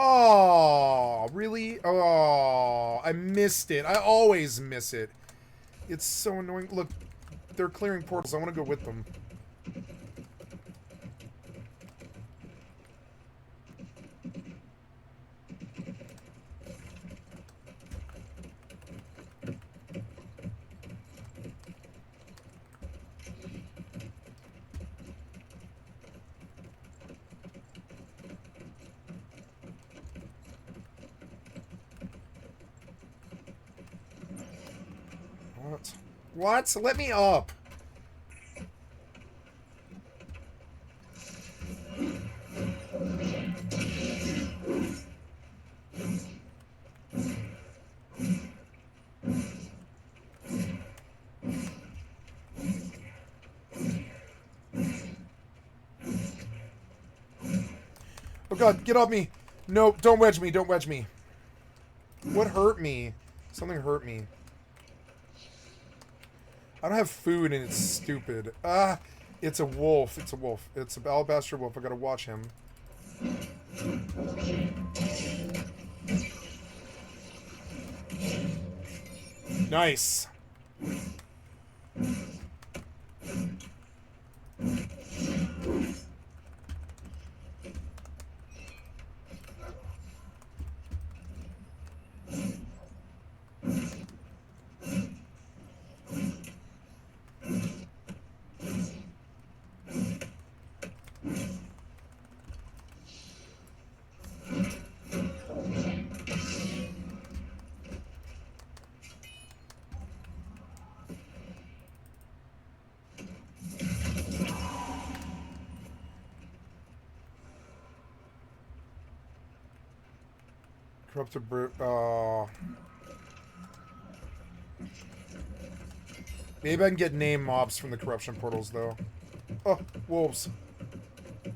Speaker 5: Oh, really? Oh, I missed it. I always miss it. It's so annoying. Look, they're clearing portals. I want to go with them. What? What? Let me up. Oh god, get off me. No, don't wedge me, don't wedge me. What hurt me? Something hurt me. I don't have food and it's stupid. Ah, it's a wolf. It's a wolf. It's a alabaster wolf. I gotta watch him. Nice. Corrupted brute. Maybe I can get name mobs from the corruption portals, though. Oh, wolves. I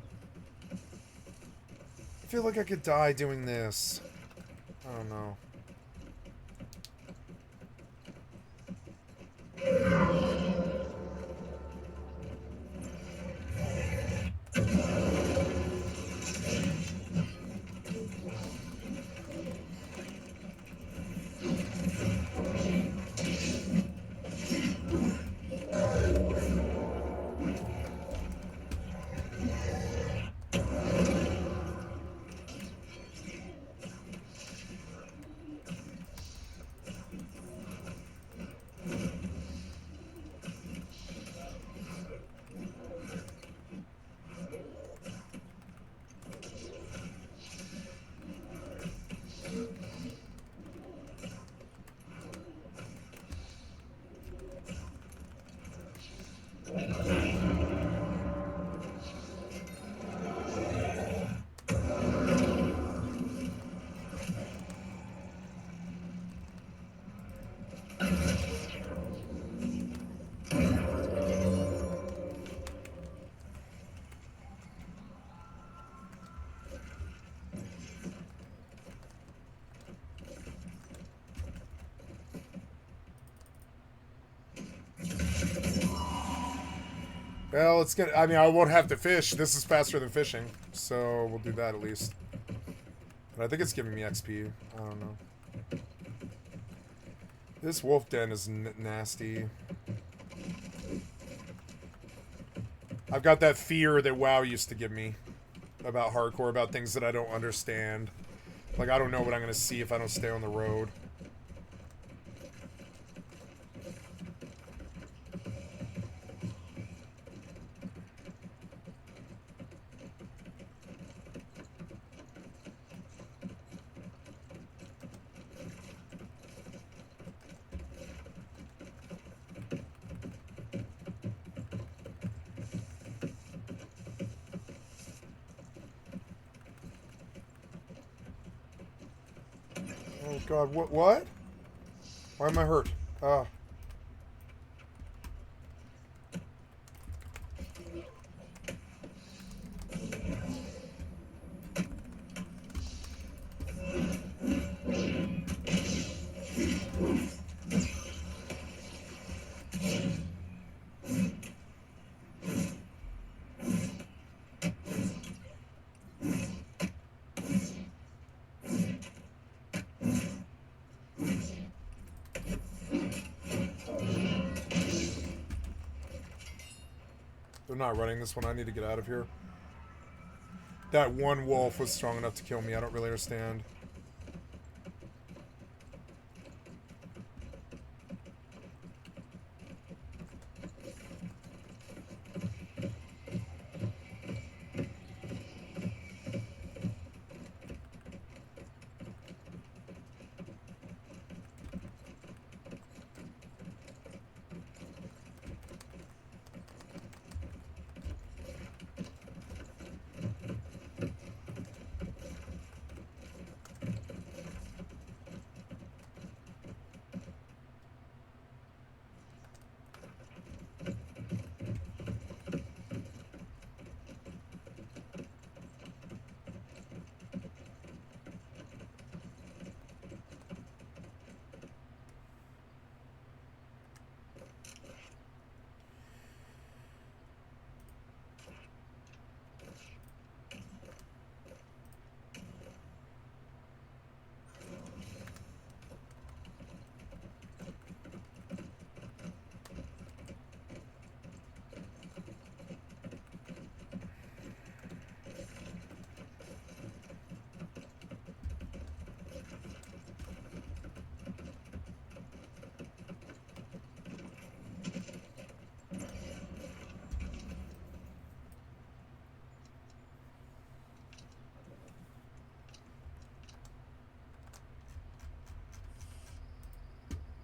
Speaker 5: feel like I could die doing this. I don't know. Well, it's gonna. I mean, I won't have to fish. This is faster than fishing, so we'll do that at least. But I think it's giving me XP. I don't know. This wolf den is nasty. I've got that fear that WoW used to give me about hardcore, about things that I don't understand. Like, I don't know what I'm gonna see if I don't stay on the road. Oh god, what? Why am I hurt? Ah. They're not running this one. I need to get out of here. That one wolf was strong enough to kill me. I don't really understand.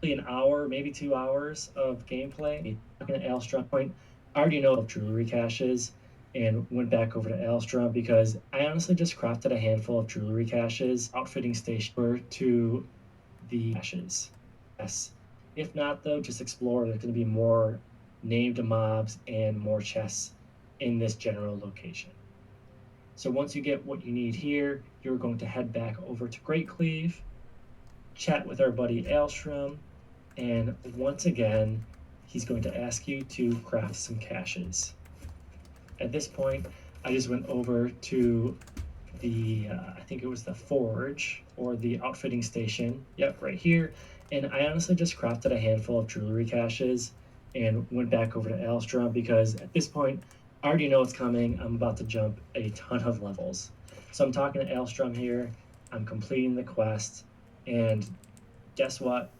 Speaker 6: An hour, maybe 2 hours of gameplay. Talking to Alstrom point, I already know of jewelry caches and went back over to Alstrom because I honestly just crafted a handful of jewelry caches, outfitting station to the caches. Yes. If not, though, just explore. There's going to be more named mobs and more chests in this general location. So once you get what you need here, you're going to head back over to Great Cleave, chat with our buddy Alstrom, and once again, he's going to ask you to craft some caches. At this point, I just went over to the, I think it was the forge or the outfitting station. Yep, right here. And I honestly just crafted a handful of jewelry caches and went back over to Alstrom because at this point, I already know what's coming. I'm about to jump a ton of levels. So I'm talking to Alstrom here. I'm completing the quest. And guess what?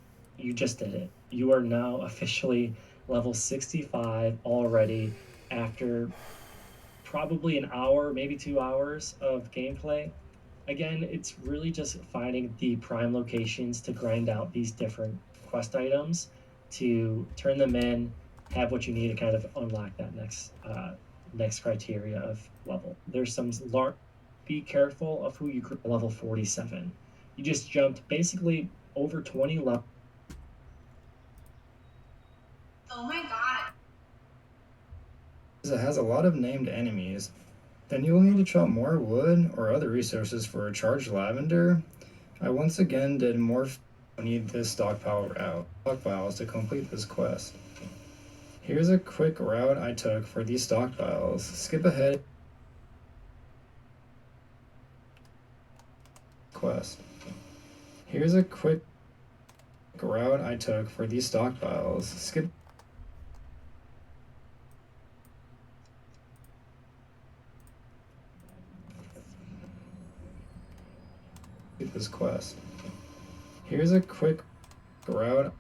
Speaker 6: You just did it. You are now officially level 65 already after probably an hour, maybe 2 hours of gameplay. Again, it's really just finding the prime locations to grind out these different quest items to turn them in, have what you need to kind of unlock that next criteria of level. There's some be careful of who you group level 47. You just jumped basically over 20 levels.
Speaker 15: Oh my god.
Speaker 14: It has a lot of named enemies. Then you will need to chop more wood or other resources for charged lavender. I once again did more. I need this stockpile route. Stockpiles to complete this quest. Here's a quick route I took for these stockpiles. Skip ahead. Quest. Here's a quick route I took for these stockpiles. Skip. This quest. Here's a quick route.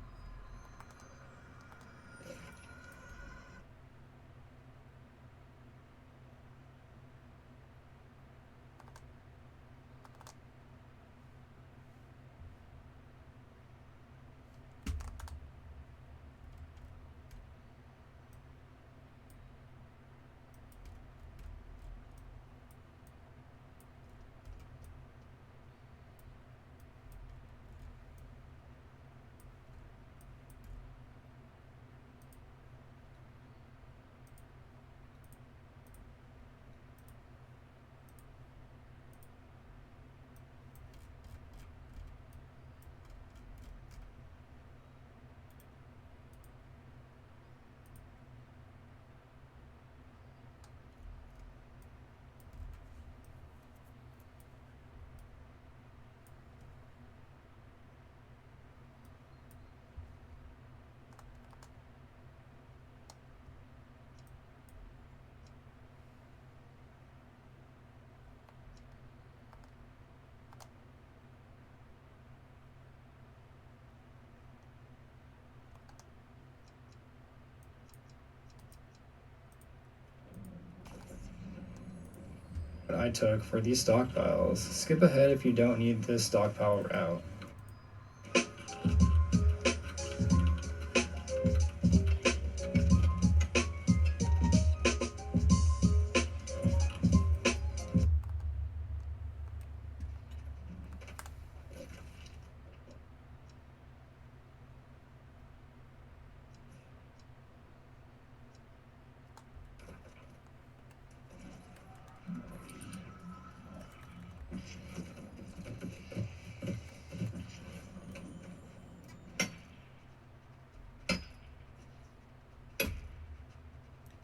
Speaker 14: I took for these stockpiles. Skip ahead if you don't need this stockpile route.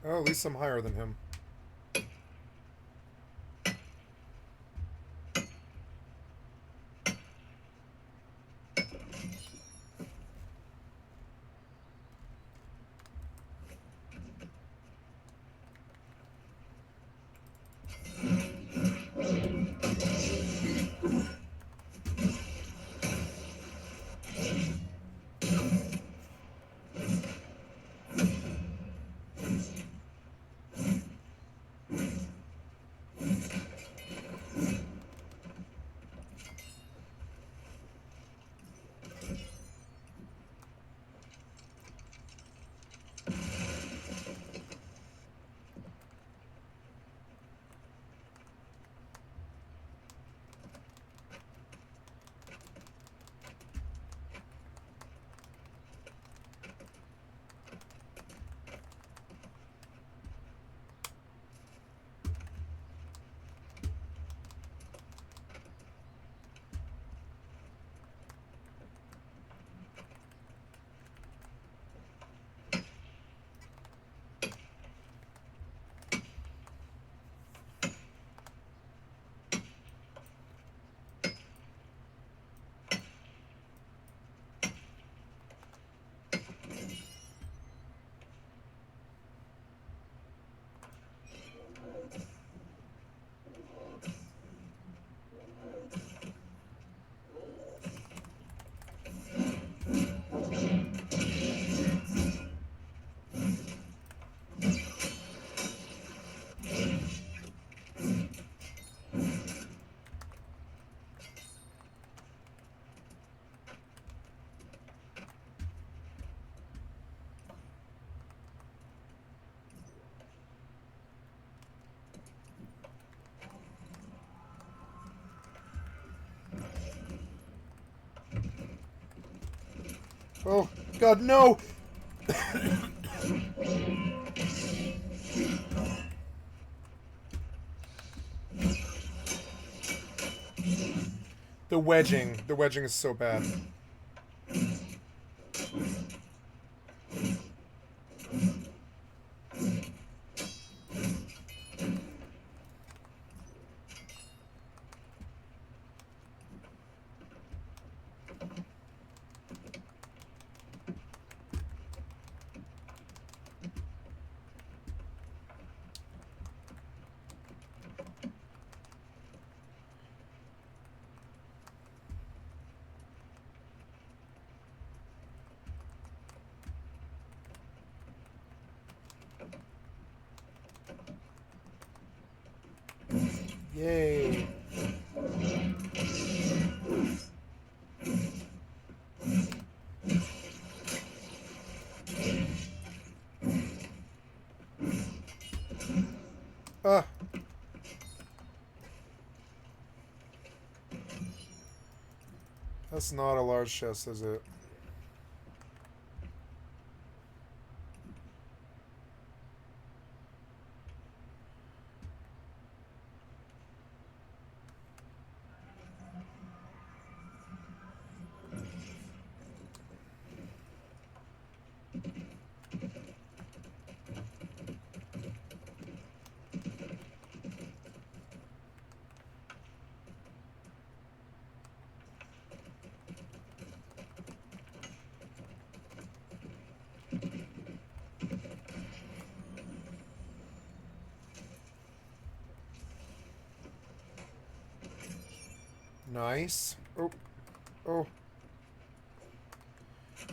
Speaker 5: Oh, at least I'm higher than him. Oh, God, no! The wedging is so bad. Yay. Ah. That's not a large chest, is it? Nice. Oh. Oh.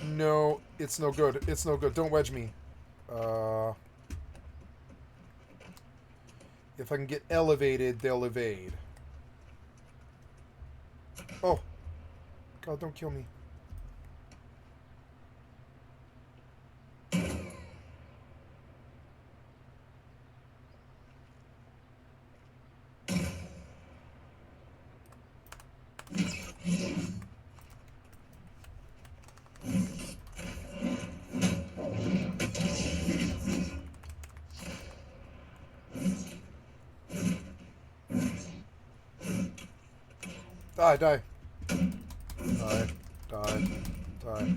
Speaker 5: No, it's no good. It's no good. Don't wedge me. If I can get elevated, they'll evade. Oh. God, don't kill me. Die, die. Die, die, die.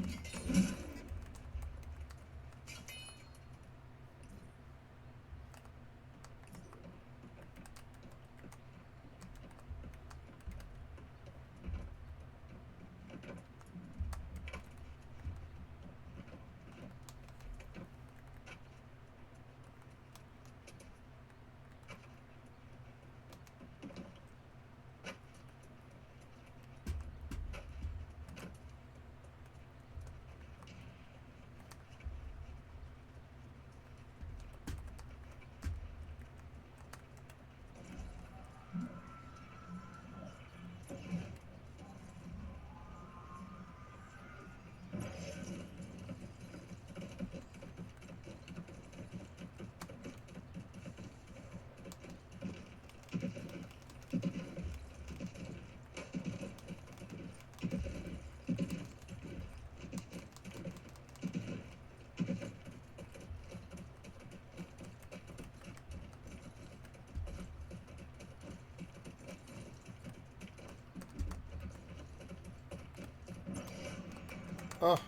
Speaker 5: Oh.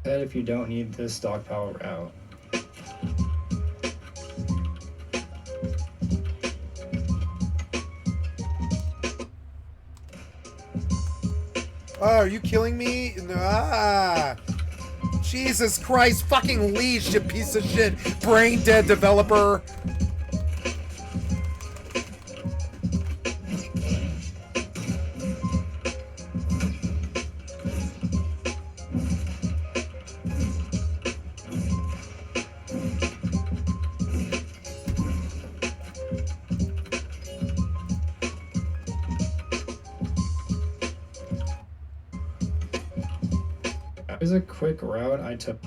Speaker 14: If you don't need this stockpile route.
Speaker 5: Oh, are you killing me? Ah! Jesus Christ, fucking leash, you piece of shit, brain dead developer.
Speaker 14: That was a quick route I took.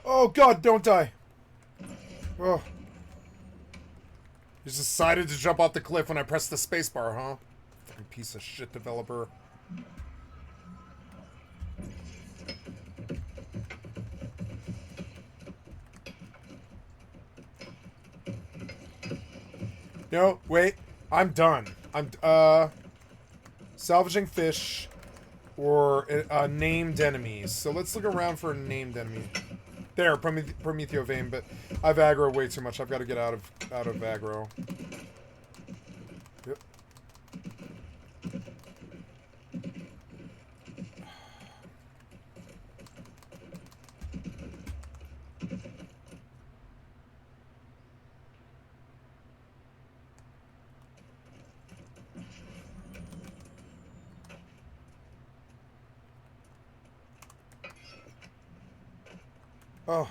Speaker 5: Oh god, don't die. Oh. You decided to jump off the cliff when I pressed the spacebar, huh? Fucking piece of shit developer. No, wait. I'm done. I'm, salvaging fish or named enemies. So let's look around for a named enemy. There, Prometheo vein, but I've aggro way too much. I've got to get out of aggro. Yep. Oh.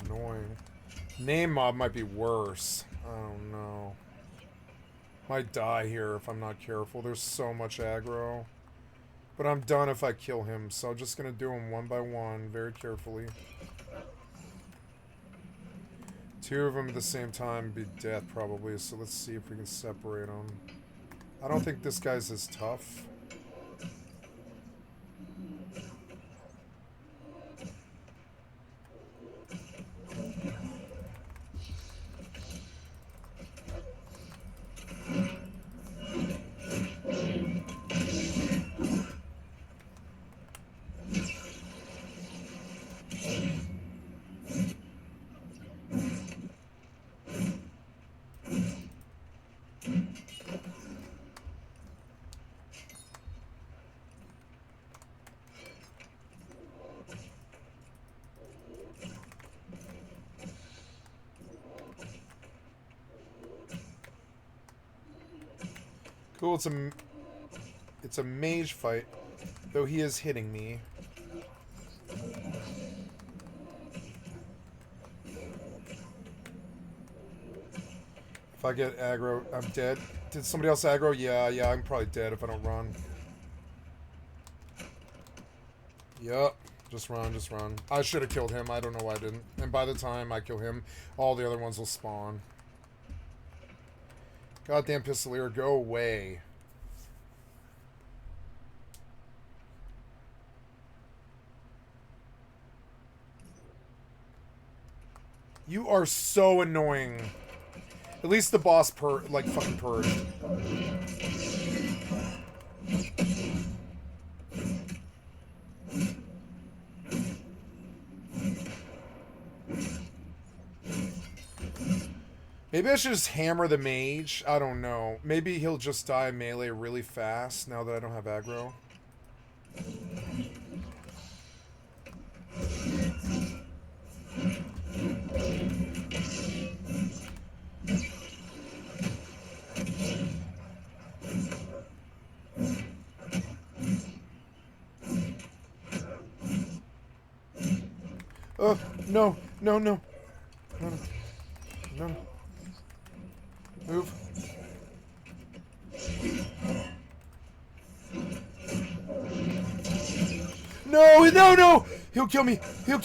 Speaker 5: Annoying. Name mob might be worse. I don't know. Might die here if I'm not careful. There's so much aggro. But I'm done if I kill him, so I'm just gonna do him one by one, very carefully. 2 of them at the same time would be death, probably, so let's see if we can separate them. I don't think this guy's as tough. Cool, it's a mage fight, though he is hitting me. If I get aggro, I'm dead. Did somebody else aggro? Yeah, I'm probably dead if I don't run. Yup, just run. I should have killed him, I don't know why I didn't. And by the time I kill him, all the other ones will spawn. Goddamn Pistolier, go away. You are so annoying. At least the boss fucking purged. Maybe I should just hammer the mage. I don't know. Maybe he'll just die melee really fast now that I don't have aggro. Oh, no. Move. No! He'll kill me. Go.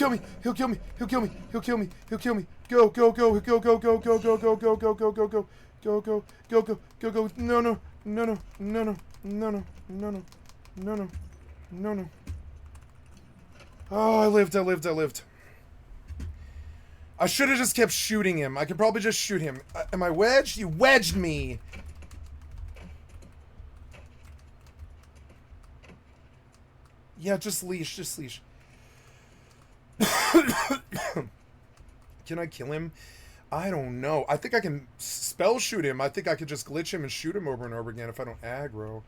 Speaker 5: No. Oh, I lived. I should have just kept shooting him. I could probably just shoot him. Am I wedged? You wedged me! Yeah, just leash. Can I kill him? I don't know. I think I can spell shoot him. I think I could just glitch him and shoot him over and over again if I don't aggro.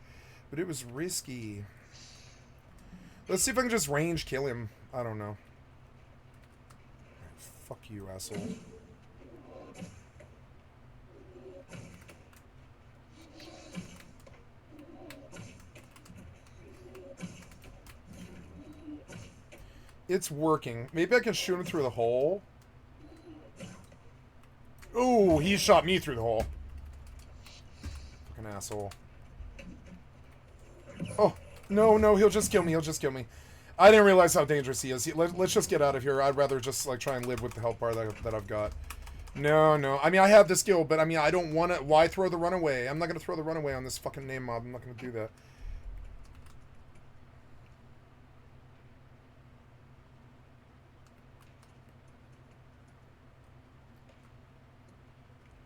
Speaker 5: But it was risky. Let's see if I can just range kill him. I don't know. Fuck you, asshole. It's working. Maybe I can shoot him through the hole. Ooh, he shot me through the hole. Fucking asshole. Oh, no, no, he'll just kill me. He'll just kill me. I didn't realize how dangerous he is. Let's just get out of here. I'd rather just, like, try and live with the health bar that I've got. No, no. I mean, I have the skill, but, I mean, I don't want to... Why throw the runaway? I'm not going to throw the runaway on this fucking name mob. I'm not going to do that.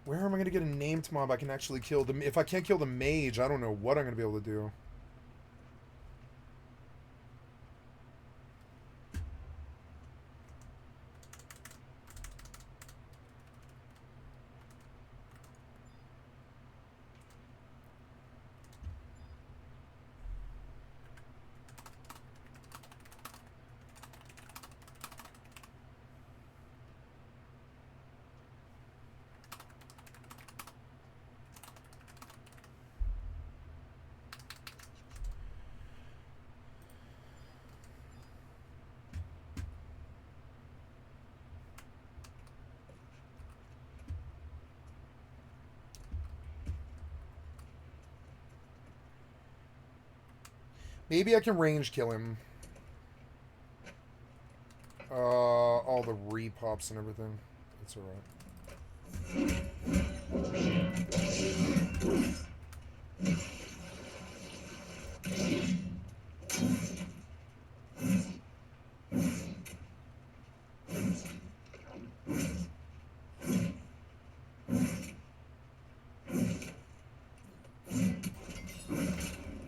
Speaker 5: Where am I going to get a named mob I can actually kill? If I can't kill the mage, I don't know what I'm going to be able to do. Maybe I can range kill him. All the repops and everything. That's alright.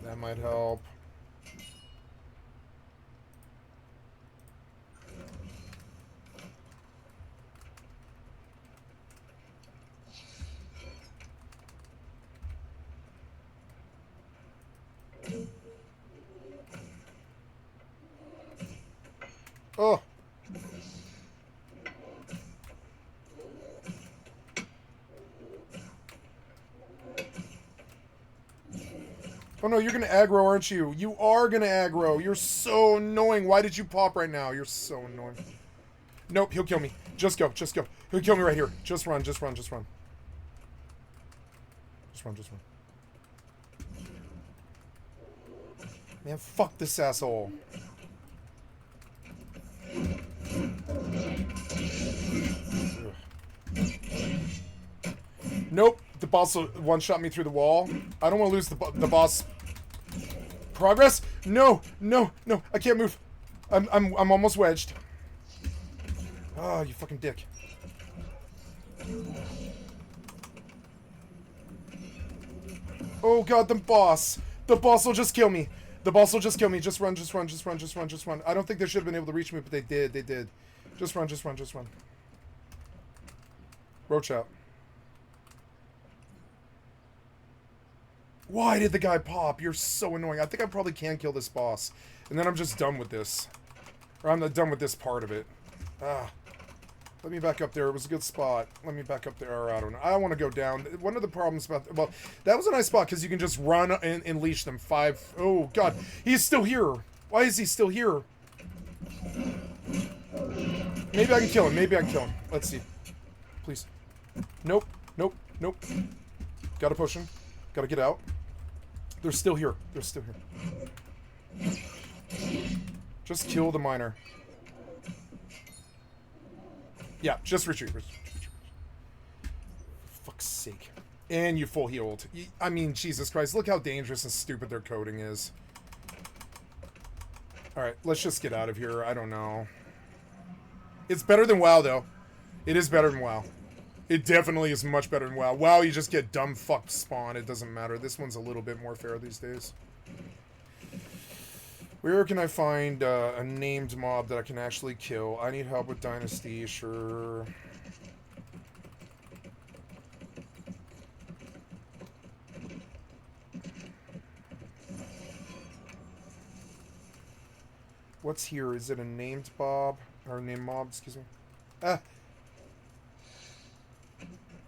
Speaker 5: That might help. Oh. Oh no, you're gonna aggro, aren't you? You are gonna aggro. You're so annoying. Why did you pop right now? You're so annoying. Nope, he'll kill me. Just go, just go. He'll kill me right here. Just run, just run, just run. Just run, just run. Man, fuck this asshole. Nope, the boss one-shot me through the wall. I don't want to lose the boss. Progress? No, no, no, I can't move. I'm almost wedged. Oh, you fucking dick. Oh god, the boss. The boss will just kill me. The boss will just kill me. Just run, just run, just run, just run, just run. I don't think they should have been able to reach me, but they did. They did. Just run, just run, just run. Roach out. Why did the guy pop? You're so annoying. I think I probably can kill this boss. And then I'm just done with this. Or I'm not done with this part of it. Ah. Let me back up there. It was a good spot. Let me back up there. Or I don't know. I don't want to go down. One of the problems about... Well, that was a nice spot because you can just run and leash them. Oh, God. He's still here. Why is he still here? Maybe I can kill him. Maybe I can kill him. Let's see. Please. Nope. Nope. Nope. Gotta push him. Gotta get out. They're still here. They're still here. Just kill the miner. Yeah, just retreat. For fuck's sake. And you full healed. I mean, Jesus Christ, look how dangerous and stupid their coding is. Alright, let's just get out of here. I don't know. It's better than WoW, though. It is better than WoW. It definitely is much better than WoW. WoW, you just get dumb fucked spawn. It doesn't matter. This one's a little bit more fair these days. Where can I find a named mob that I can actually kill? I need help with Dynasty, sure. What's here? Is it a named mob? Or named mob, excuse me. Ah!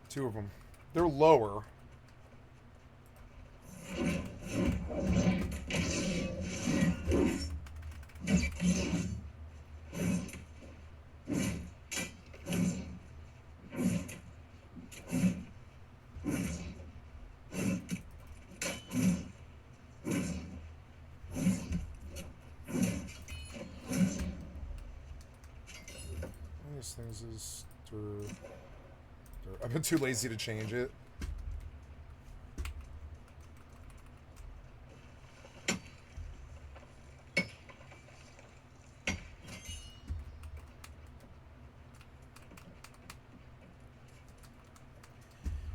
Speaker 5: Two of them. They're lower. Most things is... I've been too lazy to change it.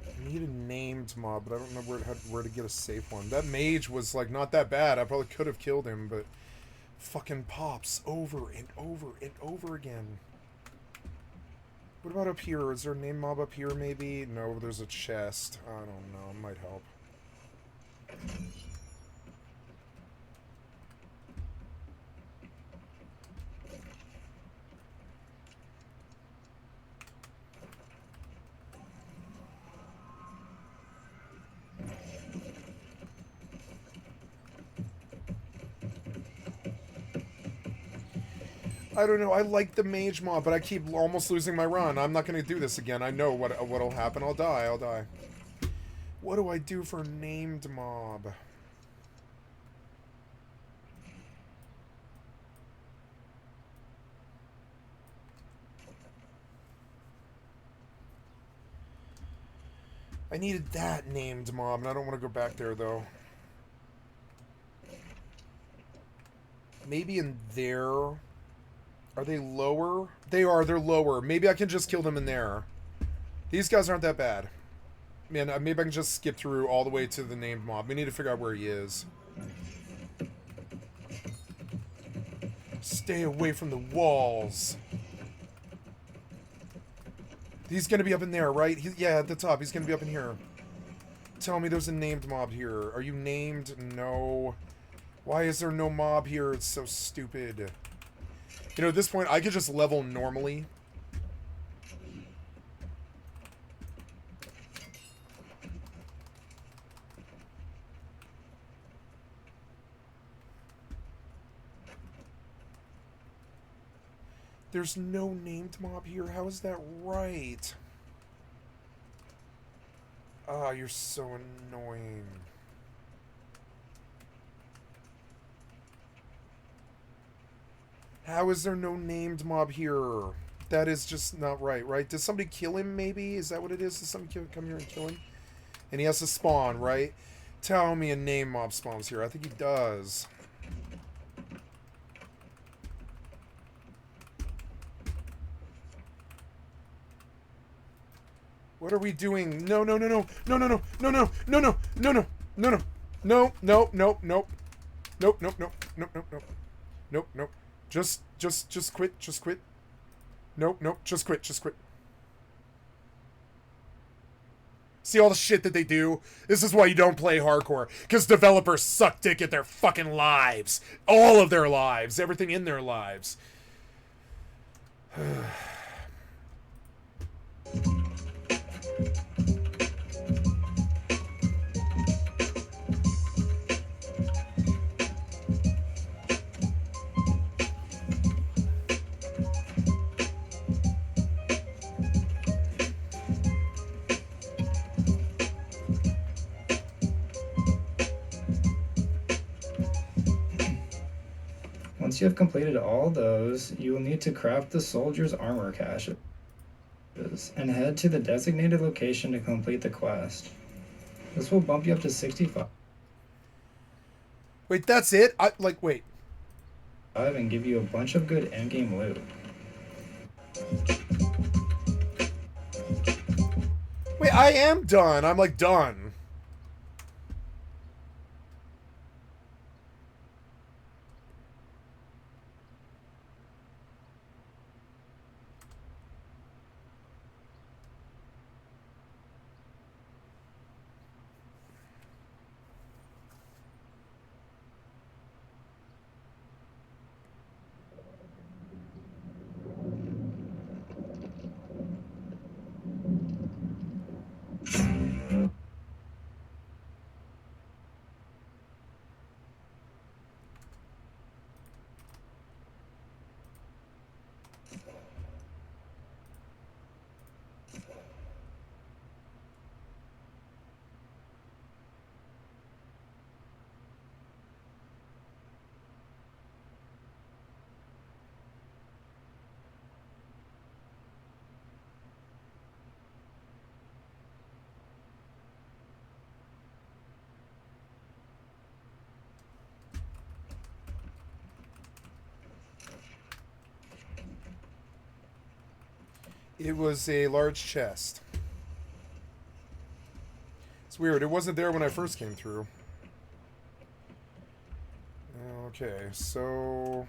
Speaker 5: I need a named mob, but I don't know where to get a safe one. That mage was like not that bad. I probably could have killed him, but fucking pops over and over and over again. What about up here? Is there a name mob up here maybe? No, there's a chest. I don't know. It might help. I don't know. I like the mage mob, but I keep almost losing my run. I'm not going to do this again. I know what'll happen. I'll die. I'll die. What do I do for named mob? I needed that named mob, and I don't want to go back there, though. Maybe in there... Are they lower? They are. They're lower. Maybe I can just kill them in there. These guys aren't that bad. Man, maybe I can just skip through all the way to the named mob. We need to figure out where he is. Stay away from the walls. He's going to be up in there, right? Yeah, at the top. He's going to be up in here. Tell me there's a named mob here. Are you named? No. Why is there no mob here? It's so stupid. You know, at this point, I could just level normally. There's no named mob here. How is that right? Ah, you're so annoying. How is there no named mob here? That is just not right, right? Did somebody kill him, maybe? Is that what it is? Did somebody come here and kill him? And he has to spawn, right? Tell me a name mob spawns here. I think he does. What are we doing? No, no, no, no. No, no, no. No, no. No, no. No, no. No, no. No, no, no, nope. Nope, nope, nope. Nope, nope, nope. Nope, nope. Just quit. Just quit. Nope, nope. Just quit. Just quit. See all the shit that they do? This is why you don't play hardcore. Because developers suck dick at their fucking lives. All of their lives. Everything in their lives.
Speaker 14: Once you have completed all those, you will need to craft the soldier's armor caches and head to the designated location to complete the quest. This will bump you up to 65.
Speaker 5: Wait, that's it? Wait.
Speaker 14: And give you a bunch of good endgame loot.
Speaker 5: Wait, I am done. I'm like done. It was a large chest. It's weird. It wasn't there when I first came through. Okay, so...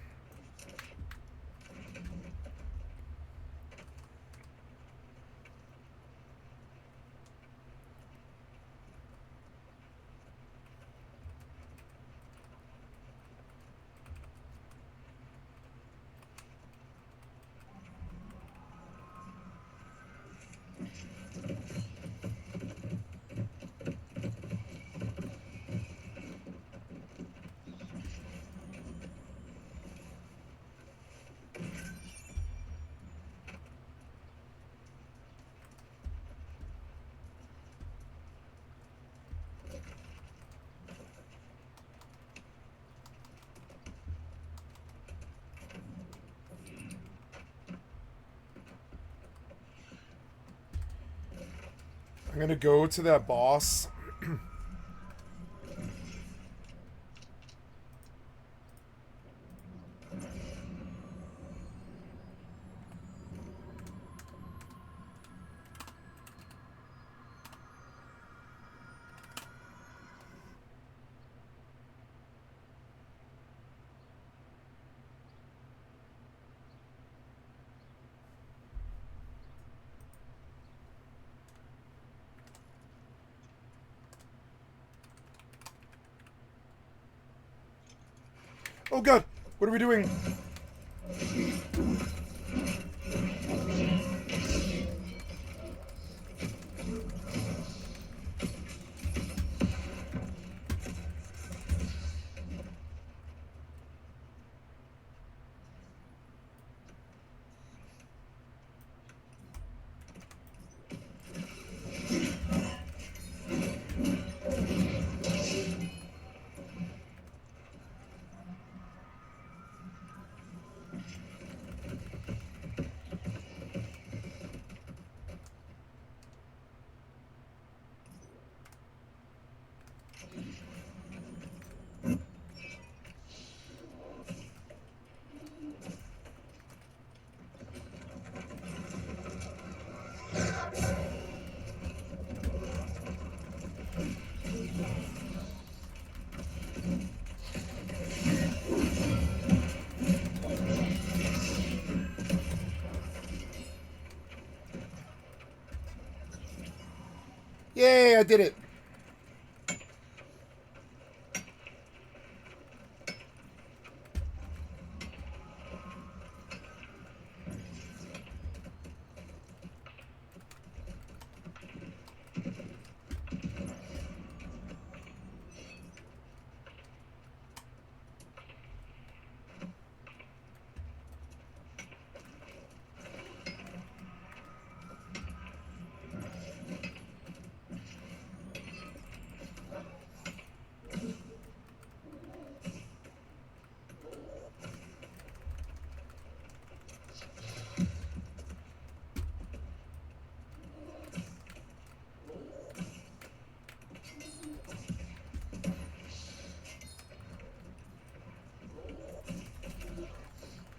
Speaker 5: I'm gonna go to that boss. Oh god, what are we doing? Yay, I did it.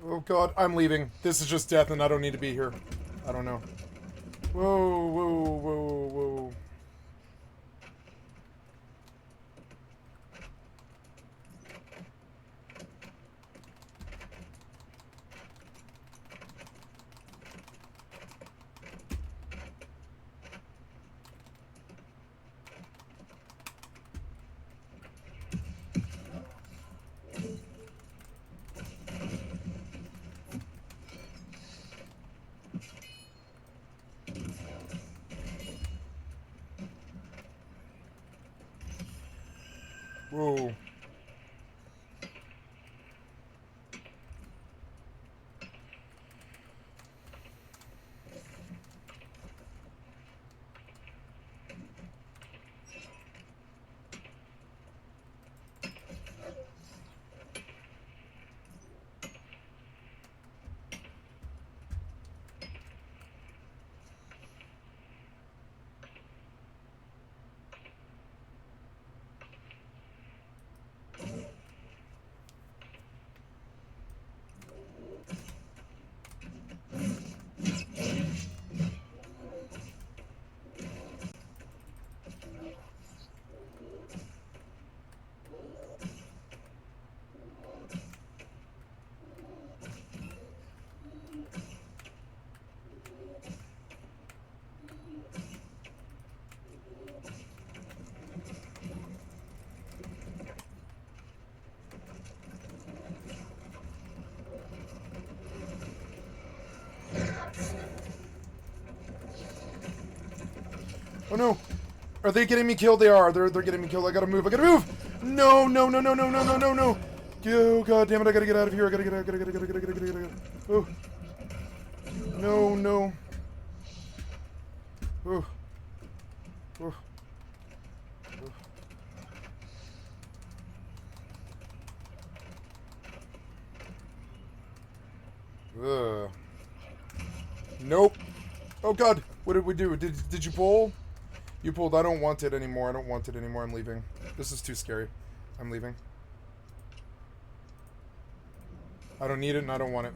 Speaker 5: Oh god, I'm leaving. This is just death and I don't need to be here. I don't know. Whoa, whoa, whoa, whoa. Whoa. Oh no. Are they getting me killed? They are. They're getting me killed. I gotta move. I gotta move. No, no, no, no, no, no, no, no, no. Oh, God damn it. I gotta get out of here. I gotta get out. Gotta. Oh. No, no. Oh. Oh. Ugh. Nope. Oh God, what did we do? Did you pull? You pulled. I don't want it anymore. I don't want it anymore. I'm leaving. This is too scary. I'm leaving. I don't need it and I don't want it.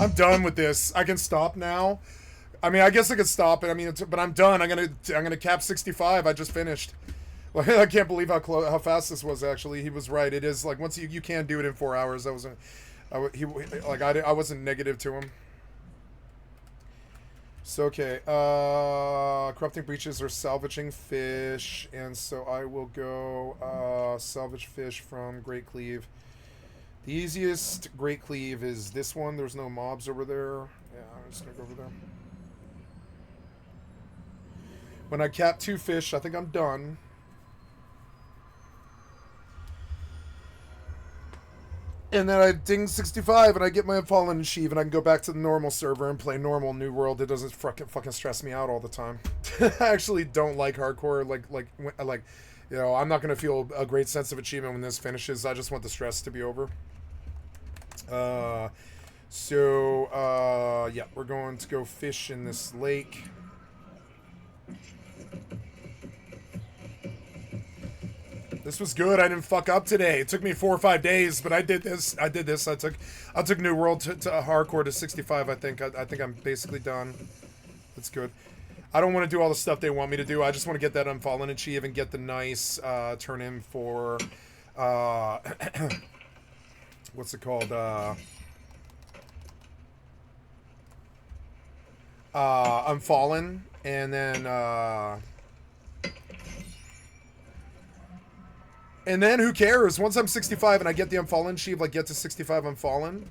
Speaker 5: I'm done with this. I can stop now. I mean, I guess I could stop it. I mean, but I'm done. I'm gonna cap 65. I just finished. Like, I can't believe how fast this was. Actually, he was right. It is like once you can do it in 4 hours. I wasn't. I wasn't negative to him. So okay. Corrupting breaches are salvaging fish, and so I will go salvage fish from Great Cleave. The easiest Great Cleave is this one. There's no mobs over there. Yeah, I'm just gonna go over there. When I cap 2 fish, I think I'm done. And then I ding 65 and I get my Unfallen Sheave and I can go back to the normal server and play normal New World. It doesn't fucking stress me out all the time. I actually don't like hardcore. Like, you know, I'm not going to feel a great sense of achievement when this finishes. I just want the stress to be over. Yeah, we're going to go fish in this lake. This was good. I didn't fuck up today. It took me 4 or 5 days, but I did this. I took New World to hardcore to 65. I think I'm basically done. That's good. I don't want to do all the stuff they want me to do. I just want to get that Unfallen Achieve and get the nice turn in for what's it called? Unfallen, and then who cares? Once I'm 65 and I get the Unfallen Sheave, like get to 65 Unfallen,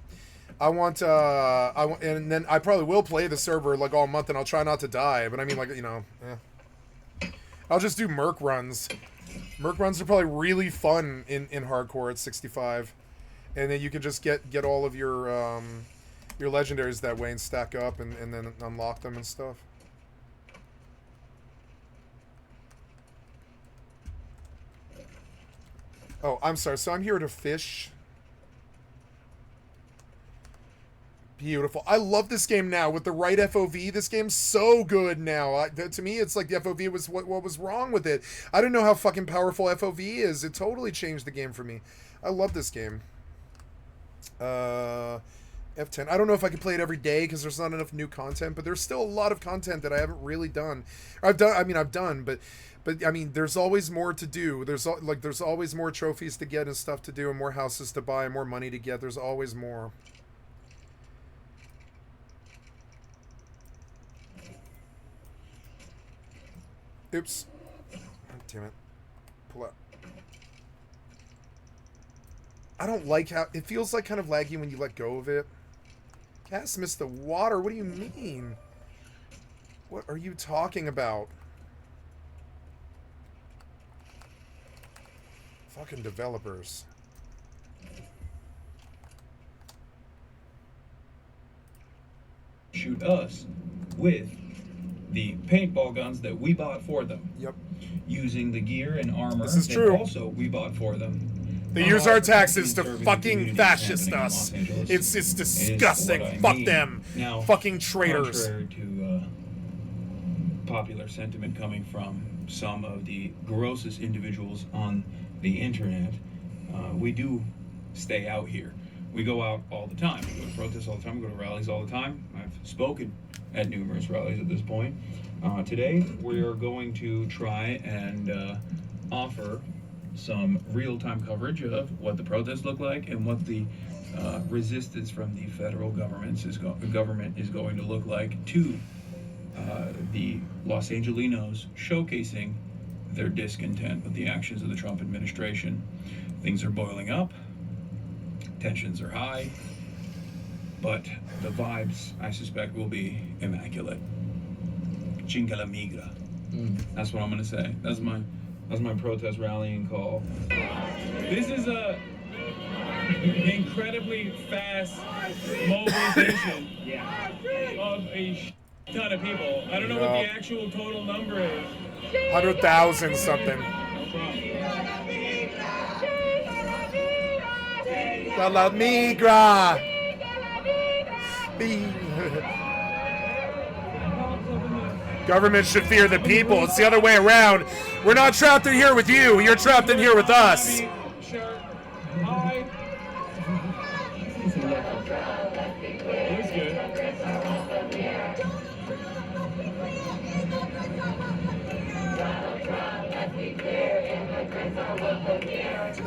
Speaker 5: and then I probably will play the server like all month, and I'll try not to die. But I mean, like, you know, I'll just do Merc runs. Merc runs are probably really fun in hardcore at 65, and then you can just get all of your legendaries that way and stack up and then unlock them and stuff. Oh, I'm sorry. So I'm here to fish. Beautiful. I love this game now with the right FOV. This game's so good now. To me, it's like the FOV was what was wrong with it. I didn't know how fucking powerful FOV is. It totally changed the game for me. I love this game. F10. I don't know if I can play it every day because there's not enough new content, but there's still a lot of content that I haven't really done. I've done, but I mean, there's always more to do. There's always more trophies to get and stuff to do and more houses to buy and more money to get. There's always more. Oops. Oh, damn it. Pull up. I don't like how it feels like kind of laggy when you let go of it. Cass missed the water. What do you mean? What are you talking about? Fucking developers.
Speaker 12: Shoot us with the paintball guns that we bought for them.
Speaker 5: Yep.
Speaker 12: Using the gear and armor
Speaker 5: this is
Speaker 12: that
Speaker 5: true.
Speaker 12: Also we bought for them.
Speaker 5: They use our taxes to fucking fascist us. It's disgusting. Fuck them.
Speaker 12: Now,
Speaker 5: fucking traitors.
Speaker 12: Contrary to popular sentiment coming from some of the grossest individuals on the internet, we do stay out here. We go out all the time. We go to protests all the time. We go to rallies all the time. I've spoken at numerous rallies at this point. Today, we are going to try and offer some real-time coverage of what the protests look like and what the resistance from the federal government is going to look like to the Los Angelinos showcasing their discontent with the actions of the Trump administration. Things are boiling up, tensions are high, but the vibes, I suspect, will be immaculate. Chinga la migra. That's what I'm gonna say. That's my protest rallying call. This is a incredibly fast mobilization of a ton of people. I don't know what the actual total number is.
Speaker 5: 100,000 something. La migra. Government should fear the people. It's the other way around. We're not trapped in here with you. You're trapped in here with us.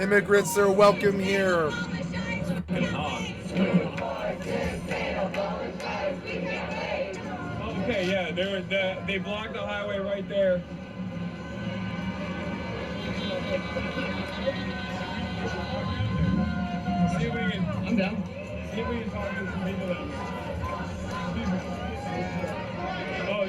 Speaker 5: Immigrants are welcome here.
Speaker 12: Okay, yeah, they blocked the highway right there. See if we can. I'm down. See if we can talk to some people that. Oh,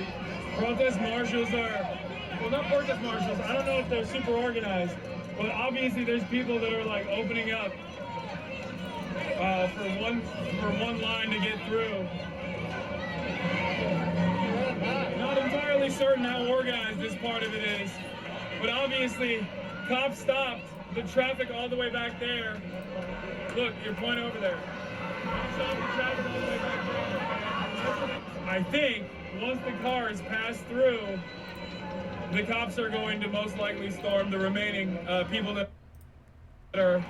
Speaker 12: protest marshals are. Well, not protest marshals. I don't know if they're super organized, but obviously there's people that are like opening up for one line to get through. Not entirely certain how organized this part of it is, but obviously cops stopped the traffic all the way back there. Look, you're pointing over there. Cops stopped the traffic all the way back there. I think once the cars pass through, the cops are going to most likely storm the remaining people that are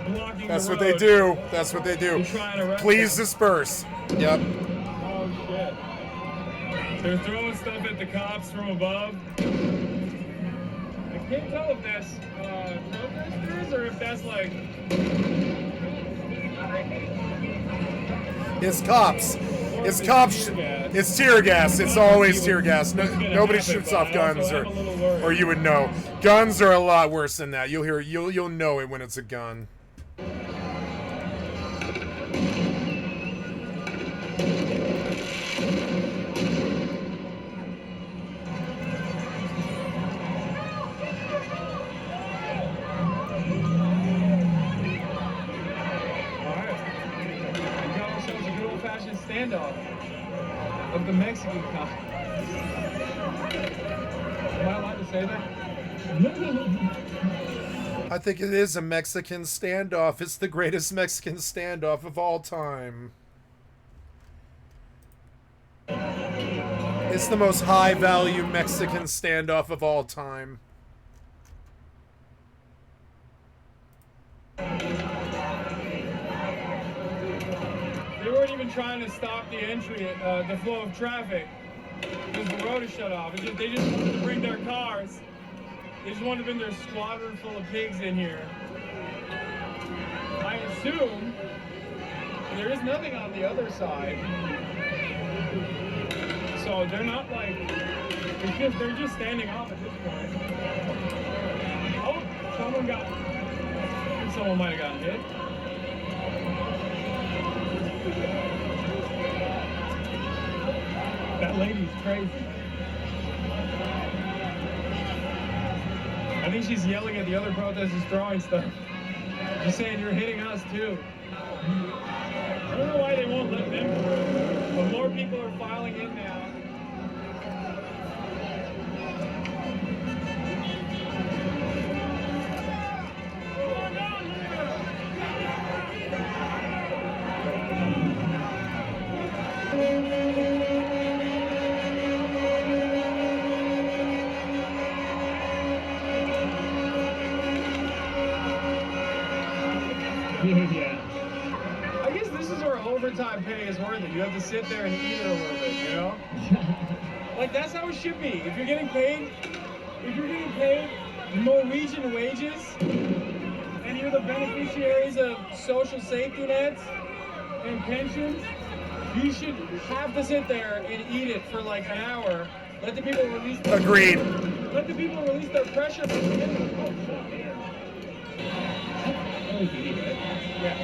Speaker 12: blocking
Speaker 5: That's
Speaker 12: the road.
Speaker 5: what they do. That's what they do. Please disperse. Yep.
Speaker 12: Oh shit. They're throwing stuff at the cops from above. I can't tell if that's protesters or if that's like...
Speaker 5: It's cops. It's cops. It's tear gas. It's always tear gas. Nobody shoots off guns, or you would know. Guns are a lot worse than that. You'll know it when it's a gun.
Speaker 12: Standoff of the Mexican cop. Am I allowed to say that?
Speaker 5: I think it is a Mexican standoff. It's the greatest Mexican standoff of all time. It's the most high-value Mexican standoff of all time.
Speaker 12: They weren't even trying to stop the entry, the flow of traffic, because the road is shut off. They just wanted to bring their cars. They just wanted to bring their squadron full of pigs in here. I assume there is nothing on the other side, so they're not like. They're just standing off at this point. Oh, someone might have gotten hit. That lady's crazy. I think she's yelling at the other protesters throwing stuff. She's saying, you're hitting us too. I don't know why they won't let them through, but more people are filing in now. Yeah. I guess this is where overtime pay is worth it. You have to sit there and eat it a little bit, you know? Like, that's how it should be. If you're getting paid Norwegian wages, and you're the beneficiaries of social safety nets and pensions,
Speaker 16: You should have to sit there and eat it for like an hour. Let the people release.
Speaker 5: Agreed.
Speaker 16: Let the people release their pressure. Oh, shit. Yeah.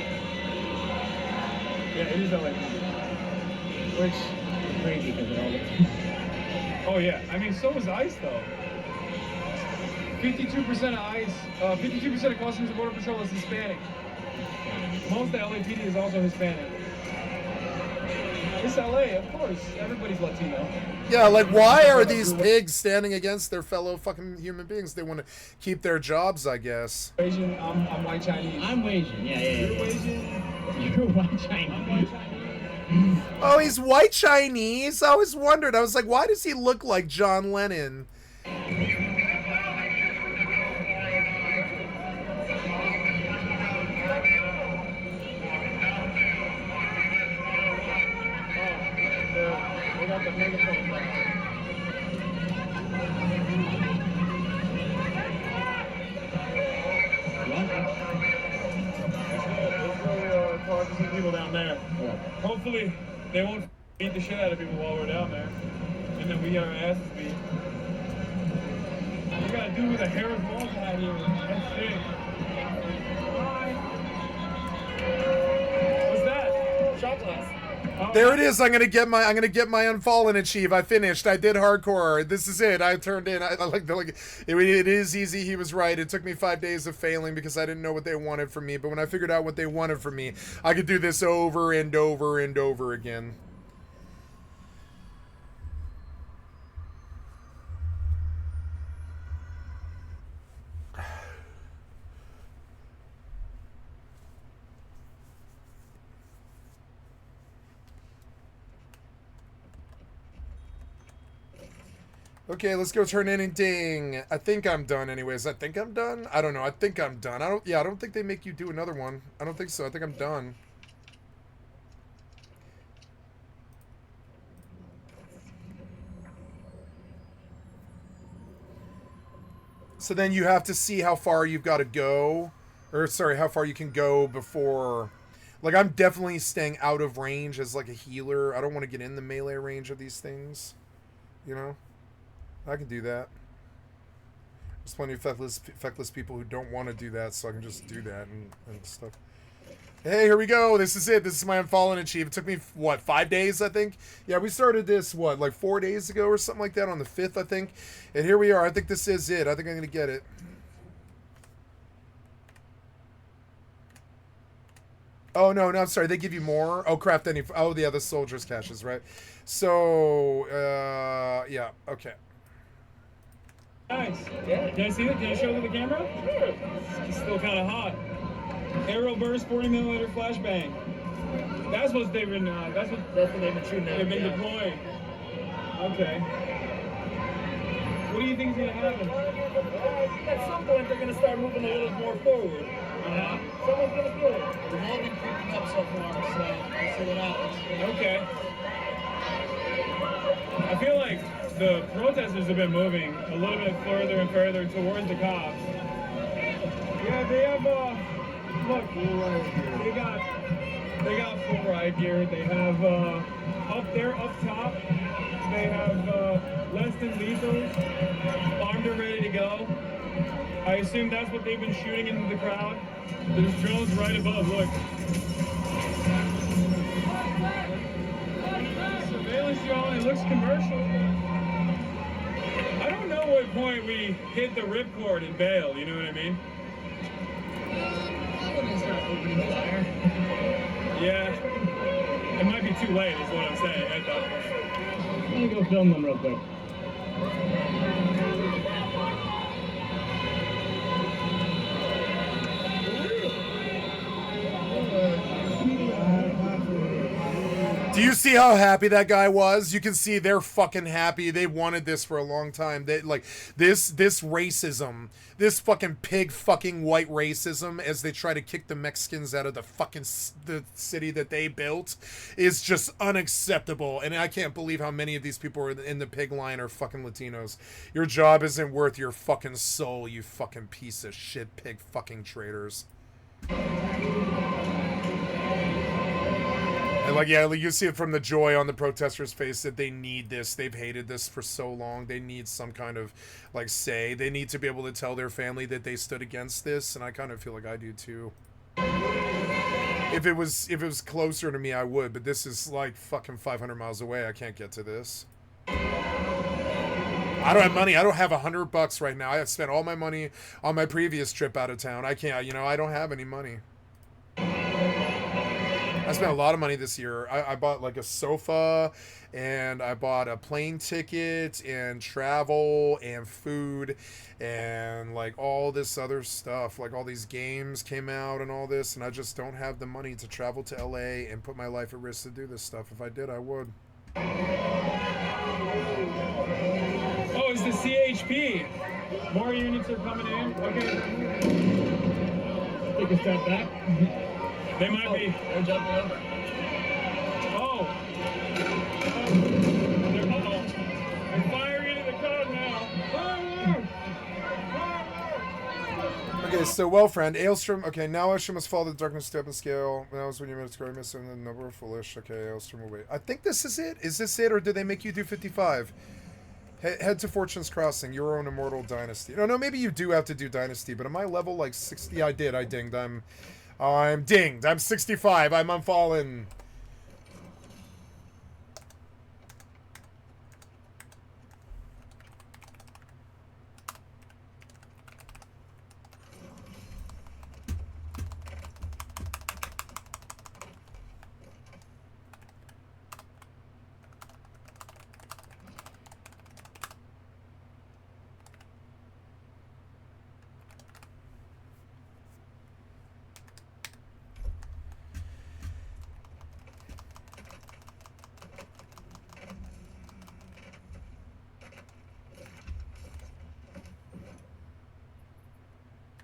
Speaker 16: Yeah, it is LAPD. Which is crazy because of all this. Oh yeah, I mean, so is ICE though. 52% of ICE, 52% of Customs and Border Patrol is Hispanic. Most of the LAPD is also Hispanic. It's LA, of course. Everybody's Latino.
Speaker 5: Yeah, like, why are these pigs standing against their fellow fucking human beings? They want to keep their jobs, I guess.
Speaker 16: Asian, I'm white Chinese.
Speaker 17: I'm Asian, yeah.
Speaker 16: You're Asian.
Speaker 17: You're white Chinese.
Speaker 5: Oh, he's white Chinese? I always wondered. I was like, why does he look like John Lennon?
Speaker 16: They got the megaphone. Let's go talk to some people down there. Hopefully, they won't beat the shit out of people while we're down there. And then we get our asses beat. We got a dude with a Harris Wall hat here. That's sick. Hi. What's that? Shot glass.
Speaker 5: There it is. I'm gonna get my Unfallen achieve. I finished. I did hardcore. This is it. I turned in. I like it is easy. He was right. It took me 5 days of failing because I didn't know what they wanted from me. But when I figured out what they wanted from me, I could do this over and over and over again. Okay, let's go turn in and ding. I think I'm done anyways. I think I'm done? I don't know. I think I'm done. I don't think they make you do another one. I don't think so. I think I'm done. So then you have to see how far you've got to go. Or, sorry, how far you can go before... Like, I'm definitely staying out of range as, like, a healer. I don't want to get in the melee range of these things. You know? I can do that. There's plenty of feckless people who don't want to do that, so I can just do that and stuff. Hey, here we go. This is it. This is my Unfallen achieve. It took me, what, 5 days, I think? Yeah, we started this, what, like 4 days ago or something like that, on the 5th, I think. And here we are. I think this is it. I think I'm going to get it. Oh, no, I'm sorry. They give you more? Oh, craft any... Oh, yeah, the soldier's caches, right? So, yeah, okay.
Speaker 16: Nice. Yeah. Can I see it? Can I show it to the camera? Sure. It's still kind of hot. Arrow burst, 40mm flashbang. That's what they've been. That's what they've been shooting at. They've been deployed. Okay. What do you think is gonna happen? At some point, they're gonna start moving a little more forward. Someone's gonna do it. We've all been creeping up so far, so we'll see what happens. Okay. I feel like the protesters have been moving a little bit further and further towards the cops. Yeah, they have, look, they got full riot gear. They have, up there, up top, they have, less than lethals, armed and ready to go. I assume that's what they've been shooting into the crowd. There's drones right above, look. Surveillance drone, it looks commercial. I don't know what point we hit the ripcord and bail, you know what I mean? Yeah. It might be too late, is what I'm saying. I thought. Let me go film them real quick.
Speaker 5: Do you see how happy that guy was? You can see they're fucking happy. They wanted this for a long time. They like this racism, this fucking pig fucking white racism as they try to kick the Mexicans out of the fucking the city that they built is just unacceptable. And I can't believe how many of these people are in the pig line are fucking Latinos. Your job isn't worth your fucking soul, you fucking piece of shit pig fucking traitors. And like, yeah, like you see it from the joy on the protesters' face that they need this. They've hated this for so long. They need some kind of like say. They need to be able to tell their family that they stood against this, and I kind of feel like I do too. If it was closer to me, I would, but this is like fucking 500 miles away. I can't get to this. I don't have money. I don't have $100 right now. I have spent all my money on my previous trip out of town. I can't, you know, I don't have any money. I spent a lot of money this year. I bought like a sofa, and I bought a plane ticket, and travel, and food, and like all this other stuff. Like all these games came out and all this, and I just don't have the money to travel to LA and put my life at risk to do this stuff. If I did, I would.
Speaker 16: Oh, it's the CHP. More units are coming in. Okay. Take a step back. They might be. They're jumping over. Oh. They're firing into the code now.
Speaker 5: Okay, so well, friend, Aelstrom. Okay, now Aelstrom must fall to the darkness step and scale. That was when you made a score miss and the number of foolish. Okay, Aelstrom will wait. I think this is it. Is this it, or did they make you do 55? Head to Fortune's Crossing, your own immortal dynasty. No, maybe you do have to do dynasty, but am I level like 60? I did. I dinged. I'm dinged. I'm 65. I'm unfallen.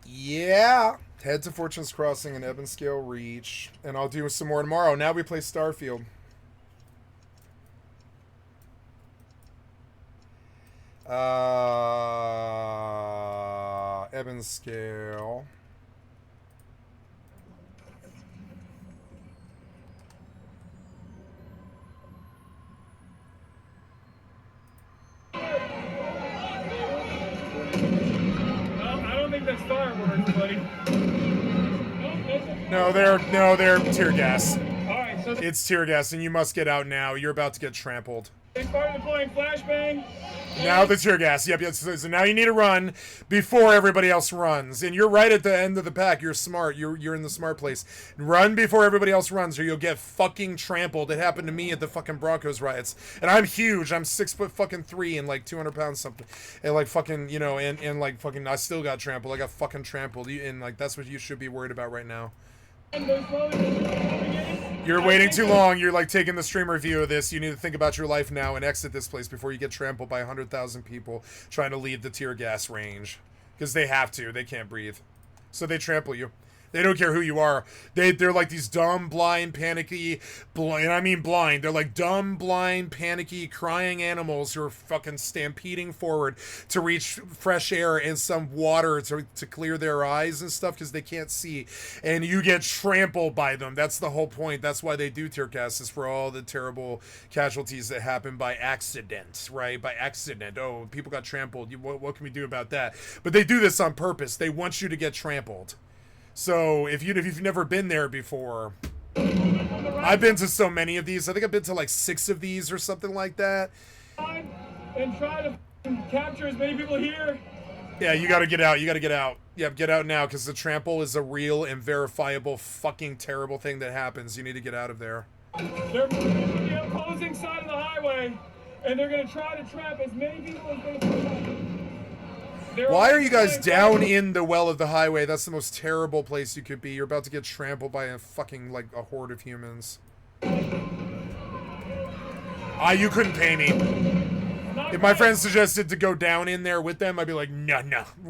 Speaker 5: Yeah. Head to Fortune's Crossing and Ebonscale Reach. And I'll do some more tomorrow. Now we play Starfield. Ebonscale.
Speaker 16: That's fireworks, buddy.
Speaker 5: No, they're tear gas.
Speaker 16: Alright, so
Speaker 5: it's tear gas, and you must get out now. You're about to get trampled.
Speaker 16: They started deploying flashbang.
Speaker 5: Now the tear gas. Yep. So now you need to run before everybody else runs. And you're right at the end of the pack. You're smart. You're in the smart place. Run before everybody else runs, or you'll get fucking trampled. It happened to me at the fucking Broncos riots. And I'm huge. I'm 6'3" and like 200 pounds something. And like fucking, you know, and like fucking, I still got trampled. I got fucking trampled. And like that's what you should be worried about right now. You're waiting too long. You're like taking the streamer view of this. You need to think about your life now and exit this place before you get trampled by 100,000 people trying to leave the tear gas range. Because they have to. They can't breathe. So they trample you. They don't care who you are. They're like these dumb, blind, panicky, and I mean blind. They're like dumb, blind, panicky, crying animals who are fucking stampeding forward to reach fresh air and some water to clear their eyes and stuff because they can't see. And you get trampled by them. That's the whole point. That's why they do tear gas, is for all the terrible casualties that happen by accident, right? By accident. Oh, people got trampled. What can we do about that? But they do this on purpose. They want you to get trampled. So if you've never been there before, I've been to so many of these. I think I've been to like 6 of these or something like that.
Speaker 16: And try to capture as many people here.
Speaker 5: Yeah, you got to get out. You got to get out. Yeah, get out now because the trample is a real and verifiable fucking terrible thing that happens. You need to get out of there.
Speaker 16: They're moving the opposing side of the highway, and they're going to try to trap as many people as they can.
Speaker 5: Why are you guys down in the well of the highway? That's the most terrible place you could be. You're about to get trampled by a fucking, like, a horde of humans. You couldn't pay me. If my friend suggested to go down in there with them, I'd be like, no.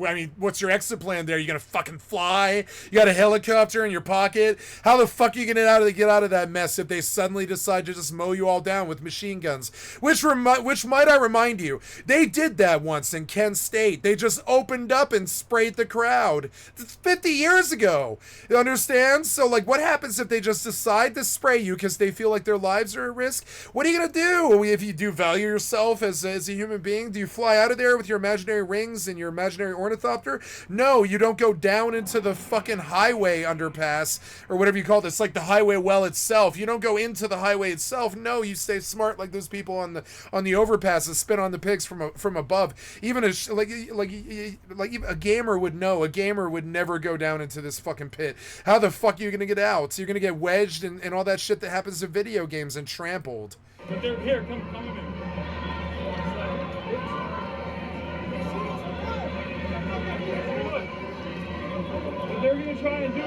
Speaker 5: I mean, what's your exit plan there? You gonna fucking fly? You got a helicopter in your pocket? How the fuck are you gonna get out of that mess if they suddenly decide to just mow you all down with machine guns? Which might I remind you, they did that once in Kent State. They just opened up and sprayed the crowd. That's 50 years ago. You understand? So, like, what happens if they just decide to spray you because they feel like their lives are at risk? What are you gonna do if you do value yourself as a human being? Do you fly out of there with your imaginary rings and your imaginary ornithopter? No, you don't go down into the fucking highway underpass or whatever you call it. It's like the highway well itself. You don't go into the highway itself. No, you stay smart like those people on the overpass that spit on the pigs from above. Even a gamer would know. A gamer would never go down into this fucking pit. How the fuck are you gonna get out? So you're gonna get wedged and all that shit that happens in video games and trampled.
Speaker 16: But they're here. Come with me. What they're gonna try and do,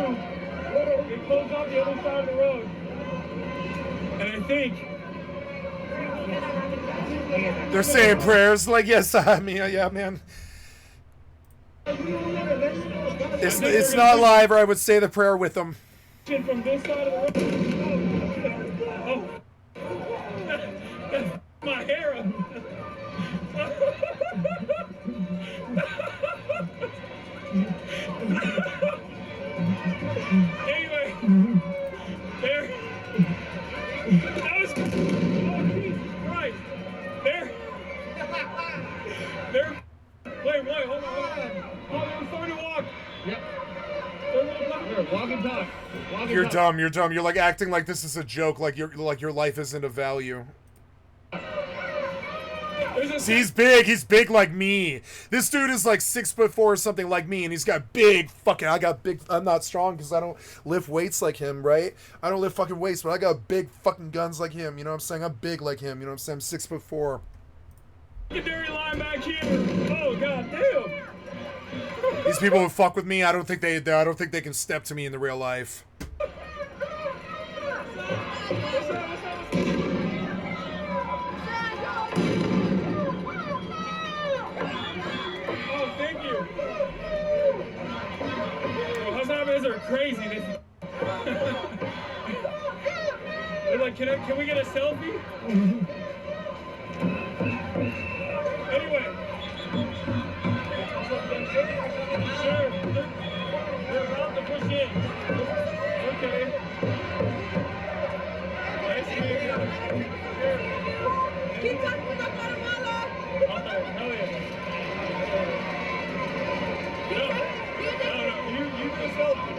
Speaker 16: they close off the other side of the road, and I think
Speaker 5: they're saying prayers like, yes, I mean, yeah, man. It's not live, or I would say the prayer with them.
Speaker 16: From this side of the road. Oh, that's my hair. Anyway, there. That was. Oh, Jesus Christ. There. There. Wait, hold on. Oh, they're starting to walk. Yep. Walk and talk.
Speaker 5: You're dumb. You're like acting like this is a joke, like your life isn't of value. See, he's big like me. This dude is like 6'4" or something like me, and he's got big fucking. I'm not strong because I don't lift weights like him, right? I don't lift fucking weights, but I got big fucking guns like him. You know what I'm saying? I'm big like him. You know what I'm saying? I'm 6'4".
Speaker 16: Secondary line back here. Oh god damn.
Speaker 5: These people who fuck with me, I don't think they can step to me in the real life.
Speaker 16: Are crazy. They're like, can we get a selfie? Anyway. Sure. They're about to push in. Okay. Nice to meet you. Keep talking about Guatemala. Okay, hell yeah. No, you do a selfie.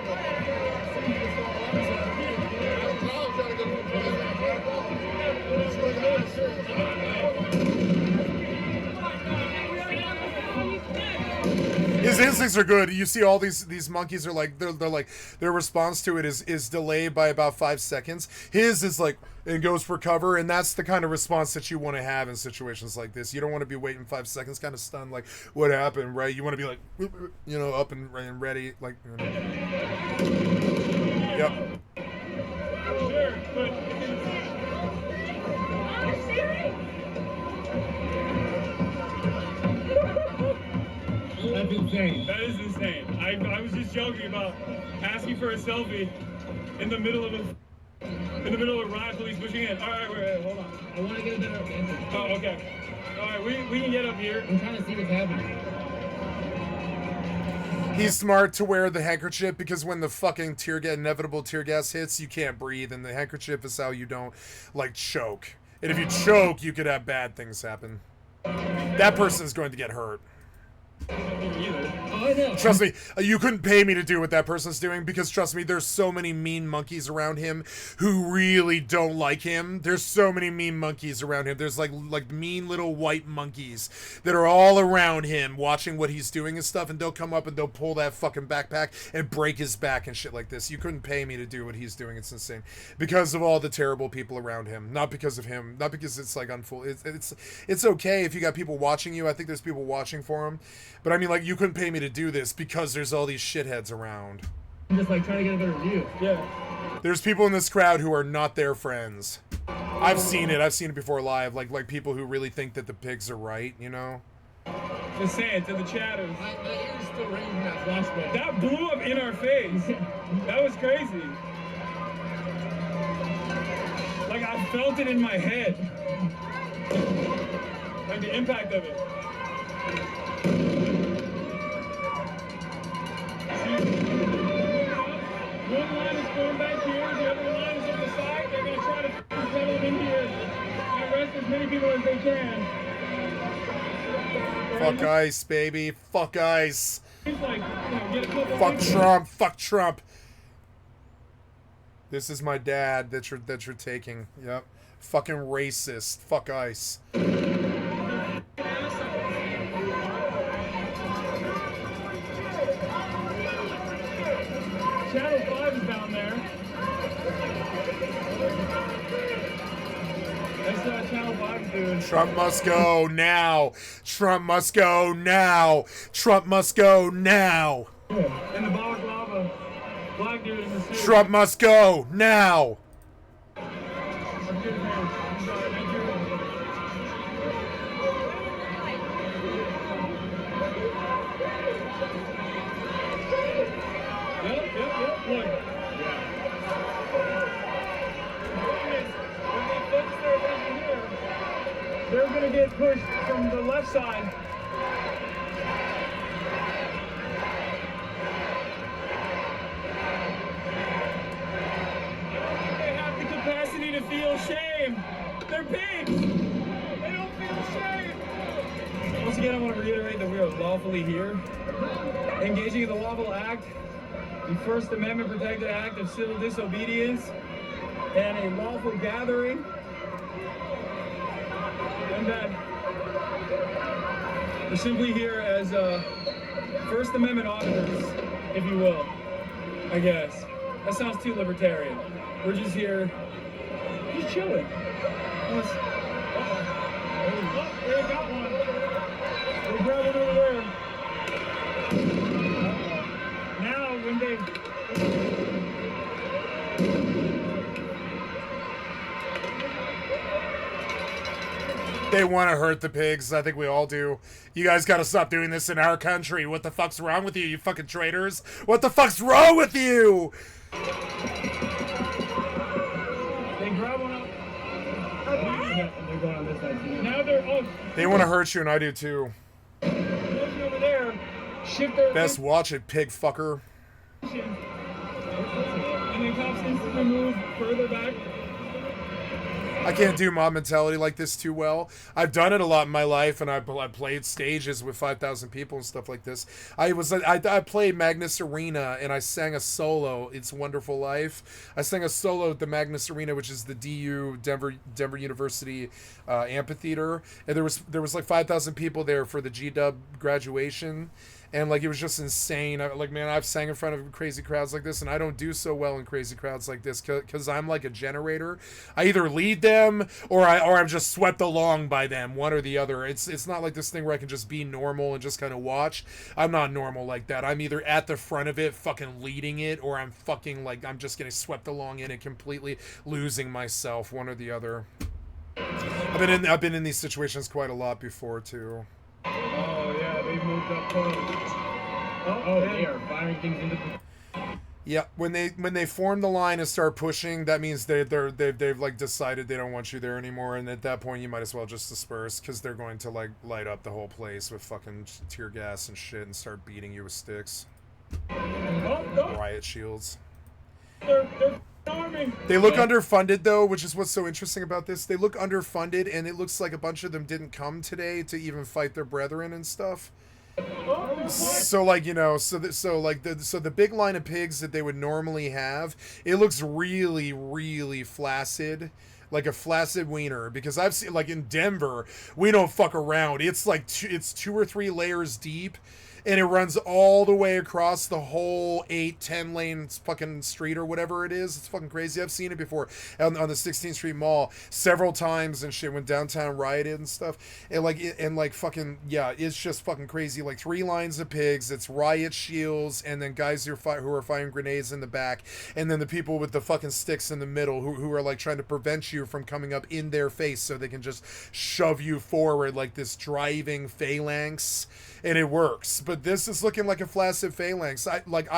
Speaker 5: His instincts are good. You see all these monkeys are like they're like their response to it is delayed by about 5 seconds. His is like and goes for cover, and that's the kind of response that you want to have in situations like this. You don't want to be waiting 5 seconds, kind of stunned, like what happened, right? You want to be like, you know, up and ready, like. You know. Yep.
Speaker 16: Sure, but. That's insane. That is insane. I was just joking about asking for a selfie in the middle of a riot police pushing in. All right, wait, hold on. I want to get a better vantage. Oh, okay. All right, we can get up here. I'm trying to see what's happening.
Speaker 5: He's smart to wear the handkerchief because when the fucking inevitable tear gas hits, you can't breathe, and the handkerchief is how you don't, like, choke. And if you choke, you could have bad things happen. That person's going to get hurt. Trust me, you couldn't pay me to do what that person's doing because trust me, there's so many mean monkeys around him who really don't like him. There's so many mean monkeys around him. There's like mean little white monkeys that are all around him watching what he's doing and stuff, and they'll come up and they'll pull that fucking backpack and break his back and shit like this. You couldn't pay me to do what he's doing. It's insane. Because of all the terrible people around him. Not because of him. Not because it's like it's okay if you got people watching you. I think there's people watching for him. But I mean, like, you couldn't pay me to do this because there's all these shitheads around.
Speaker 16: I'm just like trying to get a better view. Yeah.
Speaker 5: There's people in this crowd who are not their friends. I've seen it. I've seen it before live. Like people who really think that the pigs are right, you know?
Speaker 16: Just saying to the chatters. That blew up in our face. That was crazy. Like I felt it in my head. Like the impact of it. One line is going back here, the other line is on the side. They're going to try to pedal it in here and arrest as many people as they can.
Speaker 5: Fuck ICE, baby. Fuck ICE.
Speaker 16: Like, get a couple
Speaker 5: Fuck
Speaker 16: people.
Speaker 5: Trump. Fuck Trump. This is my dad that you're taking. Yep. Fucking racist. Fuck ICE.
Speaker 16: Channel 5 is down there. That's Channel 5 dude.
Speaker 5: Trump must go now. Trump must go now. Trump must go now.
Speaker 16: In the balaclava. Black dude in the suit.
Speaker 5: Trump must go now.
Speaker 16: Look. They're going to get pushed from the left side. They have the capacity to feel shame. They're pigs. They don't feel shame. Once again, I want to reiterate that we are lawfully here, engaging in the lawful act, the First Amendment protected act of civil disobedience, and a lawful gathering. And that we're simply here as First Amendment auditors, if you will, I guess. That sounds too libertarian. We're just here, just chilling. Oh, they got one. They grabbed one over there. Now, when they...
Speaker 5: They want to hurt the pigs. I think we all do. You guys got to stop doing this in our country. What the fuck's wrong with you, you fucking traitors? What the fuck's wrong with you?
Speaker 16: They grab one up. They're going on this side too. Now they're... Oh,
Speaker 5: They want to hurt you, and I do too.
Speaker 16: over there. Shift their...
Speaker 5: Best watch it, pig fucker.
Speaker 16: And then cops instantly move further back.
Speaker 5: I can't do mob mentality like this too well. I've done it a lot in my life, and I played stages with 5,000 people and stuff like this. I played Magnus Arena, and I sang a solo. It's Wonderful Life. I sang a solo at the Magnus Arena, which is the DU Denver University amphitheater, and there was like 5,000 people there for the GW graduation. And, like, it was just insane. Man, I've sang in front of crazy crowds like this, and I don't do so well in crazy crowds like this because I'm like a generator. I either lead them or I'm just swept along by them, one or the other. It's not like this thing where I can just be normal and just kind of watch. I'm not normal like that. I'm either at the front of it, fucking leading it, or I'm fucking, like, I'm just getting swept along in it, completely losing myself, one or the other. I've been in these situations quite a lot before, too.
Speaker 16: Oh, yeah, they moved up close. Oh, they are firing things into...
Speaker 5: Yeah, when they form the line and start pushing, that means they've like decided they don't want you there anymore, and at that point you might as well just disperse because they're going to like light up the whole place with fucking tear gas and shit and start beating you with sticks. Riot shields.
Speaker 16: They're arming.
Speaker 5: They look underfunded though, which is what's so interesting about this. They look underfunded, and it looks like a bunch of them didn't come today to even fight their brethren and stuff. So like, you know, so the big line of pigs that they would normally have, it looks really, really flaccid, like a flaccid wiener, because I've seen, like, in Denver, we don't fuck around. It's like two or three layers deep, and it runs all the way across the whole 8-10 lane fucking street or whatever it is. It's fucking crazy. I've seen it before on the 16th Street Mall several times and shit when downtown rioted and stuff. And like fucking, yeah, it's just fucking crazy. Like 3 lines of pigs, it's riot shields, and then guys who are firing grenades in the back, and then the people with the fucking sticks in the middle who are like trying to prevent you from coming up in their face so they can just shove you forward like this driving phalanx. And it works, but this is looking like a flaccid phalanx. Like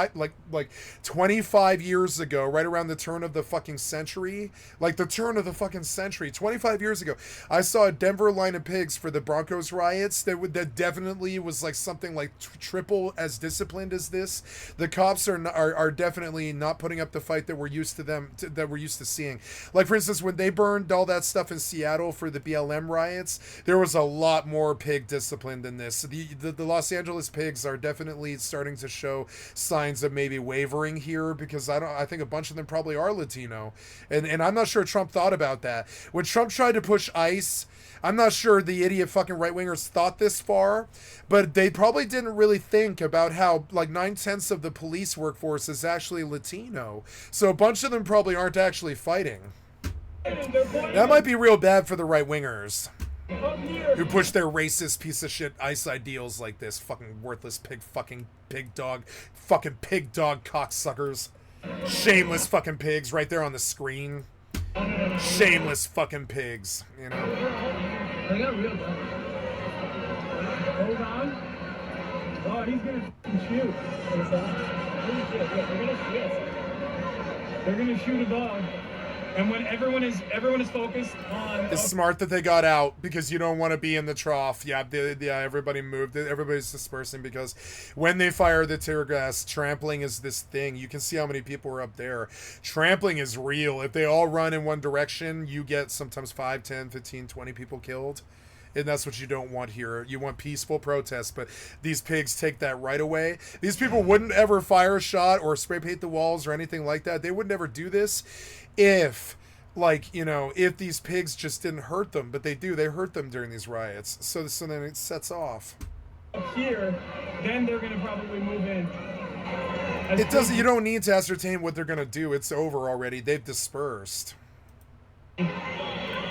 Speaker 5: 25 years ago, right around the turn of the fucking century, 25 years ago, I saw a Denver line of pigs for the Broncos riots that definitely was like something like triple as disciplined as this. The cops are definitely not putting up the fight that we're used to seeing. Like, for instance, when they burned all that stuff in Seattle for the BLM riots, there was a lot more pig discipline than this. The Los Angeles pigs are definitely starting to show signs of maybe wavering here, because I think a bunch of them probably are Latino, and I'm not sure Trump thought about that when Trump tried to push ICE. I'm not sure the idiot fucking right-wingers thought this far, but they probably didn't really think about how like 9/10 of the police workforce is actually Latino, so a bunch of them probably aren't actually fighting. That might be real bad for the right-wingers who push their racist piece of shit ICE ideals like this. Fucking worthless pig dog cocksuckers. Shameless fucking pigs right there on the screen. Shameless fucking pigs, you know.
Speaker 16: I got real bad. Hold on. Oh, he's gonna shoot. They're gonna shoot a dog. And when everyone is focused on...
Speaker 5: It's smart that they got out, because you don't want to be in the trough. Yeah, everybody moved. Everybody's dispersing, because when they fire the tear gas, trampling is this thing. You can see how many people are up there. Trampling is real. If they all run in one direction, you get sometimes 5, 10, 15, 20 people killed. And that's what you don't want here. You want peaceful protests, but these pigs take that right away. These people wouldn't ever fire a shot or spray paint the walls or anything like that. They would never do this if, like, you know, if these pigs just didn't hurt them. But they do. They hurt them during these riots. So then it sets off.
Speaker 16: Here, then they're going to probably move in.
Speaker 5: It doesn't. You don't need to ascertain what they're going to do. It's over already. They've dispersed.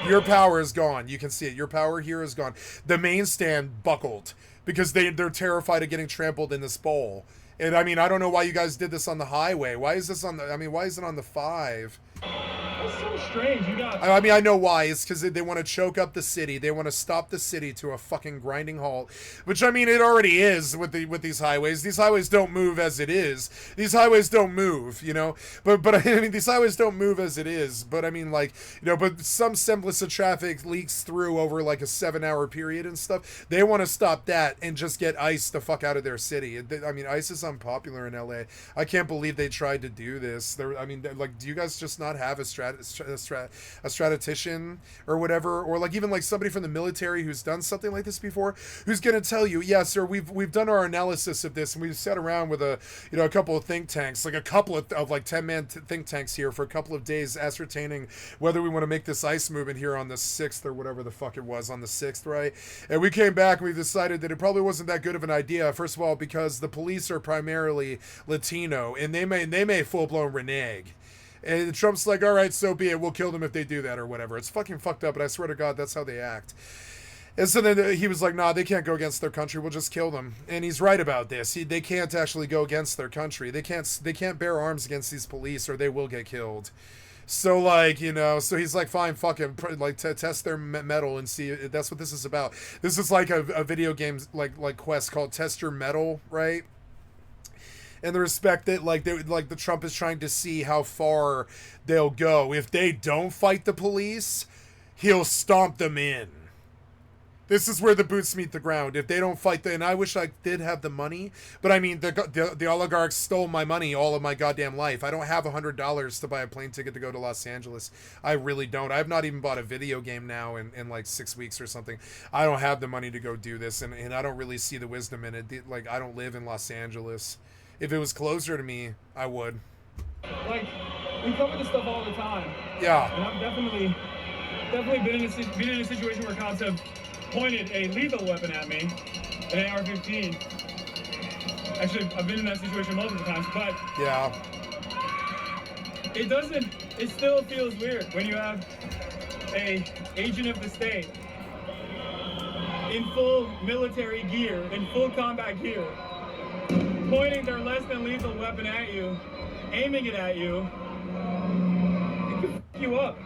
Speaker 5: Your power is gone. You can see it. Your power here is gone. The main stand buckled because they're terrified of getting trampled in this bowl. And I mean, I don't know why you guys did this on the highway. Why is this on the? I mean, why is it on the 5?
Speaker 16: That's so strange. You got.
Speaker 5: I mean, I know why. It's because they want to choke up the city. They want to stop the city to a fucking grinding halt. Which, I mean, it already is with these highways. These highways don't move as it is. These highways don't move, you know. But I mean, these highways don't move as it is. But I mean, like, you know, but some semblance of traffic leaks through over like a 7-hour period and stuff. They want to stop that and just get ICE the fuck out of their city. I mean, ICE is unpopular in LA. I can't believe they tried to do this. I mean, like, do you guys just not have a statistician or whatever, or like even like somebody from the military who's done something like this before, who's going to tell you, yeah, sir, we've done our analysis of this, and we've sat around with a couple of think tanks, like a couple of like 10-man think tanks here for a couple of days, ascertaining whether we want to make this ICE movement here on the 6th or whatever the fuck it was, on the 6th, right? And we came back and we decided that it probably wasn't that good of an idea. First of all, because the police are primarily Latino, and they may full-blown renege. And Trump's like, all right, so be it. We'll kill them if they do that or whatever. It's fucking fucked up, but I swear to God, that's how they act. And so then he was like, nah, they can't go against their country. We'll just kill them. And he's right about this. They can't actually go against their country. They can't bear arms against these police, or they will get killed. So, like, you know, so he's like, fine, fuck him, like, test their metal and see. That's what this is about. This is like a video game like quest called Test Your Metal, right? And the respect that the Trump is trying to see how far they'll go. If they don't fight the police, he'll stomp them in. This is where the boots meet the ground. If they don't fight and I wish I did have the money, but I mean, the oligarchs stole my money all of my goddamn life. I don't have $100 to buy a plane ticket to go to Los Angeles. I really don't. I've not even bought a video game now in like 6 weeks or something. I don't have the money to go do this, and I don't really see the wisdom in it. Like, I don't live in Los Angeles. If it was closer to me, I would.
Speaker 16: Like, we cover this stuff all the time.
Speaker 5: Yeah.
Speaker 16: And I've definitely been in a situation where cops have pointed a lethal weapon at me, an AR-15, Actually, I've been in that situation multiple times, but
Speaker 5: Yeah.
Speaker 16: it still feels weird when you have a agent of the state in full military gear, in full combat gear, pointing their less than lethal weapon at you, aiming it at you. It can f you up.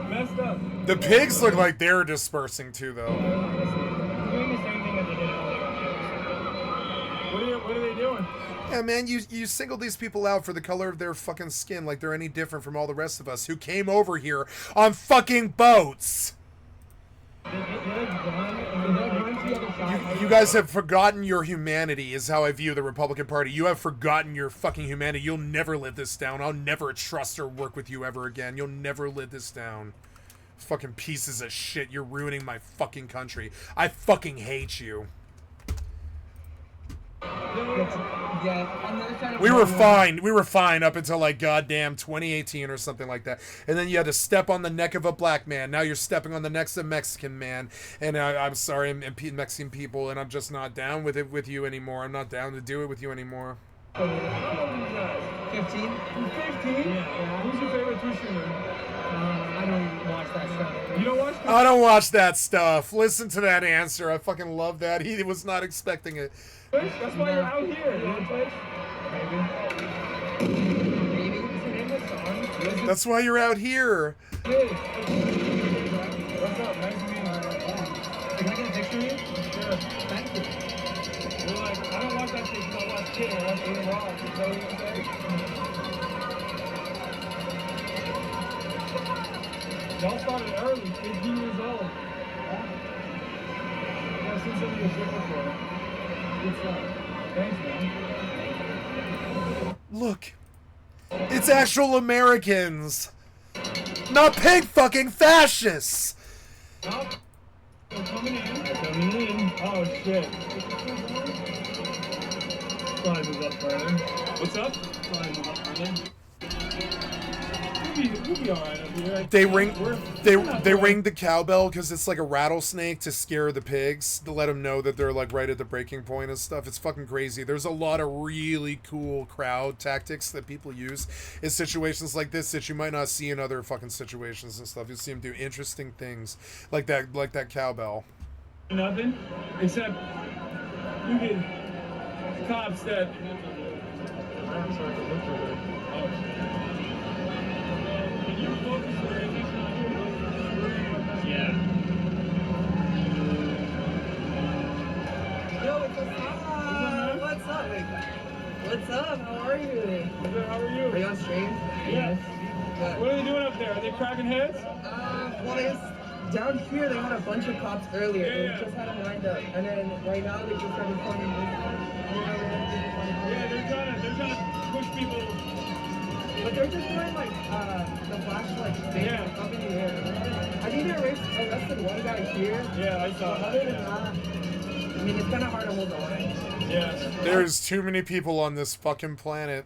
Speaker 16: Messed up.
Speaker 5: The pigs look like they're dispersing too, though.
Speaker 16: Doing the same thing that they did earlier. What are they doing?
Speaker 5: Yeah, man, you singled these people out for the color of their fucking skin like they're any different from all the rest of us who came over here on fucking boats. You guys have forgotten your humanity is how I view the Republican Party. You have forgotten your fucking humanity. You'll never live this down. I'll never trust or work with you ever again. You'll never live this down. Fucking pieces of shit. You're ruining my fucking country. I fucking hate you. We were fine. We were fine up until like goddamn 2018 or something like that. And then you had to step on the neck of a black man. Now you're stepping on the neck of a Mexican man. And I'm sorry, Mexican people, and I'm just not down with it with you anymore. I'm not down to do it with you anymore.
Speaker 16: 15? 15? Yeah. Who's your favorite Twitch-streamer?
Speaker 10: I don't watch that stuff.
Speaker 16: You don't watch that?
Speaker 5: I don't watch that stuff. Listen to that answer. I fucking love that. He was not expecting it.
Speaker 16: That's why you're out here. You want Twitch? Maybe. Is the name of the song?
Speaker 5: That's why you're out here.
Speaker 16: Hey. What's up? Nice to meet you. Can I get a picture of you? Sure. Thank you. You're like, I don't watch that shit because I watch Kid or that's Aiden Ross. Is that what you say? Y'all started early, 15 years old. Yeah, I've seen some of your shit before. What's up? Thanks, man.
Speaker 5: Look. It's actual Americans. Not pig fucking fascists.
Speaker 16: Oh, they're coming in. They're coming in. Oh, shit. Slide move up further. What's up? Slide move up further. We'll be alright up here.
Speaker 5: They ring the cowbell because it's like a rattlesnake to scare the pigs, to let them know that they're like right at the breaking point and stuff. It's fucking crazy. There's a lot of really cool crowd tactics that people use in situations like this that you might not see in other fucking situations and stuff. You see them do interesting things like that cowbell.
Speaker 16: Nothing except you get cops that. Yeah.
Speaker 18: Yo, what's up? What's up? How are you?
Speaker 16: Good, how are you?
Speaker 18: Are you on stream?
Speaker 16: Yes.
Speaker 18: Good.
Speaker 16: What are they doing up there? Are they cracking heads?
Speaker 18: Well, down here they had a bunch of cops earlier.
Speaker 16: Yeah.
Speaker 18: They just had them lined up, and then right now they just started forming.
Speaker 16: Yeah, they're trying to push people.
Speaker 18: But they're just doing like the flashlight thing up in the air. I think they arrested one guy here.
Speaker 16: Yeah, I saw.
Speaker 18: Other than that, I mean, it's kind of hard to hold the line.
Speaker 16: Yes.
Speaker 5: There's too many people on this fucking planet.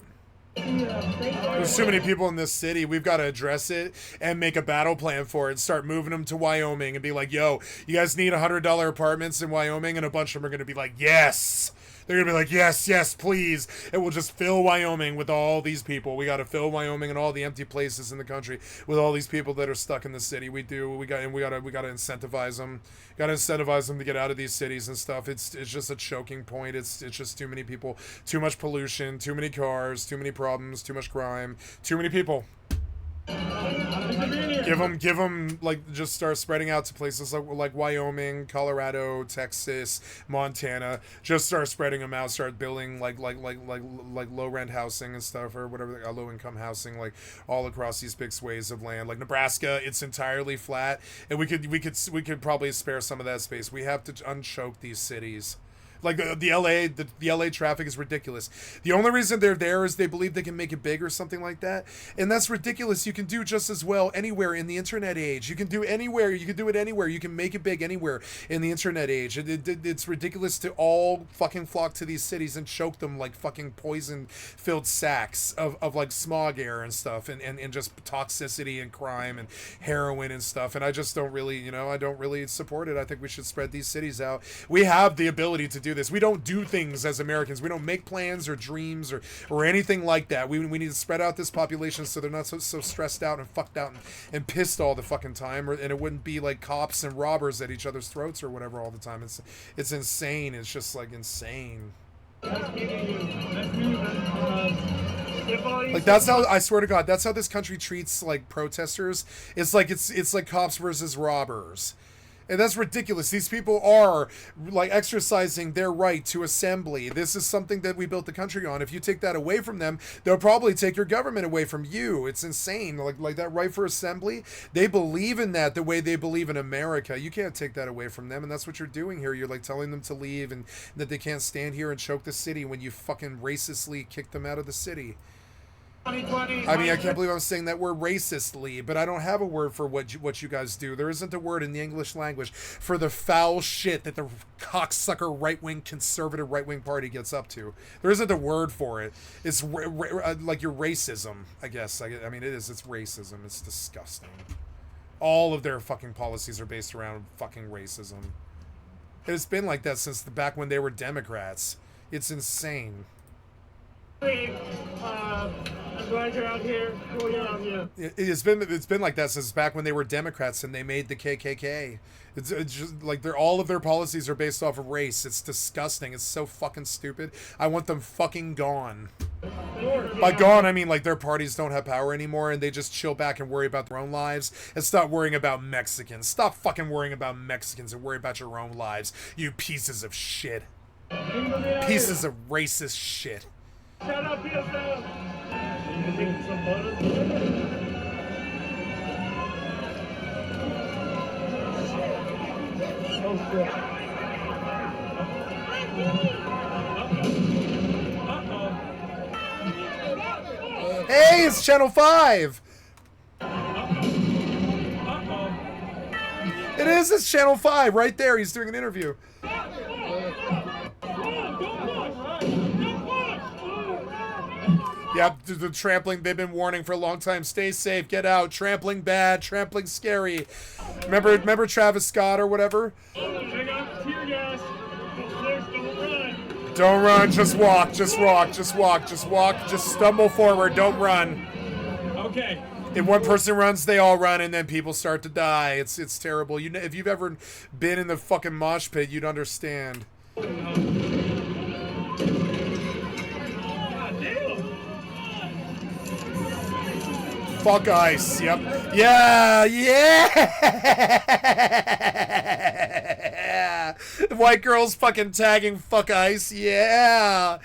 Speaker 5: There's too many people in this city. We've got to address it and make a battle plan for it. Start moving them to Wyoming and be like, yo, you guys need $100 apartments in Wyoming? And a bunch of them are going to be like, yes. They're going to be like, yes, yes, please. And we'll just fill Wyoming with all these people. We got to fill Wyoming and all the empty places in the country with all these people that are stuck in the city. We got to incentivize them. Got to incentivize them to get out of these cities and stuff. It's just a choking point. It's just too many people, too much pollution, too many cars, too many problems, too much crime, too many people. Give them like just start spreading out to places like Wyoming, Colorado, Texas, Montana. Just start spreading them out. Start building like low rent housing and stuff, or whatever, low income housing, like all across these big swathes of land. Like Nebraska, it's entirely flat, and we could probably spare some of that space. We have to unchoke these cities. Like the LA traffic is ridiculous. The only reason they're there is they believe they can make it big or something like that, and that's ridiculous. You can do just as well anywhere in the internet age. You can do anywhere. You can do it anywhere. You can make it big anywhere in the internet age. It's ridiculous to all fucking flock to these cities and choke them like fucking poison-filled sacks of like smog air and stuff, and just toxicity and crime and heroin and stuff. And I just don't really, I don't really support it. I think we should spread these cities out. We have the ability to do do this. We don't do things as Americans. We don't make plans or dreams or anything like that. We need to spread out this population so they're not so stressed out and fucked out and pissed all the fucking time, and it wouldn't be like cops and robbers at each other's throats or whatever all the time. It's insane. It's just like insane. Like that's how, I swear to God, that's how this country treats like protesters. It's like cops versus robbers. And that's ridiculous. These people are like exercising their right to assembly. This is something that we built the country on. If you take that away from them, they'll probably take your government away from you. It's insane. Like that right for assembly, they believe in that the way they believe in America. You can't take that away from them, and that's what you're doing here. You're like telling them to leave and that they can't stand here and choke the city when you fucking racistly kick them out of the city. I mean, I can't believe I'm saying that word racistly, but I don't have a word for what you guys do. There isn't a word in the English language for the foul shit that the cocksucker right-wing conservative right-wing party gets up to. There isn't a word for it. It's like your racism, I guess. I mean, it is. It's racism. It's disgusting. All of their fucking policies are based around fucking racism. It's been like that since back when they were Democrats. It's insane.
Speaker 16: I'm glad you're out here. Cool, you're out here.
Speaker 5: It's been like that since back when they were Democrats and they made the KKK. It's just like all of their policies are based off of race. It's disgusting. It's so fucking stupid. I want them fucking gone. By gone, I mean like their parties don't have power anymore and they just chill back and worry about their own lives and stop worrying about Mexicans. Stop fucking worrying about Mexicans and worry about your own lives, you pieces of shit. Pieces of racist shit.
Speaker 16: Shut up, yourself! You can take some photos. Oh, shit.
Speaker 5: Hey, it's Channel 5! It is, it's Channel 5, right there. He's doing an interview. Yep, the trampling, they've been warning for a long time. Stay safe, get out. Trampling bad, trampling scary. Remember Travis Scott or whatever?
Speaker 16: Check out tear gas. Don't run.
Speaker 5: Don't run, just walk, just walk, just walk, just walk, just stumble forward, don't run.
Speaker 16: Okay.
Speaker 5: If one person runs, they all run, and then people start to die. It's terrible. You know, if you've ever been in the fucking mosh pit, you'd understand. Fuck ice. Yep. Yeah. Yeah. White girls fucking tagging fuck ice. Yeah.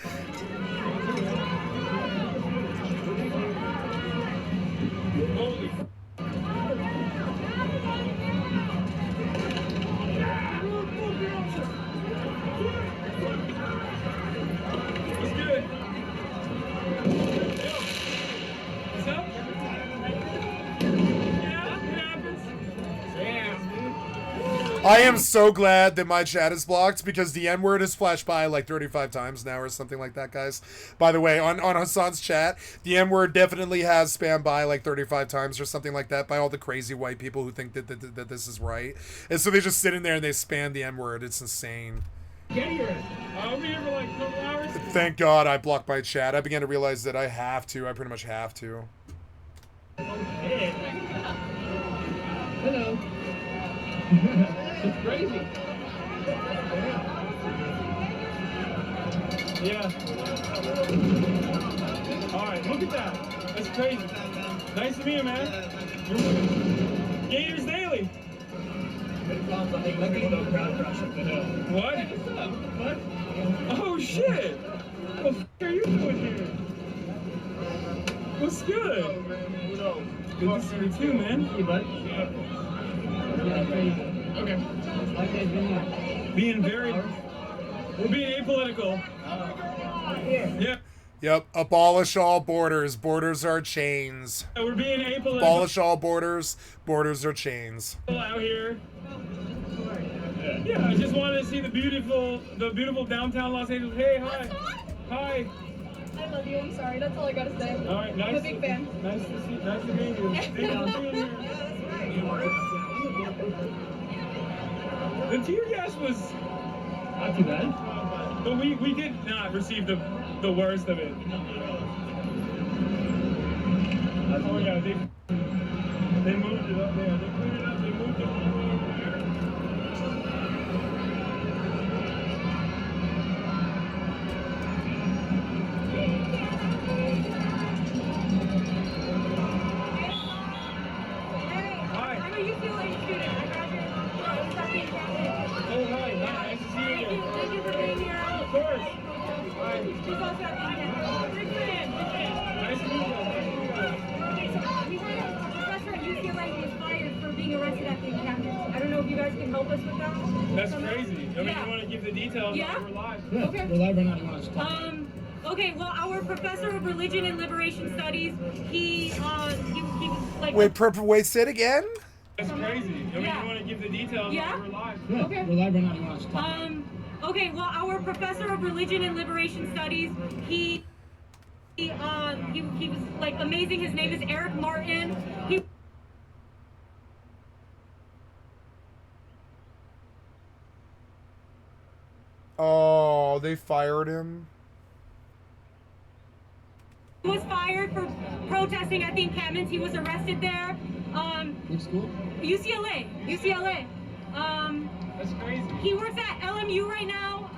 Speaker 5: I am so glad that my chat is blocked because the N-word has flashed by like 35 times now or something like that, guys. By the way, on Hassan's chat, the N-word definitely has spammed by like 35 times or something like that by all the crazy white people who think that this is right. And so they just sit in there and they spam the N-word. It's insane.
Speaker 16: Get here. I'll be here for like a couple hours.
Speaker 5: Thank God I blocked my chat. I began to realize that I have to. I pretty much have to.
Speaker 16: Hey. Hello. It's crazy. Yeah. All right, look at that. That's crazy. Nice to meet you, man. Gators Daily. What? What? Oh shit! What the f are you doing here? What's good? Good to see you too, man. Hey, bud. Okay. Being very... We're being apolitical. Yeah.
Speaker 5: Yep. Abolish all borders. Borders are chains.
Speaker 16: We're being apolitical.
Speaker 5: Abolish all borders. Borders are chains.
Speaker 16: Out here. Yeah, I just wanted to see the beautiful downtown Los Angeles. Hey, hi. Hi.
Speaker 19: I love you. I'm sorry. That's all I gotta say.
Speaker 16: All right, nice.
Speaker 19: I'm a big fan.
Speaker 16: Nice to meet you. Hang on. The tear gas was not too bad. But we did not receive the worst of it. Oh yeah, they moved it up there. They cleared it up. They moved it all the way over there. Hi.
Speaker 19: I'm a UCLA student. I graduated from Stuffy campus.
Speaker 16: Oh hi. Nice to see you again.
Speaker 19: Thank you for being here.
Speaker 16: Of course. Hi.
Speaker 19: She's also at the campus. Big fan.
Speaker 16: Nice to meet you.
Speaker 19: We had a professor at UCLA who was fired for being arrested at the encampment. I don't know if you guys can help us with that.
Speaker 16: That's crazy. I mean,
Speaker 19: Yeah.
Speaker 16: you want to give the details?
Speaker 19: Yeah.
Speaker 16: We're live.
Speaker 19: Okay.
Speaker 16: We're live right now. You want us to talk?
Speaker 19: Okay, well, our professor of religion and liberation studies, he was like...
Speaker 5: Wait, say it again?
Speaker 16: That's crazy. I mean, you want to give the details?
Speaker 19: Yeah.
Speaker 16: We're live.
Speaker 19: Okay.
Speaker 16: We're live right now. You want us to talk?
Speaker 19: Okay, well, our professor of religion and liberation studies, he was like amazing. His name is Eric Martin. He
Speaker 5: Oh, they fired him.
Speaker 19: was fired for protesting at the encampments. He was arrested there.
Speaker 16: Which school?
Speaker 19: UCLA.
Speaker 16: That's crazy.
Speaker 19: He works at LMU right now.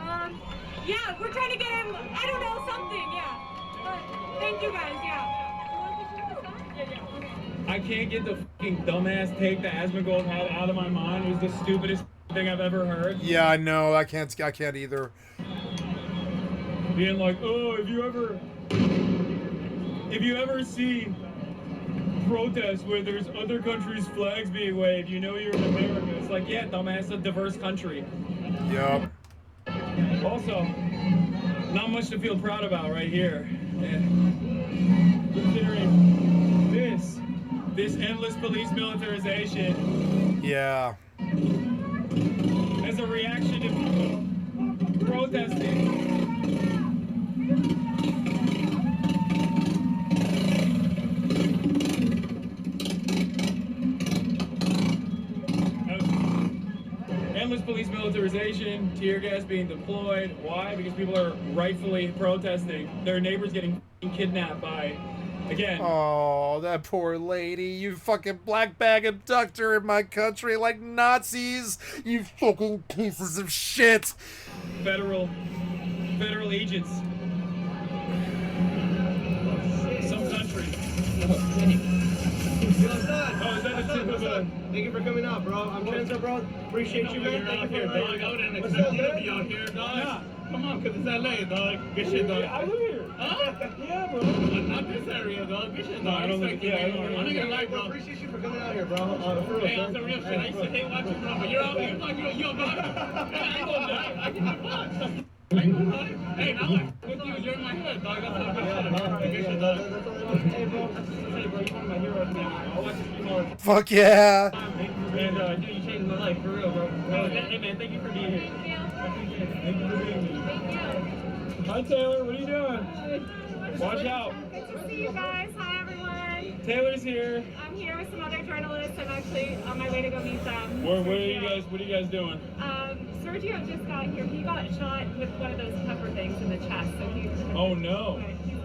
Speaker 19: Yeah, we're trying to get him, I don't know, something, yeah. But thank you guys, yeah.
Speaker 16: I can't get the fucking dumbass take that Asmongold had out of my mind. It was the stupidest thing I've ever heard.
Speaker 5: Yeah, I know. I can't either.
Speaker 16: Being like, oh, if you ever see protests where there's other countries' flags being waved, you know you're in America. It's like, yeah, dumbass, a diverse country.
Speaker 5: Yep.
Speaker 16: Also, not much to feel proud about right here. And considering this endless police militarization.
Speaker 5: Yeah.
Speaker 16: As a reaction to people protesting. Endless police militarization, tear gas being deployed. Why? Because people are rightfully protesting. Their neighbors getting kidnapped by, again.
Speaker 5: Oh, that poor lady. You fucking black bag abductor in my country like Nazis. You fucking pieces of shit.
Speaker 16: Federal agents. Some country.
Speaker 18: Yo, son.
Speaker 16: Oh, is that a tip of a...
Speaker 18: Thank you for coming out, bro. I'm Transfer, bro. Appreciate you, man. Thank you for
Speaker 9: dog. I wouldn't expect you to be out here, dog.
Speaker 16: Yeah.
Speaker 9: Come on, cause it's LA, dog. Good shit, dog.
Speaker 16: I live here.
Speaker 9: Huh?
Speaker 16: Yeah, bro.
Speaker 9: Not this area, dog. Good shit, dog.
Speaker 16: No, I don't
Speaker 9: Respect
Speaker 16: think-
Speaker 9: you,
Speaker 16: yeah, I
Speaker 9: man.
Speaker 16: don't-
Speaker 9: I'm not gonna lie, bro.
Speaker 18: Appreciate you for coming out here, bro. For real,
Speaker 9: Hey,
Speaker 18: son.
Speaker 9: that's the real shit. I used to hate watching, bro, but you're out here, dog. You're dog. I ain't gonna lie. I give you fuck. I ain't gonna lie. Hey, now I'm with you. You're in my head, dog. That's all good shit, dog. Good shit, dog.
Speaker 18: Hey, bro.
Speaker 16: Hey, bro, you're one of my heroes, man. I'll watch you more.
Speaker 5: Fuck yeah.
Speaker 16: And, dude, you changed my life, for real, bro. Hey, man, thank you for being here. Thank you for being here. Hi, Taylor. What are you doing? Watch out.
Speaker 19: Good to see you guys. Hi, everyone.
Speaker 16: Taylor's here.
Speaker 19: I'm here with some other journalists. I'm actually on my way to go meet them.
Speaker 16: What are you guys doing?
Speaker 19: Sergio just got here. He got shot with one of those pepper things in the chest, so he's
Speaker 16: Oh, no.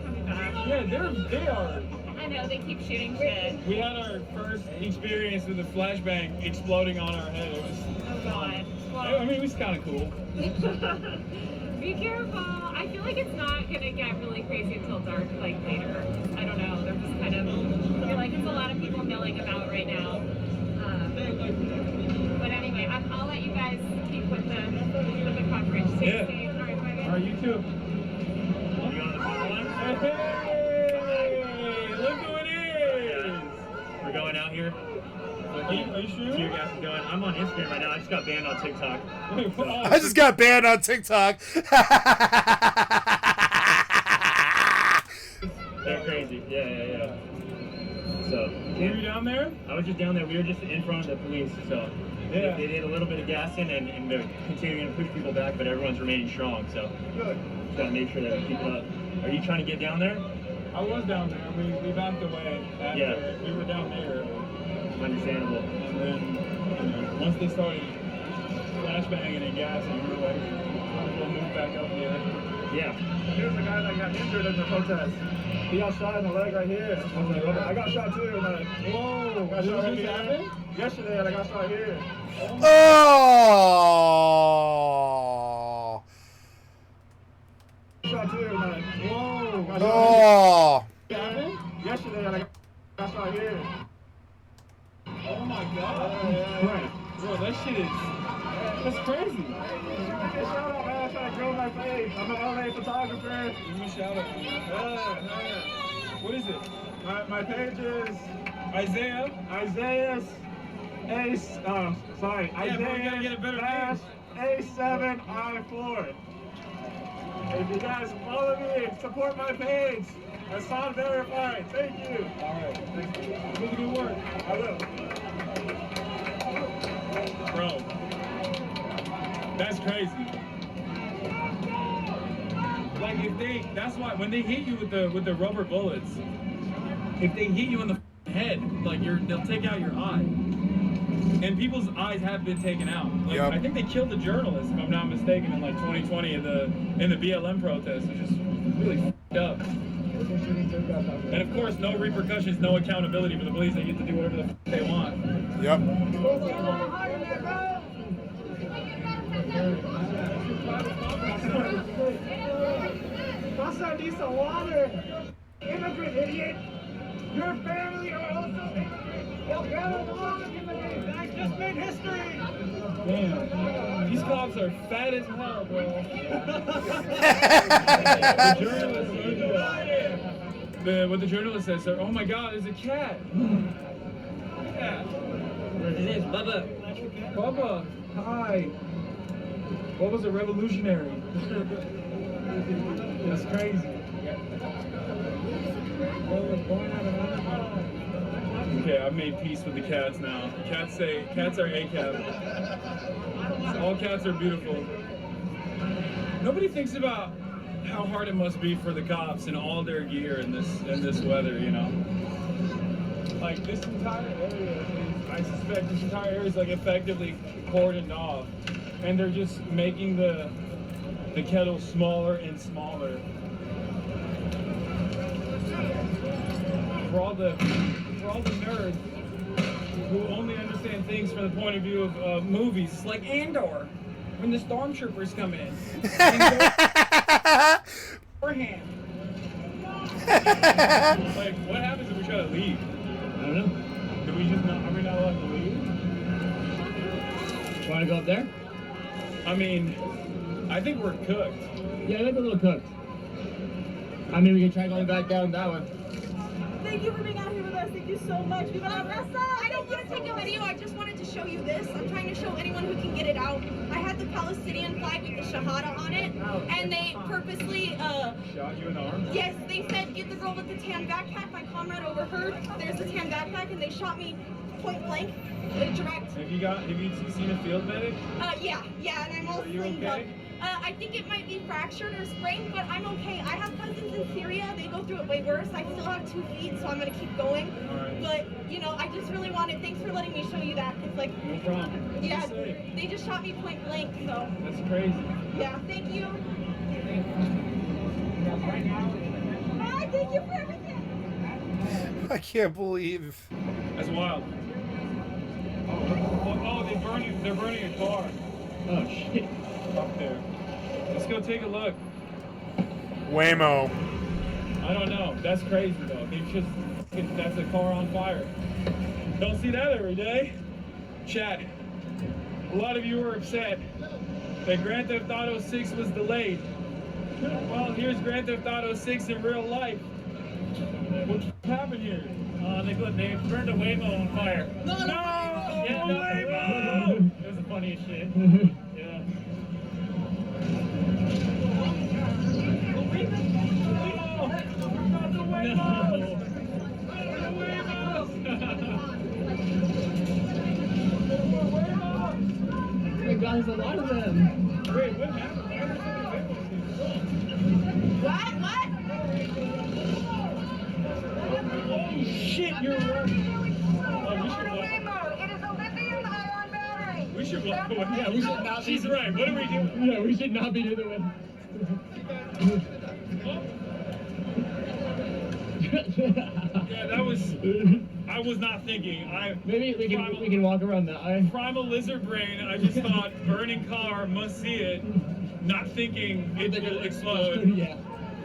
Speaker 19: coming back.
Speaker 16: Yeah, they are.
Speaker 19: I know, they keep shooting shit.
Speaker 16: We had our first experience with a flashbang exploding on our head. It was
Speaker 19: Oh, God.
Speaker 16: I mean, it was kind of cool.
Speaker 19: Be careful. I feel like it's not going to get really crazy until dark, like later. I don't know. They're just kind of, I feel like it's a lot of people milling about right now. But anyway, I'll let you guys keep with the coverage. Stay
Speaker 16: Yeah.
Speaker 19: safe. All right, bye, guys.
Speaker 16: All right, you too. Hey, look who it is!
Speaker 20: We're going out here.
Speaker 16: Are you sure?
Speaker 20: Tear gas is going. I'm on Instagram right now. I just got banned on TikTok.
Speaker 5: I just got banned on TikTok.
Speaker 20: They're crazy. Yeah. So.
Speaker 16: Were you down there?
Speaker 20: I was just down there. We were just in front of the police. So.
Speaker 16: Yeah.
Speaker 20: They did a little bit of gassing and they're continuing to push people back, but everyone's remaining strong. So.
Speaker 16: Good.
Speaker 20: Just gotta make sure that we keep it up. Are you trying to get down there?
Speaker 16: I was down there. We backed away after
Speaker 20: Yeah.
Speaker 16: we were down there.
Speaker 20: Understandable.
Speaker 16: And then, once they started flashbanging and gassing, we were like, we'll move back up here. Yeah. Here's the guy that got injured in the protest. He got shot in the leg right here. I got shot too. Whoa! Got shot right here. Yesterday, and I got shot here.
Speaker 5: Oh!
Speaker 16: Shot too. Whoa! Got shot
Speaker 5: Oh!
Speaker 16: here. Yesterday, and I got shot here. Oh my God! Right. Bro, that shit is. That's crazy. Shout out, man. I'm trying to grow my face. I'm an LA photographer. Give me a shout out. What is it? My page is Isaiah A7I4. If you guys follow me, support my page. That's not verified. Thank you. All right. Thank you. Keep good work. I will. Bro, that's crazy. Like that's why when they hit you with the rubber bullets, if they hit you in the head, like they'll take out your eye. And people's eyes have been taken out. Like, I think they killed a journalist, if I'm not mistaken, in like 2020 in the BLM protest, which is really f***ed up. And of course, no repercussions, no accountability for the police. They get to do whatever the f*** they want.
Speaker 5: Yep.
Speaker 16: Bust out needs some water. Immigrant idiot. Your family are also immigrants. That just made history. Damn. These cops are fat as hell, bro. What the journalist says, sir, oh my God, there's a cat. Cat. What is this, Bubba? Bubba, hi. What was a revolutionary? That's crazy. Okay, I've made peace with the cats now. Cats say cats are ACAB. All cats are beautiful. Nobody thinks about how hard it must be for the cops in all their gear in this weather, you know. Like this entire area I suspect this entire area is like effectively cordoned off, and they're just making the kettle smaller and smaller. For all the nerds who only understand things from the point of view of movies, it's like Andor, when the stormtroopers come in. Beforehand. Like, what happens if we try to leave? I don't know. Do we just not? Are we not allowed to leave? Want to go up there? I mean, I think we're cooked. Yeah, I think we're a little cooked. I mean, we can try going back down that one.
Speaker 21: Thank you for being out here with us. Thank you so much. I don't want to take a video. I just wanted to show you this. I'm trying to show anyone who can get it out. I had the Palestinian flag with the Shahada on it, and they purposely
Speaker 16: shot you in the arm?
Speaker 21: Yes, they said get the girl with the tan backpack. My comrade overheard. There's the tan backpack, and they shot me point blank, direct.
Speaker 16: Have you seen a field medic?
Speaker 21: Yeah, and I'm all slinged up. I think it might be fractured or sprained, but I'm okay. I have cousins in Syria. They go through it way worse. I still have 2 feet, so I'm going to keep going. Right. But, you know, I just really wanted... Thanks for letting me show you that. It's like...
Speaker 16: No problem.
Speaker 21: Yeah, they just shot me point blank, so...
Speaker 16: That's crazy.
Speaker 21: Yeah, thank you. Hi, thank you for everything.
Speaker 5: I can't believe...
Speaker 16: That's wild. Oh, they're burning a car. Oh, shit. Up there. Let's go take a look.
Speaker 5: Waymo.
Speaker 16: I don't know. That's crazy though. That's a car on fire. Don't see that every day. Chat. A lot of you were upset that Grand Theft Auto 6 was delayed. Well, here's Grand Theft Auto 6 in real life. What happened here? They burned a Waymo on fire. No! Yeah, Waymo! It was the funniest shit. Yeah. Oh my God, there's a lot of them. Wait, what happened?
Speaker 21: What?
Speaker 16: Oh shit, you're right. We should walk away. Yeah, we should not. She's right. What are we doing? Yeah, we should not be doing it. Yeah, that was. I was not thinking.
Speaker 17: Maybe we can walk around the eye.
Speaker 16: Primal lizard brain. I just thought burning car, must see it. Not thinking it will explode.
Speaker 17: Yeah.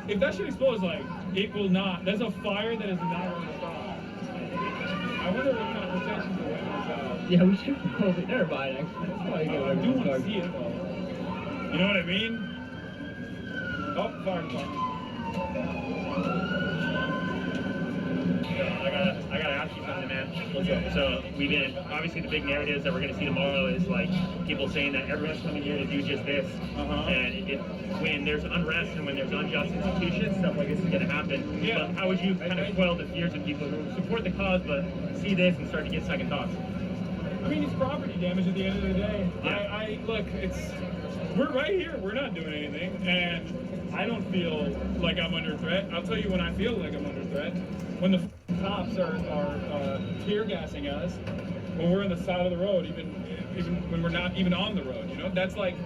Speaker 16: If that shit explodes, like it will not. There's a fire that is not going to stop. I wonder what kind of protection the weapons.
Speaker 17: Yeah, we should probably. Never mind. Actually, that's probably
Speaker 16: I do want to see it though. You know what I mean? Oh, fire department.
Speaker 20: I gotta ask you something, man. What's up? So we've been obviously the big narratives that we're gonna see tomorrow is like people saying that everyone's coming here to do just this, and when there's unrest and when there's unjust institutions, stuff like this is gonna happen.
Speaker 16: Yeah.
Speaker 20: But how would you kind of quell the fears of people who support the cause but see this and start to get second thoughts?
Speaker 16: I mean, it's property damage at the end of the day.
Speaker 20: Yeah.
Speaker 16: I look, we're right here. We're not doing anything, and I don't feel like I'm under threat. I'll tell you when I feel like I'm under threat. When the cops are tear gassing us, when we're on the side of the road, even when we're not even on the road, you know, that's like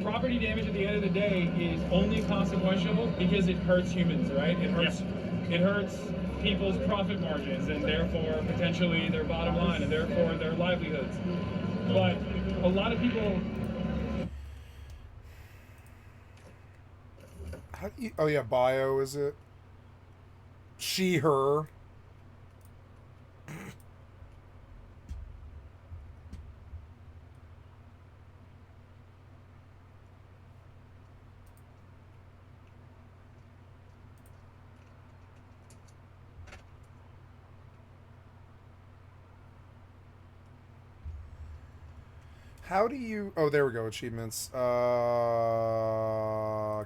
Speaker 16: property damage at the end of the day is only consequential because it hurts humans, right? It hurts people's profit margins and therefore potentially their bottom line and therefore their livelihoods. But a lot of people.
Speaker 5: How do you, oh yeah, bio is it? She, her. How do you... Oh, there we go. Achievements.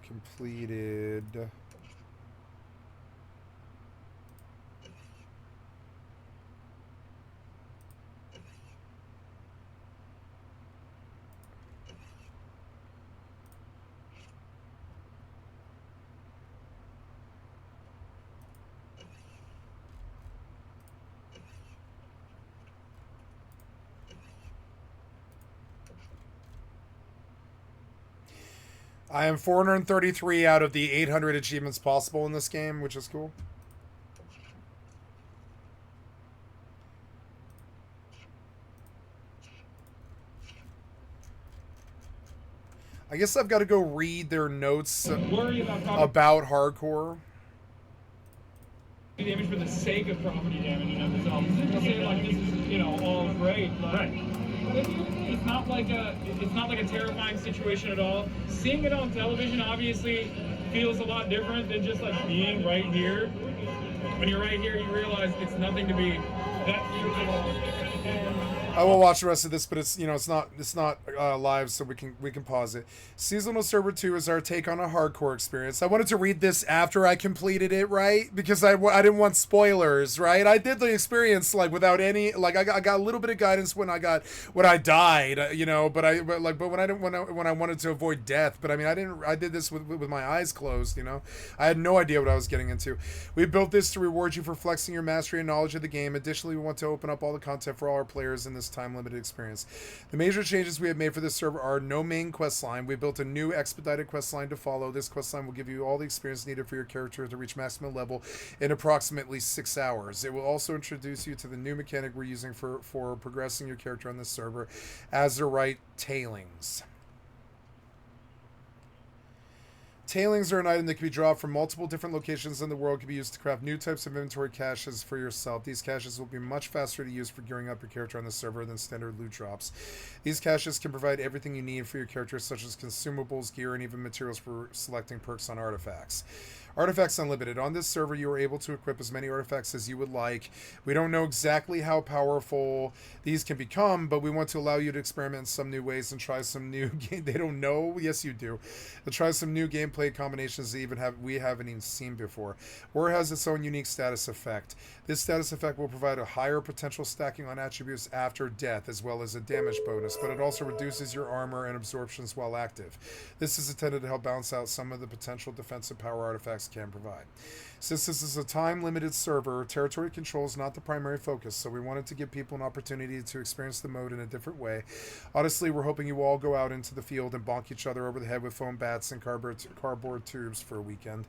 Speaker 5: Completed. I am 433 out of the 800 achievements possible in this game, which is cool. I guess I've got to go read their notes about hardcore.
Speaker 16: Damage for the sake of property damage and themselves. People say like this is, you know, all great. But it's not like a terrifying situation at all. Seeing it on television obviously feels a lot different than just like being right here. When you're right here, you realize it's nothing to be that huge at all.
Speaker 5: I will watch the rest of this, but it's, you know, it's not live, so we can pause it. Seasonal Server 2 is our take on a hardcore experience. I wanted to read this after I completed it, right? Because I didn't want spoilers, right? I did the experience like without any, like I got a little bit of guidance when I died, you know, but when I wanted to avoid death, but I mean I did this with my eyes closed, you know. I had no idea what I was getting into. We built this to reward you for flexing your mastery and knowledge of the game. Additionally, we want to open up all the content for all our players in this time-limited experience. The major changes we have made for this server are no main quest line. We built a new expedited quest line to follow. This quest line will give you all the experience needed for your character to reach maximum level in approximately 6 hours. It will also introduce you to the new mechanic we're using for progressing your character on this server, Azurite Tailings. Tailings are an item that can be dropped from multiple different locations in the world. Can be used to craft new types of inventory caches for yourself. These caches will be much faster to use for gearing up your character on the server than standard loot drops. These caches can provide everything you need for your character, such as consumables, gear, and even materials for selecting perks on artifacts. Artifacts Unlimited. On this server, you are able to equip as many artifacts as you would like. We don't know exactly how powerful these can become, but we want to allow you to experiment in some new ways and try some new game. They don't know. Yes, you do. To try some new gameplay combinations that we haven't even seen before. War has its own unique status effect. This status effect will provide a higher potential stacking on attributes after death, as well as a damage bonus, but it also reduces your armor and absorptions while active. This is intended to help balance out some of the potential defensive power artifacts can provide. Since this is a time-limited server, territory control is not the primary focus, so we wanted to give people an opportunity to experience the mode in a different way. Honestly, we're hoping you all go out into the field and bonk each other over the head with foam bats and cardboard cardboard tubes for a weekend.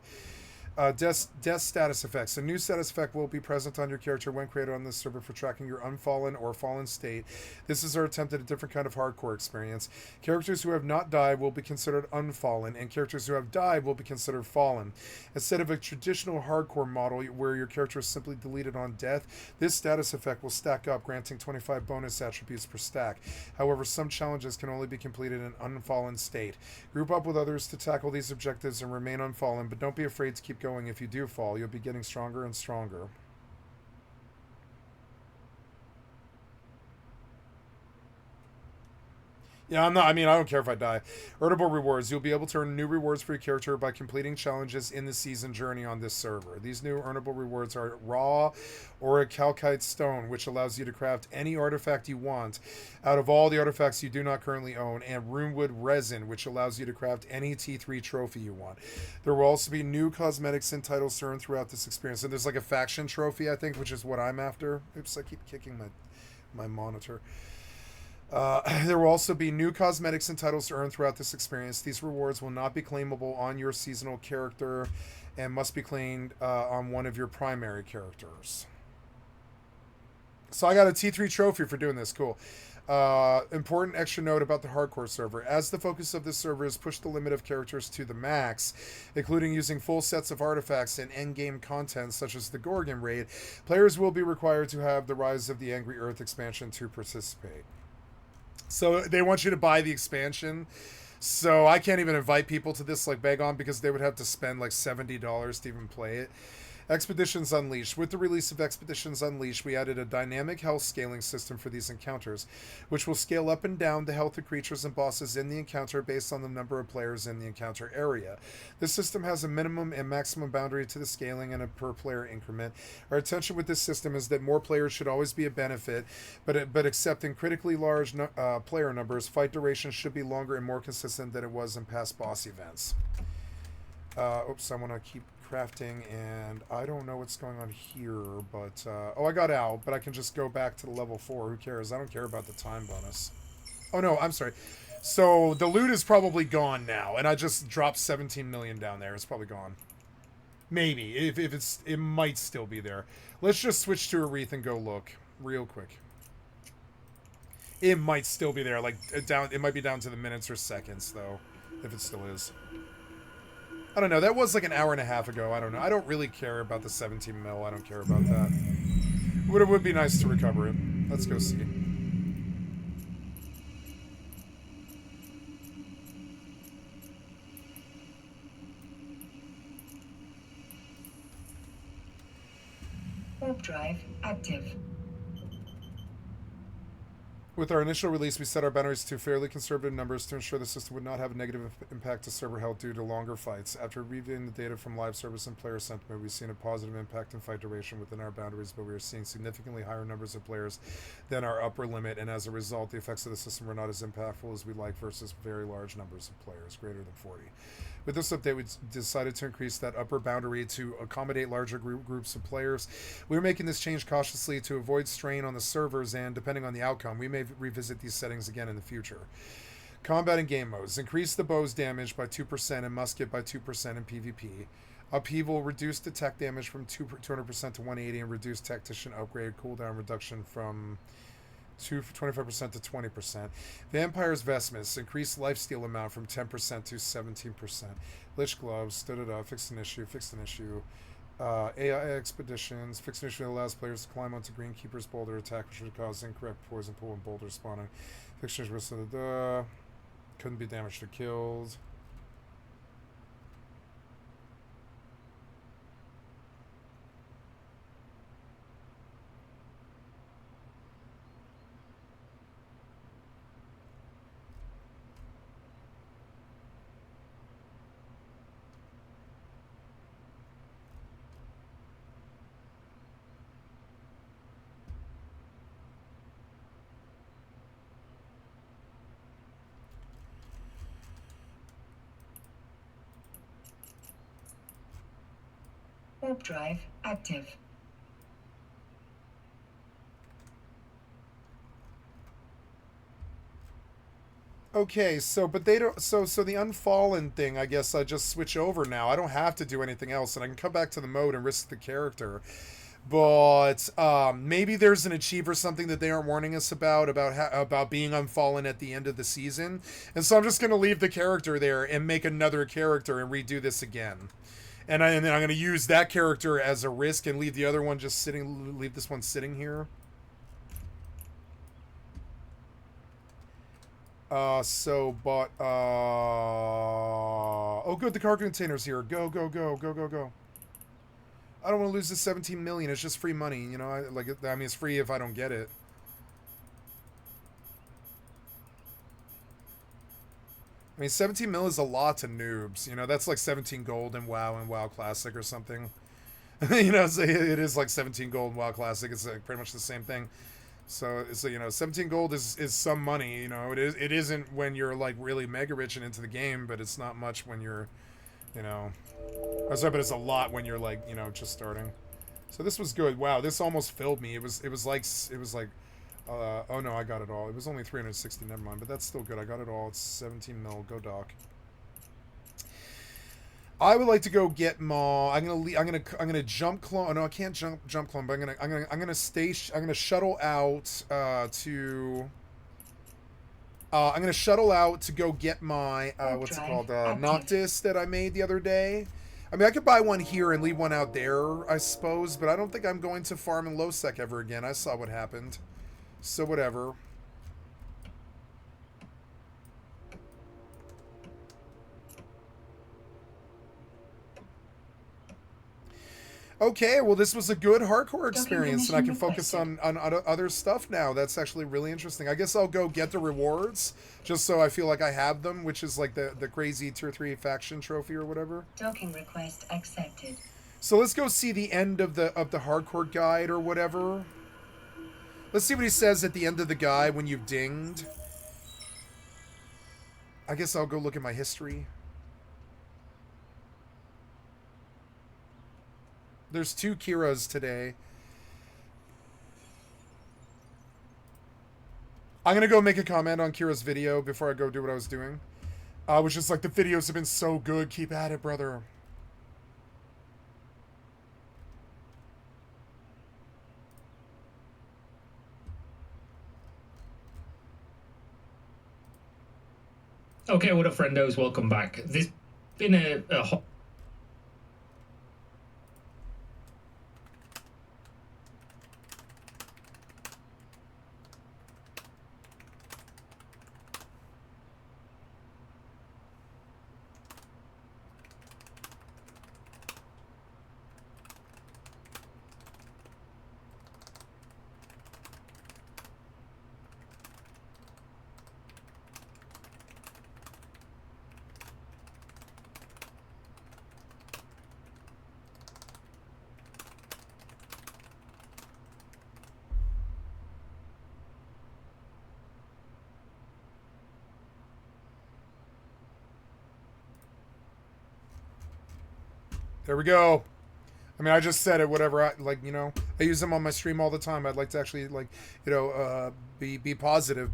Speaker 5: Death status effects. A new status effect will be present on your character when created on this server for tracking your unfallen or fallen state. This is our attempt at a different kind of hardcore experience. Characters who have not died will be considered unfallen, and characters who have died will be considered fallen. Instead of a traditional hardcore model where your character is simply deleted on death, this status effect will stack up, granting 25 bonus attributes per stack. However, some challenges can only be completed in unfallen state. Group up with others to tackle these objectives and remain unfallen, but don't be afraid to keep going. If you do fall, you'll be getting stronger and stronger. Yeah, I don't care if I die. Earnable rewards. You'll be able to earn new rewards for your character by completing challenges in the season journey on this server. These new earnable rewards are raw or a calcite stone, which allows you to craft any artifact you want out of all the artifacts you do not currently own, and runewood resin, which allows you to craft any T3 trophy you want. There will also be new cosmetics and titles to earn throughout this experience. And there's like a faction trophy, I think, which is what I'm after. Oops, I keep kicking my monitor. There will also be new cosmetics and titles to earn throughout this experience. These rewards will not be claimable on your seasonal character and must be claimed on one of your primary characters. So I got a T3 trophy for doing this. Cool. Important extra note about the hardcore server. As the focus of this server is push the limit of characters to the max, including using full sets of artifacts and endgame content such as the Gorgon raid, players will be required to have the Rise of the Angry Earth expansion to participate. So they want you to buy the expansion. So I can't even invite people to this like beg on, because they would have to spend like $70 to even play it. Expeditions Unleashed. With the release of Expeditions Unleashed, we added a dynamic health scaling system for these encounters, which will scale up and down the health of creatures and bosses in the encounter based on the number of players in the encounter area. This system has a minimum and maximum boundary to the scaling and a per player increment. Our intention with this system is that more players should always be a benefit, but except in critically large player numbers, fight duration should be longer and more consistent than it was in past boss events. Oops, I want to keep crafting, and I don't know what's going on here, but oh, I got out, but I can just go back to the level 4. Who cares? I don't care about the time bonus. Oh no, I'm sorry. So the loot is probably gone now, and I just dropped 17 million down there. It's probably gone. Maybe. If it might still be there. Let's just switch to a wreath and go look real quick. It might still be there, like down. It might be down to the minutes or seconds though, if it still is. I don't know. That was like an hour and a half ago. I don't know. I don't really care about the 17 mil. I don't care about that. But it would be nice to recover it. Let's go see.
Speaker 13: Warp drive active.
Speaker 5: With our initial release, we set our boundaries to fairly conservative numbers to ensure the system would not have a negative impact to server health due to longer fights. After reviewing the data from live service and player sentiment, we've seen a positive impact in fight duration within our boundaries, but we are seeing significantly higher numbers of players than our upper limit, and as a result, the effects of the system were not as impactful as we'd like versus very large numbers of players, greater than 40. With this update, we decided to increase that upper boundary to accommodate larger groups of players. We're making this change cautiously to avoid strain on the servers, and depending on the outcome, we may revisit these settings again in the future. Combat and game modes. Increase the bow's damage by 2% and musket by 2% in PvP. Upheaval, reduce the tech damage from 200% to 180, and reduce tactician upgrade cooldown reduction from 25% to 20%. Vampire's Vestments, increase lifesteal amount from 10% to 17%. Lich Gloves, fixed an issue. AI Expeditions, fixed an issue that allows players to climb onto Greenkeeper's boulder attack, which would cause incorrect poison pool and boulder spawning. Fixed an issue, couldn't be damaged or killed.
Speaker 13: Warp drive active.
Speaker 5: Okay, so but they don't. So the unfallen thing, I guess I just switch over now. I don't have to do anything else, and I can come back to the mode and risk the character. But maybe there's an achieve or something that they aren't warning us about about being unfallen at the end of the season, and so I'm just gonna leave the character there and make another character and redo this again, and then I'm gonna use that character as a risk and leave the other one just sitting. Leave this one sitting here. Oh good, the cargo container's here. Go. I don't want to lose the 17 million. It's just free money, you know. I mean, it's free if I don't get it. I mean, 17 mil is a lot to noobs. You know, that's like 17 gold in WoW and WoW Classic or something. You know, so it is like 17 gold in WoW Classic. It's like pretty much the same thing. So, you know, 17 gold is some money. You know, it isn't when you're like really mega rich and into the game, but it's not much when you're, you know. I'm sorry, but it's a lot when you're like, you know, just starting. So this was good. Wow, this almost filled me. It was like oh no, I got it all. It was only 360. Never mind, but that's still good. I got it all. It's 17 mil. Go Doc. I would like to go get Ma. I'm gonna jump clone. Oh, no, I can't jump clone. But I'm gonna shuttle out to. I'm gonna shuttle out to go get my what's it called, Noctis that I made the other day. I mean, I could buy one here and leave one out there, I suppose, but I don't think I'm going to farm in low sec ever again. I saw what happened, so whatever. Okay, well, this was a good hardcore experience, and I can focus on other stuff now. That's actually really interesting. I guess I'll go get the rewards, just so I feel like I have them, which is like the crazy tier 3 faction trophy or whatever.
Speaker 13: Docking request accepted.
Speaker 5: So let's go see the end of the hardcore guide or whatever. Let's see what he says at the end of the guide when you've dinged. I guess I'll go look at my history. There's 2 Kiras today. I'm going to go make a comment on Kira's video before I go do what I was doing. Which is like, the videos have been so good. Keep at it, brother.
Speaker 2: Okay, what up, friendos? Welcome back. This been a
Speaker 5: There we go. I mean, I just said it, whatever. I use them on my stream all the time. I'd like to actually, like, you know, be positive,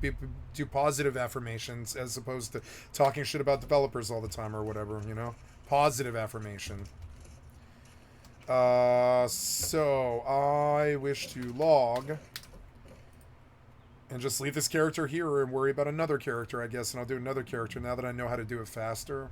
Speaker 5: do positive affirmations as opposed to talking shit about developers all the time or whatever, you know? Positive affirmation. So I wish to log and just leave this character here and worry about another character, I guess, and I'll do another character now that I know how to do it faster.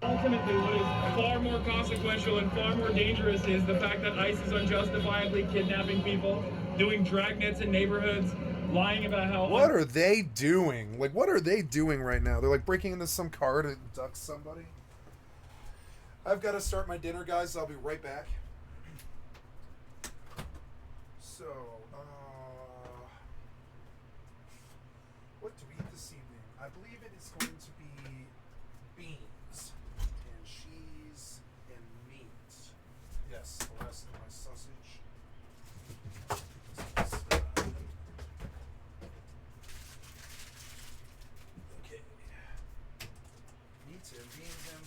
Speaker 16: Ultimately, what is far more consequential and far more dangerous is the fact that ICE is unjustifiably kidnapping people, doing dragnets in neighborhoods, lying about how...
Speaker 5: What are they doing? Like, what are they doing right now? They're like breaking into some car to duck somebody. I've got to start my dinner, guys. I'll be right back. So, what do we eat this evening? I believe it is going to be beans and cheese and meat. Yes, the rest of my sausage. Okay. Meat and beans and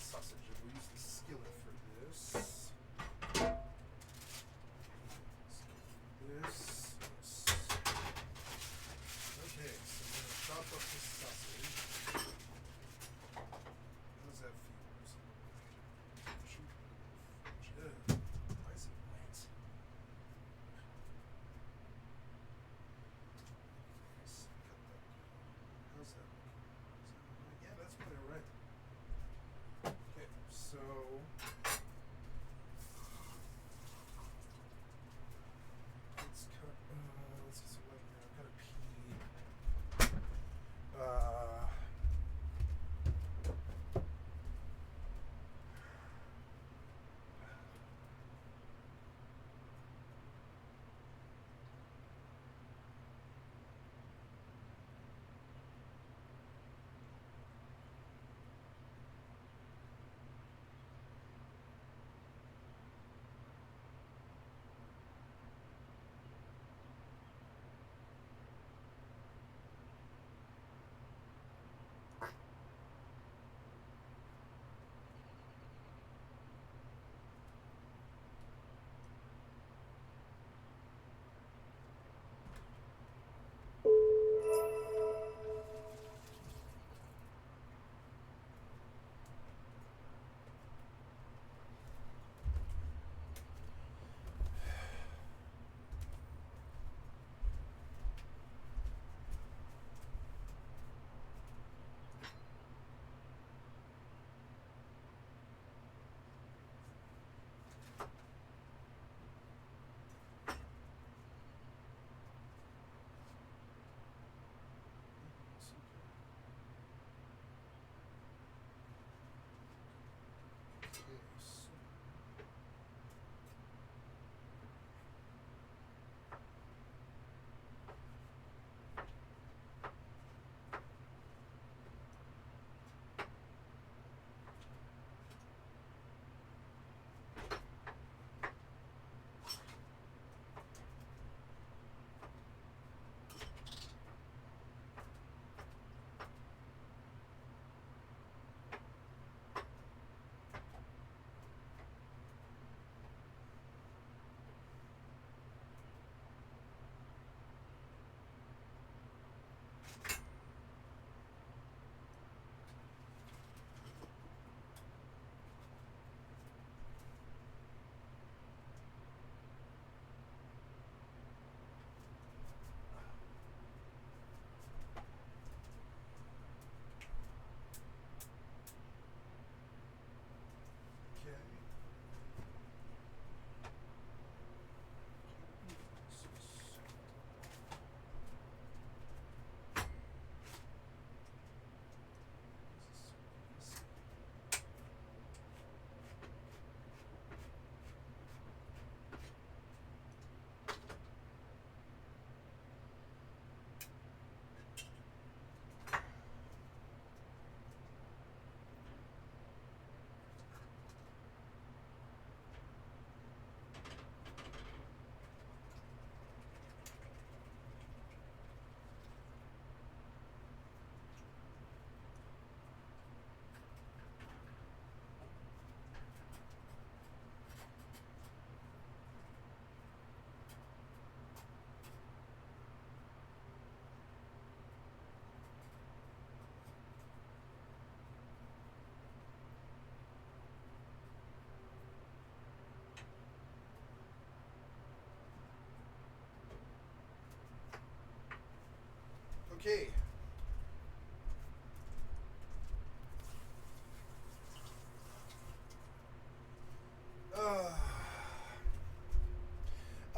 Speaker 5: Okay.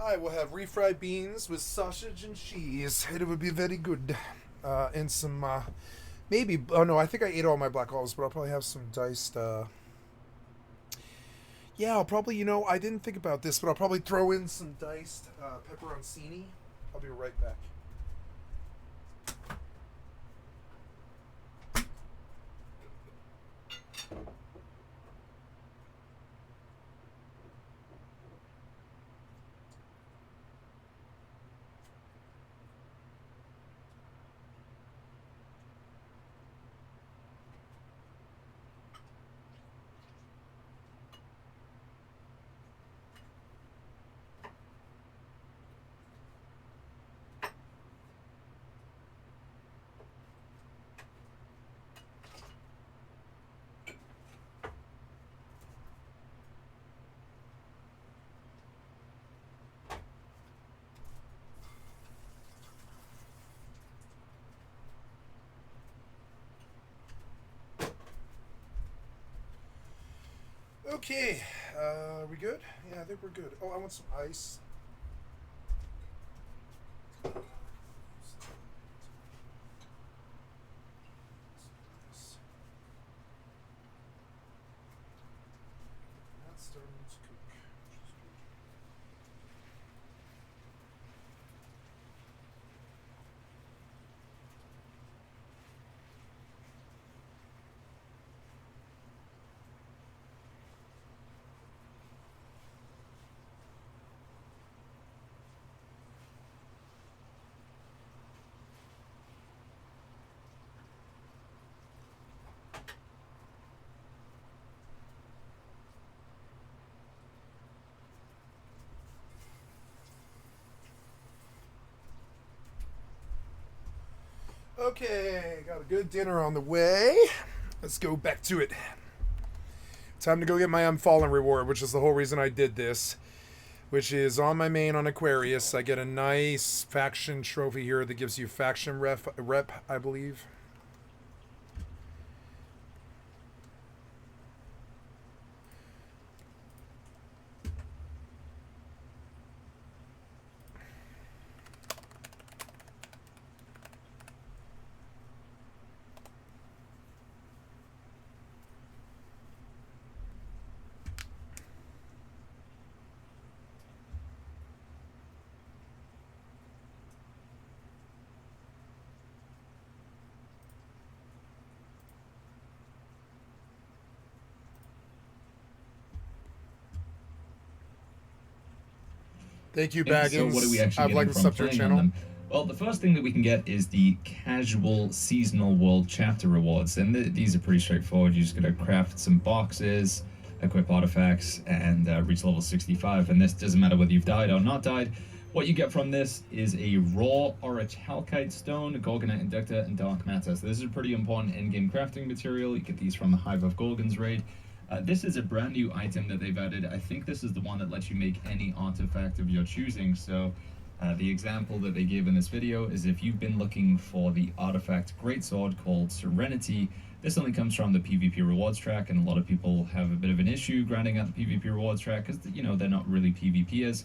Speaker 5: I will have refried beans with sausage and cheese. It would be very good. And some, maybe, oh no, I think I ate all my black olives, but I'll probably have some diced, yeah, I'll probably, you know, I didn't think about this, but I'll probably throw in some diced pepperoncini. I'll be right back. Okay, are we good? Yeah, I think we're good. Oh, I want some ice. That's starting to cook, which is good. Okay, got a good dinner on the way. Let's go back to it. Time to go get my Unfallen reward, which is the whole reason I did this. Which is on my main on Aquarius. I get a nice faction trophy here that gives you faction rep, I believe. Thank you, Baggins.
Speaker 4: So what are we actually
Speaker 5: I'd like
Speaker 4: getting
Speaker 5: to
Speaker 4: from
Speaker 5: sub to your
Speaker 4: playing on
Speaker 5: channel.
Speaker 4: them? Well, the first thing that we can get is the casual seasonal world chapter rewards, and these are pretty straightforward. You're just going to craft some boxes, equip artifacts, and reach level 65. And this doesn't matter whether you've died or not died. What you get from this is a raw orichalcite stone, gorgonite inductor, and dark matter. So this is a pretty important in-game crafting material. You get these from the Hive of Gorgons raid. This is a brand new item that they've added. I think this is the one that lets you make any artifact of your choosing. So the example that they gave in this video is if you've been looking for the artifact greatsword called Serenity, this only comes from the PvP rewards track, and a lot of people have a bit of an issue grinding out the PvP rewards track because, you know, they're not really PvPers.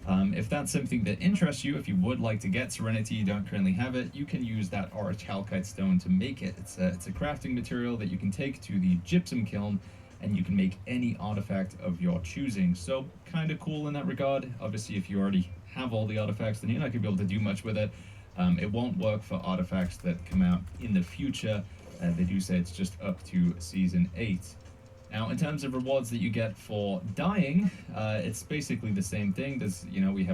Speaker 4: If that's something that interests you, if you would like to get Serenity, you don't currently have it, you can use that orichalcite stone to make it. It's a crafting material that you can take to the gypsum kiln, and you can make any artifact of your choosing. So kind of cool in that regard. Obviously, if you already have all the artifacts, then you're not going to be able to do much with it. It won't work for artifacts that come out in the future. They do say it's just up to Season 8. Now, in terms of rewards that you get for dying, it's basically the same thing. There's, you know, we have